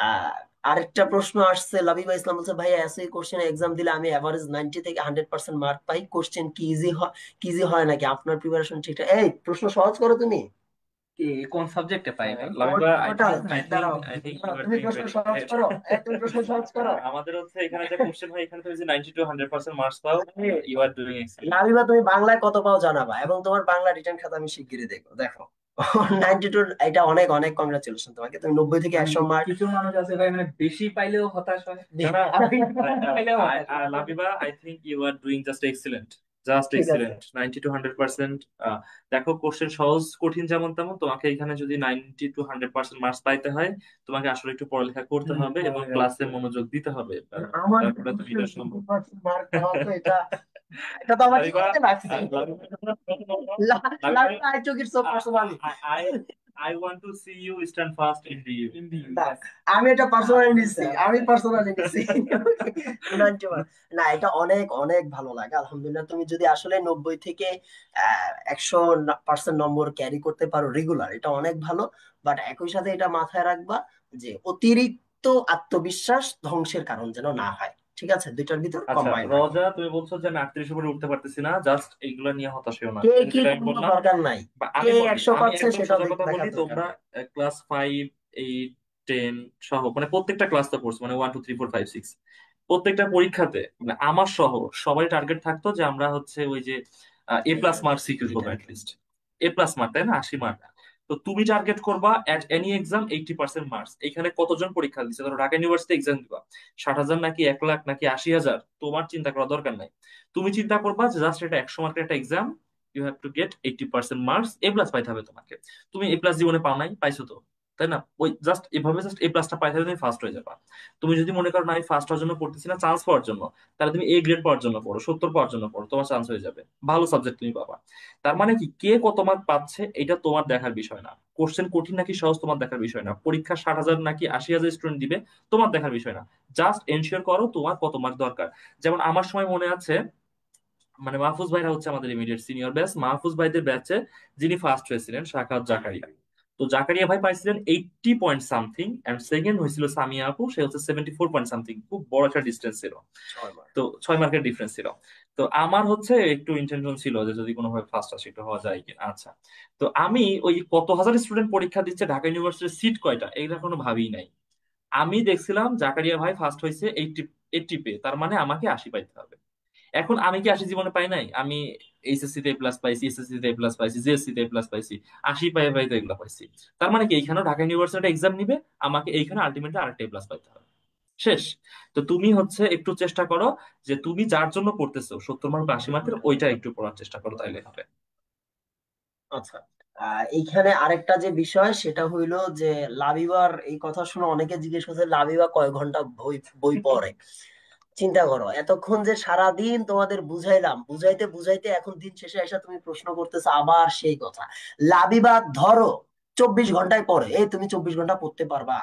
আহ আরেকটা প্রশ্ন আসছে, লাবিবা ইসলাম বলছে ভাই এসএ কোশ্চেন এক্সাম দিলে আমি এভারেজ 90 থেকে 100% মার্ক পাই, কোশ্চেন কি ইজি হয়, কি ইজি হয় নাকি, আপনার প্রিপারেশন ঠিকঠাক? এই প্রশ্ন সহজ করো তুমি। কি কোন সাবজেক্টে পাই ভাই? লাবিবা, ওটা আই দাঁড়াও, থিঙ্ক ইউ দাঁড়াও, আর তুমি ডুইং প্রশ্ন ভেরি সহজ গ্রেট। করো, তুমি প্রশ্ন সহজ করো। আমাদের হচ্ছে এখানে যে কোশ্চেন হয়, এখানে তুমি যে 90 to 100% মার্কস পাও, you are doing excellent. Labiba তুমি বাংলায় কত পাও জানাবা, এবং তোমার বাংলা রিটার্ন খাতা আমি শিগগিরই দেখো, দেখো 92, এটা অনেক অনেক কংগ্রাচুলেশন তোমাকে, তুমি 90 থেকে মানে 100 মার্ক। কিছু মানুষ আছে ভাই, মানে বেশি পাইলেও হতাশ হয়, আর বেশি পাইলেও হতাশ হয়। Labiba, I think you are doing just excellent, just ঠিক আছে, এক্সিলেন্ট, 90 to 100%। দেখো, কোশ্চেন সহজ কঠিন যেমন তেমন, তোমাকে এখানে যদি 90 to 100% মার্কস পাইতে হয়, তোমাকে আসলে একটু পড়ালেখা করতে হবে এবং ক্লাসে মনোযোগ দিতে হবে। আমার তারপরে তুমি এটা সম্ভব। 90% মার্ক পাওয়া তো এটা, এটা তো আমার লাবিবা, হিরোতে লাগছে। Labiba, Labiba, I took it so personally. I I want to see you stand fast in the you. না, আমি এটা পার্সোনালি নিচ্ছি, আমি পার্সোনালি নিচ্ছি 90 মার্ক। না, এটা অনেক অনেক ভালো লাগে আলহামদুলিল্লাহ। তুমি যদি আসলে 90 থেকে 100% নম্বর ক্যারি করতে পারো রেগুলার, এটা অনেক ভালো। বাট একই সাথে এটা মাথায় রাখবা যে অতিরিক্ত আত্মবিশ্বাস ধ্বংসের কারণ যেন না হয়, ঠিক আছে, দুইটার ভিতর আচ্ছা কম্বাইন রাখো। রোজা, তুমি বলছো যে আমি 38 উপরে উঠতে পারতেছি না, জাস্ট এইগুলো নিয়ে হতাশ হইও না, কে তুমি কি যেটা আমি কোনো বললাম। দরকার নাই, বা কে আমি বলি, 100 আমি পাচ্ছে একদম সেটাও সোজা কথা বলি, দেখার দরকার তোমরা নাই। ক্লাস 5, 8, 10 সহ মানে প্রত্যেকটা ক্লাস তো পড়ছো, মানে 1 2 3 4 5 6 প্রত্যেকটা পরীক্ষাতে মানে আমার সহ সবাই টার্গেট থাকতো যে আমরা হচ্ছে ওই যে A+ মার্ক সিকিউর করবো, লিস্ট A+ মার্ক, তাই না, 80 মার্ক। তো তুমি টার্গেট করবা এট এনি এক্সাম 80% মার্কস। এখানে কতজন পরীক্ষা দিচ্ছে, ধরো ঢাকা ইউনিভার্সিটি এক্সাম দিবা, 60,000 নাকি 1 লাখ নাকি 80,000, তোমার চিন্তা করার দরকার নাই। তুমি চিন্তা করবা যে জাস্ট এটা 100 মার্কের একটা exam, you have to get 80% marks, A+ পাইতে হবে তোমাকে। তুমি A+ জীবনে পাও নাই, পাইছো তো, তাই না, ওই জাস্ট এভাবে জাস্ট A+টা পাইতে হবে, তুমি ফার্স্ট হয়ে যাবা। তুমি যদি মনে করো না আমি ফার্স্ট হওয়ার জন্য পড়তেছি না, চান্স পাওয়ার জন্য, তাহলে তুমি A গ্রেড পাওয়ার জন্য পড়ো, 70 পাওয়ার জন্য পড়ো, তোমার চান্স হয়ে যাবে, ভালো সাবজেক্ট তুমি পাবা। তার মানে কি, কে কত মার্ক পাচ্ছে এটা তোমার দেখার বিষয় না, কোশ্চেন কঠিন নাকি সহজ তোমার দেখার বিষয় না, পরীক্ষা 60,000 নাকি 80,000 স্টুডেন্ট দিবে তোমার দেখার বিষয় না। জাস্ট এনশিওর করো তোমার কত মার্ক দরকার। যেমন আমার সময় মনে আছে, মানে মাহফুজ ভাইরা হচ্ছে আমাদের ইমিডিয়েট সিনিয়র ব্যাচ, মাহফুজ ভাইদের ব্যাচে যিনি ফার্স্ট হয়েছিলেন সাখাওয়াত জাকারিয়া। তো জাকারিয়া ভাই পাইছিলেন 80 পয়েন্ট সামথিং, এন্ড সেকেন্ড হয়েছিল সামিয়া আপু, সে হচ্ছে 74 পয়েন্ট সামথিং, খুব বড় একটা ডিস্টেন্স ছিল। 6 মার্ক। তো 6 মার্কের ডিফারেন্স ছিল। তো আমার হচ্ছে একটু ইন্টেনশন ছিল যে যদি কোনোভাবে ফার্স্ট আসে একটু হওয়া যায় কিনা। আচ্ছা, তো আমি ওই কত হাজার স্টুডেন্ট পরীক্ষা দিচ্ছে, ঢাকা ইউনিভার্সিটির সিট কয়টা এইটা কোনো ভাবিই নাই। আমি দেখছিলাম জাকারিয়া ভাই ফার্স্ট হয়েছে 80 পেয়ে, তার মানে আমাকে 80 পাইতে হবে। এখন আমি কি 80 জীবনে পাই নাই? আমি এইচএসসি তে A+ পাইছি, এসএসসি তে A+ পাইছি, জিএসসি তে A+ পাইছি, 80 পাই পাই তো এগুলো পাইছি। তার মানে কি এইখানেও ঢাকা ইউনিভার্সিটি এক্সাম নিবে, আমাকে এইখানে আলটিমেটলি আরেকটা A+ পাইতে হবে, শেষ। তো তুমি হচ্ছে একটু চেষ্টা করো যে তুমি যার জন্য পড়তেছো 70 মার্ক বা 80 মার্কের, ওইটা একটু পড়ার চেষ্টা করো, তাইলে হবে। আচ্ছা, এইখানে আরেকটা যে বিষয় সেটা হইলো যে লাবিবার এই কথা শুনে অনেকে জিজ্ঞেস করছে লাবিবা কয় ঘন্টা বই বই পড়ে। চিন্তা করো, এতক্ষণ যে সারাদিন তোমাদের বুঝাইলাম, বুঝাইতে বুঝাইতে এখন দিন শেষে এসে তুমি প্রশ্ন করতেছো আবার সেই কথা। লাবিবা ধরো 24 ঘন্টায় পড়ে, এই তুমি 24 ঘন্টা পড়তে পারবা?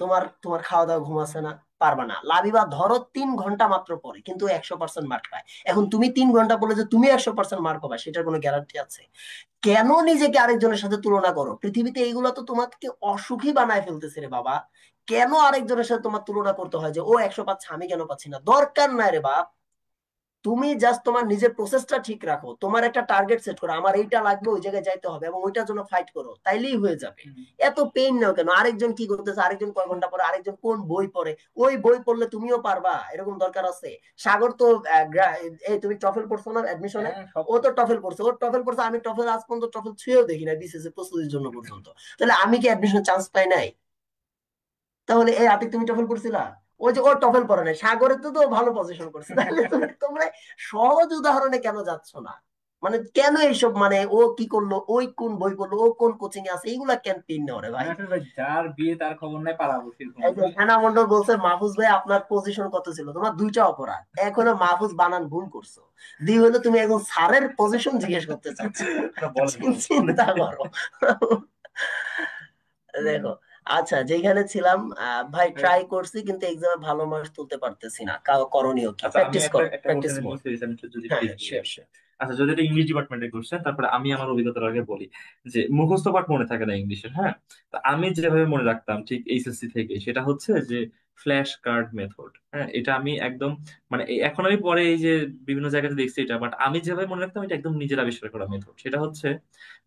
তোমার তোমার খাওয়া দাওয়া ঘুম আছে না, পারবা না। লাবিবা ধরো 3 ঘন্টা মাত্র পড়ে কিন্তু 100% মার্ক পায়। এখন তুমি 3 ঘন্টা বলে যে তুমি 100% মার্ক পাবা, সেটার কোনো গ্যারান্টি আছে? কেন নিজেকে আরেকজনের সাথে তুলনা করো? পৃথিবীতে এইগুলো তো তোমাকে অসুখী বানায় ফেলতেছে রে বাবা। কেন আরেকজনের সাথে তোমার তুলনা করতে হয় যে ও 100 পাচ্ছে আমি কেন পাচ্ছি না? দরকার নাই রে বাপ। তুমি জাস্ট তোমার নিজের প্রসেসটা ঠিক রাখো, তোমার একটা টার্গেট সেট করো, আমার এইটা লাগবে, ওই জায়গায় যাইতে হবে, এবং ওইটার জন্য ফাইট করো, তাইলেই হয়ে যাবে। এত পেইন নাও কেন? আরেকজন কি করতেছে, আরেকজন কয় ঘন্টা পরে, আরেকজন কোন বই পড়ে, ওই বই পড়লে তুমিও পারবা এরকম দরকার আছে? সাগর তো এই তুমি টফেল পড়ছো না অ্যাডমিশনে? হ্যাঁ সব ও তো টফেল পড়ছে, ওর টফেল পড়ছে, আমি টফেল আজ পর্যন্ত টফেল ছুঁয়েও দেখি না বিসিএস প্রস্তুতির জন্য পর্যন্ত। তাহলে আমি কি অ্যাডমিশন চান্স পাই নাই? তাহলে এই আতিক তুমি টফেল পড়ছিলা? ওই যে ওর টফেল পড়ে নাই, সাগরে তো তো ভালো পজিশন করছে। তাহলে তোমরা সহজ উদাহরণে কেন যাচ্ছ না? মানে কেন এইসব, মানে ও কি করলো, ওই কোন বই পড়লো, ও কোন কোচিং এ আছে, এইগুলা কেন পেন নেওয়া রে না ভাই? আসলে ভাই, যার বিয়ে তার খবর নাই পাড়াবো সেরকম এই আর যে কি। হেনা মন্ডল বলছে মাহফুজ ভাই আপনার পজিশন কত ছিল, তোমার দুইটা অপরাধ, এক হলো মাহফুজ বানান ভুল করছো, দুই হলো তুমি একজন স্যারের পজিশন জিজ্ঞেস করতে চাচ্ছ। বলেন বলেন। চিন্তা করো। দেখো, আচ্ছা যেখানে ছিলাম, ভাই ট্রাই করছি কিন্তু এক্সামে ভালো মার্কস তুলতে পারতেছি না, করণীয় কি? আচ্ছা, আমি প্র্যাকটিস একটা করো, একটা প্র্যাকটিস কোশ্চেনের মোর। নিচে আমি একটু যদি হ্যাঁ প্লিজ হ্যাঁ, বলি শিওর আর কি। শিওর। আচ্ছা, যদি এটা ইংলিশ ডিপার্টমেন্টের কোশ্চেন, তারপরে আমি আমার অভিজ্ঞতার আগে বলি যে মুখস্থ পাঠ মনে থাকে না ইংলিশের। হ্যাঁ, তো আমি যেভাবে মনে রাখতাম ঠিক এইচএসসি থেকে, সেটা হচ্ছে যে ফ্ল্যাশ কার্ড মেথড। হ্যাঁ, এটা আমি একদম মানে এখন আমি পরে এই যে বিভিন্ন জায়গাতে দেখছি এটা, বাট আমি যেভাবে মনে রাখতাম এটা একদম নিজের আবিষ্কার করা মেথড। সেটা হচ্ছে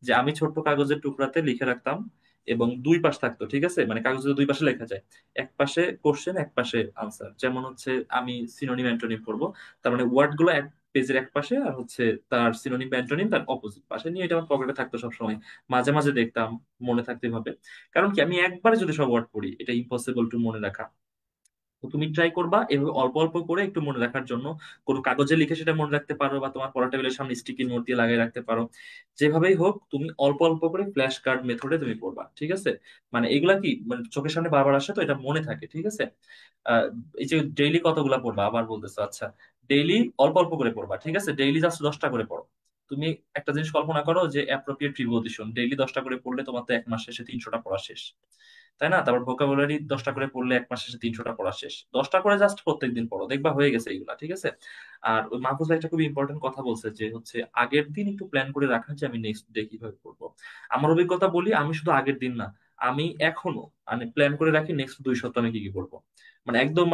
যে আমি ছোট্ট কাগজের টুকরাতে লিখে রাখতাম, এবং দুই পাশ থাকতো, ঠিক আছে, মানে কাগজের দুই পাশে লেখা যায়, এক পাশে কোশ্চেন এক পাশে আনসার। যেমন হচ্ছে আমি সিনোনিম অ্যান্টোনিম করব, তার মানে ওয়ার্ড গুলো এক পেজের এক পাশে, আর হচ্ছে তার সিনোনিম বা অ্যান্টোনিম তার অপোজিট পাশে নিয়ে, এটা আমার পকেটে থাকতো সবসময়। মাঝে মাঝে দেখতাম, মনে থাকতে হবে। কারণ কি, আমি একবারে যদি সব ওয়ার্ড পড়ি এটা ইম্পসিবল টু মনে রাখা। তো তুমি ট্রাই করবা এভাবে অল্প অল্প করে একটু মনে রাখার জন্য। কোনো কাগজে লিখে সেটা মনে রাখতে পারো, বা তোমার পড়া টেবিলের সামনে স্টিকি নোট দিয়ে লাগিয়ে রাখতে পারো। যেভাবেই হোক তুমি অল্প অল্প করে ফ্ল্যাশ কার্ড মেথডে তুমি পড়বা, ঠিক আছে? মানে এগুলা কি, মানে চোখের সামনে বারবার আসে তো এটা মনে থাকে, ঠিক আছে? আহ এই যে ডেইলি কতগুলা পড়বা আবার বলতেছো, আচ্ছা ডেইলি অল্প অল্প করে পড়বা, ঠিক আছে? ডেইলি জাস্ট 10টা করে পড়ো। তুমি একটা জিনিস কল্পনা করো যে অ্যাপ্রোপ্রিয়েট প্রিপোজিশন ডেইলি 10টা করে পড়লে তোমার তো এক মাস শেষে 300টা পড়া শেষ, তাই না? তারপর ভোকাবুলারি 10টা করে পড়লে এক মাস শেষে 300টা পড়া শেষ। 10টা করে জাস্ট প্রত্যেকদিন পড়ো, দেখবা হয়ে গেছে এইগুলা, ঠিক আছে? আর ওই মাহফুজ ভাই একটা খুবই ইম্পর্টেন্ট কথা বলছে যে হচ্ছে আগের দিন একটু প্ল্যান করে রাখা, যে আমি নেক্সট ডে কিভাবে করবো। আমার অভিজ্ঞতা বলি, আমি শুধু আগের দিন না, আমি এখনো মানে প্ল্যান করে রাখি নেক্সট 2 সপ্তাহ আমি কি কি করবো। মানে একদম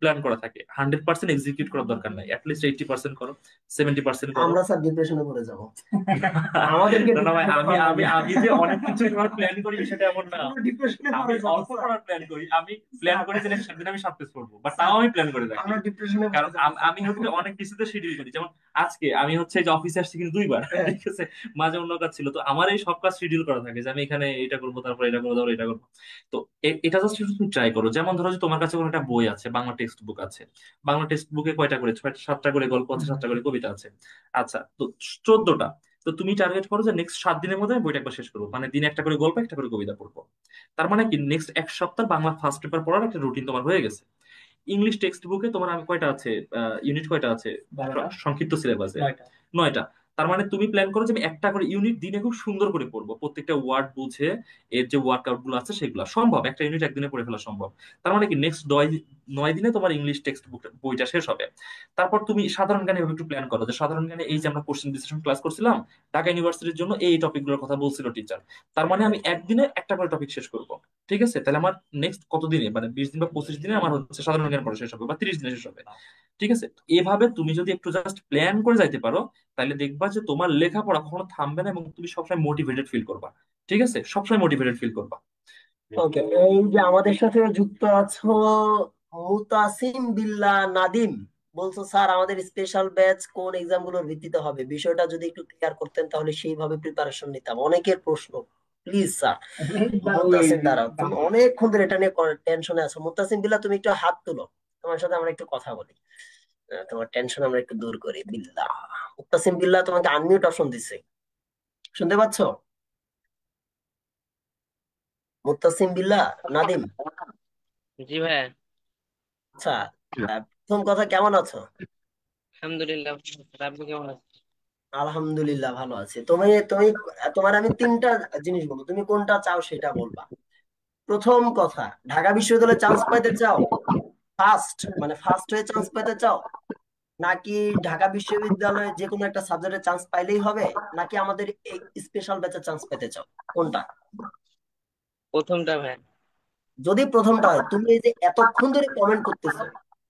প্ল্যান করা থাকে, 100% এক্সিকিউট করার দরকার নাই, অ্যাটলিস্ট 80% করো, 70% করো। আমরা স্যার ডিপ্রেশনে পড়ে যাব, আমাদেরকে না না ভাই, ডিপ্রেশনে আমি পড়া আমি লাগবে। আমি যে অনেক কিছু প্ল্যান করি সেটা এমন না। আমরা ডিপ্রেশনে আমি পড়ে যাব অল্প স্যার। পড়ার প্ল্যান করি, আমি প্ল্যান স্যার, করি যে next সেদিন আমি 7 পেজ পড়বো, বাট তাও স্যার, আমি প্ল্যান করে রাখি। আমরা ডিপ্রেশনে কারণ পড়ে যাব স্যার। আমি হচ্ছে অনেক কিছুতে শিডিউল করি, যেমন আজকে আমি হচ্ছে যে অফিসে আসছি কিন্তু 2বার, হ্যাঁ। ঠিক আছে? মাঝে অন্য কাজ ছিল, তো আমার এই সব কাজ শিডিউল করা থাকে যে আমি এখানে এটা করবো, তারপর এটা করবো, তারপর এটা করবো। তো এটা জাস্ট একটু তুমি ট্রাই করো। যেমন ধরো যে তোমার কাছে কোনো একটা বই আছে, বাংলা টেক্সট বুক আছে, বাংলা টেক্সট বুকে কয়টা করে, 7টা করে গল্প আছে, 7টা করে কবিতা আছে। আচ্ছা, তো 14টা। তো তুমি টার্গেট করো যে নেক্সট 7 দিনের মধ্যে আমি বইটা একবার শেষ করবো, মানে দিনে একটা করে গল্প একটা করে কবিতা পড়বো। তার মানে কি, নেক্সট এক সপ্তাহ বাংলা ফার্স্ট পেপার পড়ার একটা রুটিন তোমার হয়ে গেছে। ইংলিশ টেক্সট বুকে তোমার আমি কয়টা আছে, ইউনিট কয়টা আছে 12টা, সংক্ষিপ্ত সিলেবাসে? 9টা। 9টা। তার মানে তুমি প্ল্যান করো যে আমি একটা করে ইউনিট দিনে খুব সুন্দর করে পড়বো, প্রত্যেকটা ওয়ার্ড বুঝে এর যে ওয়ার্কআউট গুলো আছে সেগুলো সম্ভব একটা ইউনিট একদিনে পড়ে ফেলা সম্ভব। তার মানে কি নেক্সট 9 দিনে তোমার ইংলিশ টেক্সট বুক বইটা শেষ হবে। তারপর তুমি সাধারণ জ্ঞানে এভাবে একটু প্ল্যান করো যে সাধারণ জ্ঞানে এই যে আমরা কোশ্চেন বিশ্লেষণ ক্লাস করছিলাম, ঢাকা ইউনিভার্সিটির জন্য এই টপিক গুলোর কথা বলছিল টিচার, তার মানে আমি একদিনে একটা করে টপিক শেষ করব। ঠিক আছে, তাহলে আমার নেক্সট কত দিনে, মানে 20 দিন বা 25 দিনে আমার হচ্ছে সাধারণ জ্ঞান পড়া শেষ হবে, বা 30 দিনে শেষ হবে। ঠিক আছে, এভাবে তুমি যদি একটু জাস্ট প্ল্যান করে যাইতে পারো, তাহলে দেখবা যে তোমার লেখাপড়া কখনো থামবে না, এবং তুমি সবসময় মোটিভেটেড ফিল করবা। ঠিক আছে, সবসময় মোটিভেটেড ফিল করবা। ওকে, এই যে আমাদের সাথে যুক্ত আছো মুতাসিম বিল্লাহ নাদিম, বলছো স্যার আমাদের স্পেশাল ব্যাচ কোন এক্সাম গুলোর ভিত্তিতে হবে, বিষয়টা যদি একটু ক্লিয়ার করতেন তাহলে সেইভাবে প্রিপারেশন নিতাম, অনেকের প্রশ্ন। Please sir. মুতাসিম দাঁড়াও, তুমি অনেকক্ষণ ধরে এটা নিয়ে টেনশনে আছো। মুতাসিম বিল্লাহ তুমি একটু হাত তুলো, তোমার সাথে আমরা একটু কথা বলি, তোমার টেনশন আমরা একটু দূর করি। বিল্লাহ, মুতাসিম বিল্লাহ তোমাকে আনমিউট অপশন দিছে, শুনতে পাচ্ছো? মুতাসিম বিল্লাহ নাদিম। জি ভাইয়া। আচ্ছা, প্রথম কথা কেমন আছো? আলহামদুলিল্লাহ। আপনি কেমন আছেন? আলহামদুলিল্লাহ ভালো আছি। তুমি তুমি তোমার আমি তিনটা জিনিস বলবো, তুমি কোনটা চাও সেটা বলবা। প্রথম কথা, ঢাকা বিশ্ববিদ্যালয়ে চান্স পাইতে চাও, ফার্স্ট মানে ফার্স্ট হয়ে চান্স পেতে চাও, নাকি ঢাকা বিশ্ববিদ্যালয়ে যে কোনো একটা সাবজেক্টে চান্স পাইলেই হবে, নাকি আমাদের এই স্পেশাল ব্যাচে চান্স পেতে চাও, কোনটা? প্রথমটা ভাইয়া। যদি প্রথমটা হয়, তুমি এই যে এতক্ষণ ধরে কমেন্ট করতেছো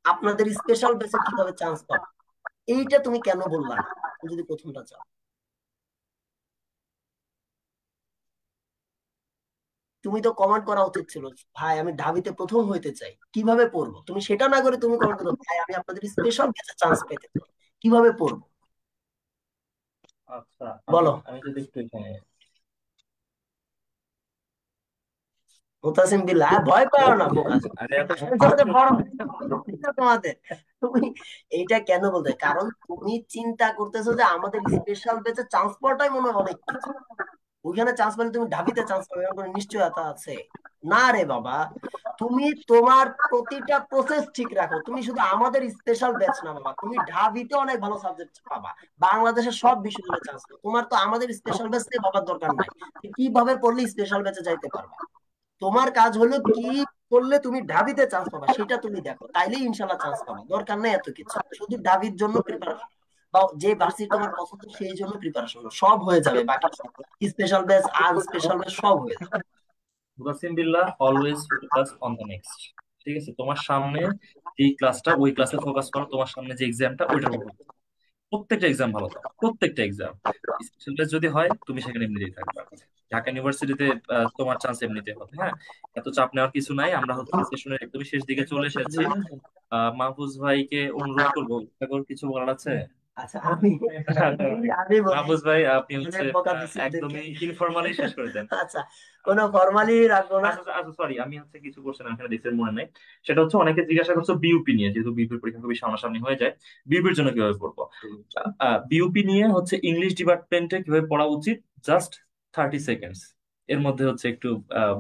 আপনাদের স্পেশাল ব্যাচে কিভাবে চান্স পাবো, এইটা তুমি কেন বললা না, তুমি যদি প্রথমটা চাও? তুমি তো কমেন্ট করা উচিত ছিল, ভাই আমি ঢাবিতে প্রথম হইতে চাই, কিভাবে পড়বো, তুমি সেটা না করে তুমি কমেন্ট করো ভাই আমি আপনাদের স্পেশাল ব্যাচে চান্স পেতে চাই, কিভাবে পড়বো? আচ্ছা, আমি বলো। আমি যদি একটু এখানে মুতাসিম বিল্লাহ, ভয় পাও না বোকা, আরে এত সবচেয়ে বড় এটা তোমাদের। তুমি এইটা কেন বলতে, কারণ তুমি চিন্তা করতেছো যে আমাদের স্পেশাল বেঁচে চান্স পাওয়াটাই মনে হয় অনেক কিছু। ওইখানে চান্স পেলে তুমি ঢাবিতে চান্স পাবে এমন কোনো নিশ্চয়তা আছে? না রে বাবা। তুমি তোমার প্রতিটা প্রসেস ঠিক রাখো, তুমি শুধু আমাদের স্পেশাল ব্যাচ না বাবা, তুমি ঢাবিতে অনেক ভালো সাবজেক্ট পাবা, বাংলাদেশের সব বিশ্ববিদ্যালয়ে চান্স পাবে। তোমার তো আমাদের স্পেশাল ব্যাচ নিয়ে ভাবার দরকার নাই, তুমি কিভাবে পড়লে স্পেশাল ব্যাচে যাইতে পারবা। তোমার কাজ হলো কি করলে তুমি ঢাবিতে চান্স পাবা সেটা তুমি দেখো, তাইলেই ইনশাল্লাহ চান্স পাবা। দরকার নেই এত কিছু, শুধু ঢাবির জন্য প্রিপারেশন বা যে ভার্সিটি তোমার পছন্দ সেই জন্য প্রিপারেশন, সব হয়ে যাবে। বাকি স্পেশাল ব্যাচ আনস্পেশাল ব্যাচ সব হয়ে যাবে। Mutasim Billah always focus on the next. ঠিক আছে, তোমার সামনে যে ক্লাসটা ওই ক্লাসে ফোকাস করো, তোমার সামনে যে এক্সামটা ওইটার উপর focus করো। প্রত্যেকটা এক্সাম ভালো দাও, প্রত্যেকটা এক্সাম। স্পেশাল ব্যাচ যদি হয় তুমি সেখানে এমনিতেই থাকবা। ঢাকা ইউনিভার্সিটিতে তোমার চান্স এমনিতে হবে। হ্যাঁ, এত চাপ নেওয়ার কিছু নাই। আমরা হচ্ছে সেশনের একদমই শেষ দিকে চলে এসেছি। মাহফুজ ভাইকে অনুরোধ করবো, কিছু বলার আছে? আচ্ছা, আমি আমি বলি, মাহফুজ ভাই আপনি হচ্ছে অনেক বকা দিছি ওদেরকে। একদমই ইনফরমালি শেষ করে দেন। আচ্ছা, কোনো ফর্মালি রাখবো না। আচ্ছা আচ্ছা, সরি, আমি হচ্ছে কিছু কোশ্চেন এখানে দেখতে মনে নাই। সেটা হচ্ছে অনেকে জিজ্ঞাসা করছে বিউপি নিয়ে, যেহেতু বিউপির পরীক্ষা খুবই সামনাসামনি হয়ে যায়, বিউপির জন্য কিভাবে পড়বো। বিউপি নিয়ে হচ্ছে ইংলিশ ডিপার্টমেন্টে কিভাবে পড়া উচিত, জাস্ট 30 সেকেন্ডস এর মধ্যে হচ্ছে একটু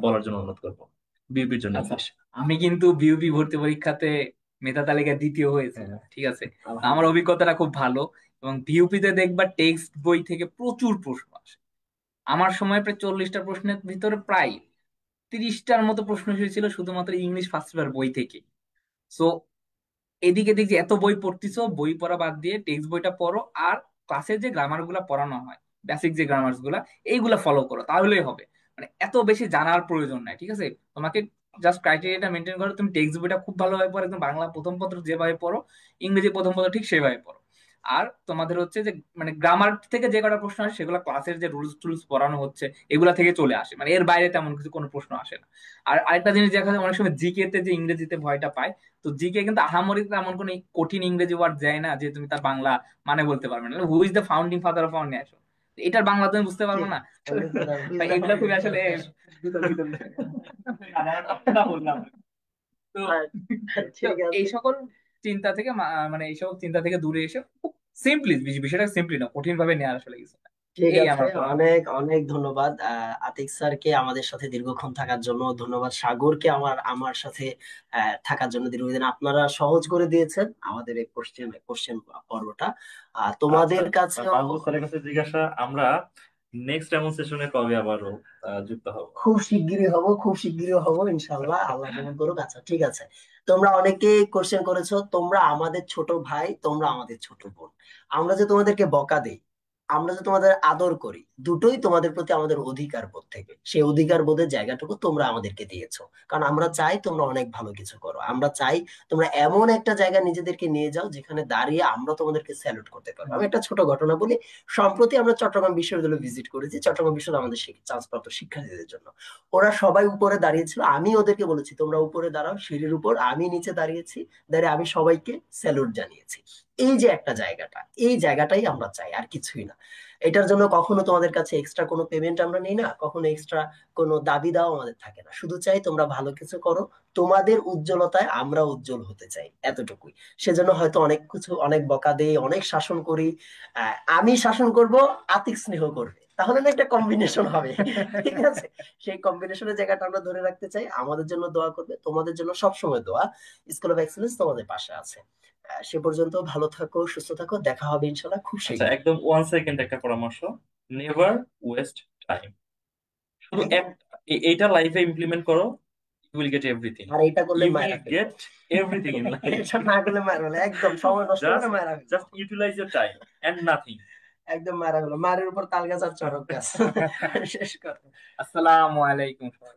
বলার জন্য অনুরোধ করবো, বিউপির জন্য আচ্ছা, ইংলিশ। আমি কিন্তু বিউপি ভর্তি পরীক্ষাতে মেধা তালিকায় দ্বিতীয় হয়েছে, ঠিক আছে। তো আমার আলহামদুলিল্লাহ। অভিজ্ঞতাটা খুব ভালো। এবং বিউপিতে দেখবা টেক্সট বই থেকে প্রচুর প্রশ্ন আসে। আমার সময় প্রায় 40টা প্রশ্নের ভিতরে প্রায় 30টার মতো প্রশ্ন এসেছিল শুধুমাত্র ইংলিশ ফার্স্ট পেপার বই থেকে। সো এদিকে দেখছি এত বই পড়তিছো, বই পড়া বাদ দিয়ে টেক্সট বইটা পড়ো, আর ক্লাসে যে গ্রামার গুলা পড়ানো হয়, বেসিক যে গ্রামার গুলা, এইগুলা ফলো করো, তাহলেই হবে। মানে এত বেশি জানার প্রয়োজন নাই, ঠিক আছে। তোমাকে জাস্ট ক্রাইটেরিয়াটা মেনটেন করো, তুমি টেক্সট বইটা খুব ভালোভাবে পড়ো, একদম বাংলা প্রথম পত্র যেভাবে পড়ো, ইংরেজি প্রথম পত্র ঠিক সেভাবে পড়ো। আর তোমাদের হচ্ছে যে মানে গ্রামার থেকে যে কটা প্রশ্ন আসে সেগুলো ক্লাসের যে রুলস টুলস পড়ানো হচ্ছে এগুলা থেকে চলে আসে, মানে এর বাইরে তেমন কিছু কোনো প্রশ্ন আসে না। আর আরেকটা জিনিস দেখা যায় অনেক সময় জিকে তে যে ইংরেজিতে ভয়টা পায়, তো জিকে কিন্তু আহামরি তেমন কোনো কঠিন ইংরেজি ওয়ার্ড দেয় না যে তুমি তার বাংলা মানে বলতে পারবে না। Who is the founding father of our nation, এটার বাংলা তুমি বুঝতে পারবে না। তো ভাই এগুলো খুবই আসলে বিতর্কিত বিষয়। না বললাম। তো তো ঠিক এই আছে, সকল চিন্তা থেকে মানে এই সকল চিন্তা থেকে দূরে এসে সিম্পলি, বিষয়টা সিম্পলি না, কঠিন ভাবে নেওয়ার আসলে কিছু না। ঠিক এই আছে। আমার পরামর্শ। অনেক অনেক ধন্যবাদ আতিক স্যারকে আমাদের সাথে দীর্ঘক্ষণ থাকার জন্য, ধন্যবাদ সাগরকে আমার আমার সাথে থাকার জন্য দীর্ঘদিন। আপনারা সহজ করে দিয়েছেন আমাদের এই কোশ্চেন কোশ্চেন পর্বটা। আচ্ছা, তোমাদের কাছেও মাহবুব স্যারের কাছে জিজ্ঞাসা, আমরা নেক্সট এমন সেশনে কবে আবারও যুক্ত হব? খুব শিগগিরই হব, খুব শিগগিরই হব ইনশাল্লাহ, আল্লাহ কবুল করুক। আচ্ছা ঠিক আছে, তোমরা অনেকে কোশ্চেন করেছো, তোমরা আমাদের ছোট ভাই, তোমরা আমাদের ছোট বোন। আমরা যে তোমাদেরকে বকা দেই, আমরা যে তোমাদের আদর করি, দুটোই তোমাদের প্রতি আমাদের অধিকার বোধ থেকে। সেই অধিকার বোধের জায়গাটুকু তোমরা আমাদেরকে দিয়েছো, কারণ আমরা চাই তোমরা অনেক ভালো কিছু করো। আমরা চাই তোমরা এমন একটা জায়গায় নিজেদেরকে নিয়ে যাও যেখানে দাঁড়িয়ে আমরা তোমাদেরকে স্যালুট করতে পারবো। আমি একটা ছোট ঘটনা বলি। সম্প্রতি আমরা চট্টগ্রাম বিশ্ববিদ্যালয় ভিজিট করেছি, চট্টগ্রাম বিশ্ববিদ্যালয় আমাদের চান্সপ্রাপ্ত শিক্ষার্থীদের জন্য। ওরা সবাই উপরে দাঁড়িয়েছিল, আমি ওদেরকে বলেছি তোমরা উপরে দাঁড়াও সিঁড়ির উপর, আমি নিচে দাঁড়িয়েছি, দাঁড়িয়ে আমি সবাইকে স্যালুট জানিয়েছি। এই যে একটা জায়গাটা, এই জায়গাটাই আমরা চাই, আর কিছুই না। এটার জন্য কখনো তোমাদের কাছে এক্সট্রা কোনো পেমেন্ট আমরা নেই না, কখনো এক্সট্রা কোনো দাবি দাও আমাদের থাকে না। শুধু চাই তোমরা ভালো কিছু করো, তোমাদের উজ্জ্বলতায় আমরা উজ্জ্বল হতে চাই, এতটুকুই। সেজন্য হয়তো অনেক কিছু, অনেক বকা দেই, অনেক শাসন করি। আমি শাসন করব, আতিক স্নেহ করবে, তাহলে না একটা কম্বিনেশন হবে। ঠিক আছে, সেই কম্বিনেশনের জায়গাটা আমরা ধরে রাখতে চাই। আমাদের জন্য দোয়া করবে, তোমাদের জন্য সবসময় দোয়া। স্কুল অফ এক্সেলেন্স তোমাদের পাশে আছে। সে পর্যন্ত ভালো থাকো, সুস্থ থাকো, দেখা হবে ইনশাল্লাহ খুব আচ্ছা, শীঘ্রই। একদম 1 সেকেন্ড একটা পরামর্শ, নেভার ওয়েস্ট টাইম। শুধু এইটা লাইফে ইমপ্লিমেন্ট করো, ইউ উইল গেট এভরিথিং। আর এটা করলে ইউ উইল মায়েরা ফেলবো। Gate everything in life. এটা না করলে মায়ের ফেলে, একদম সময় নষ্ট করে জাস্ট মায়েরা ফেলবো। Just utilize your time and nothing. একদম মায়েরা ফেলো, মায়ের উপর তাল গাছ আর চড়ক গাছ। শেষ কথা। আসসালামু আলাইকুম সবাই।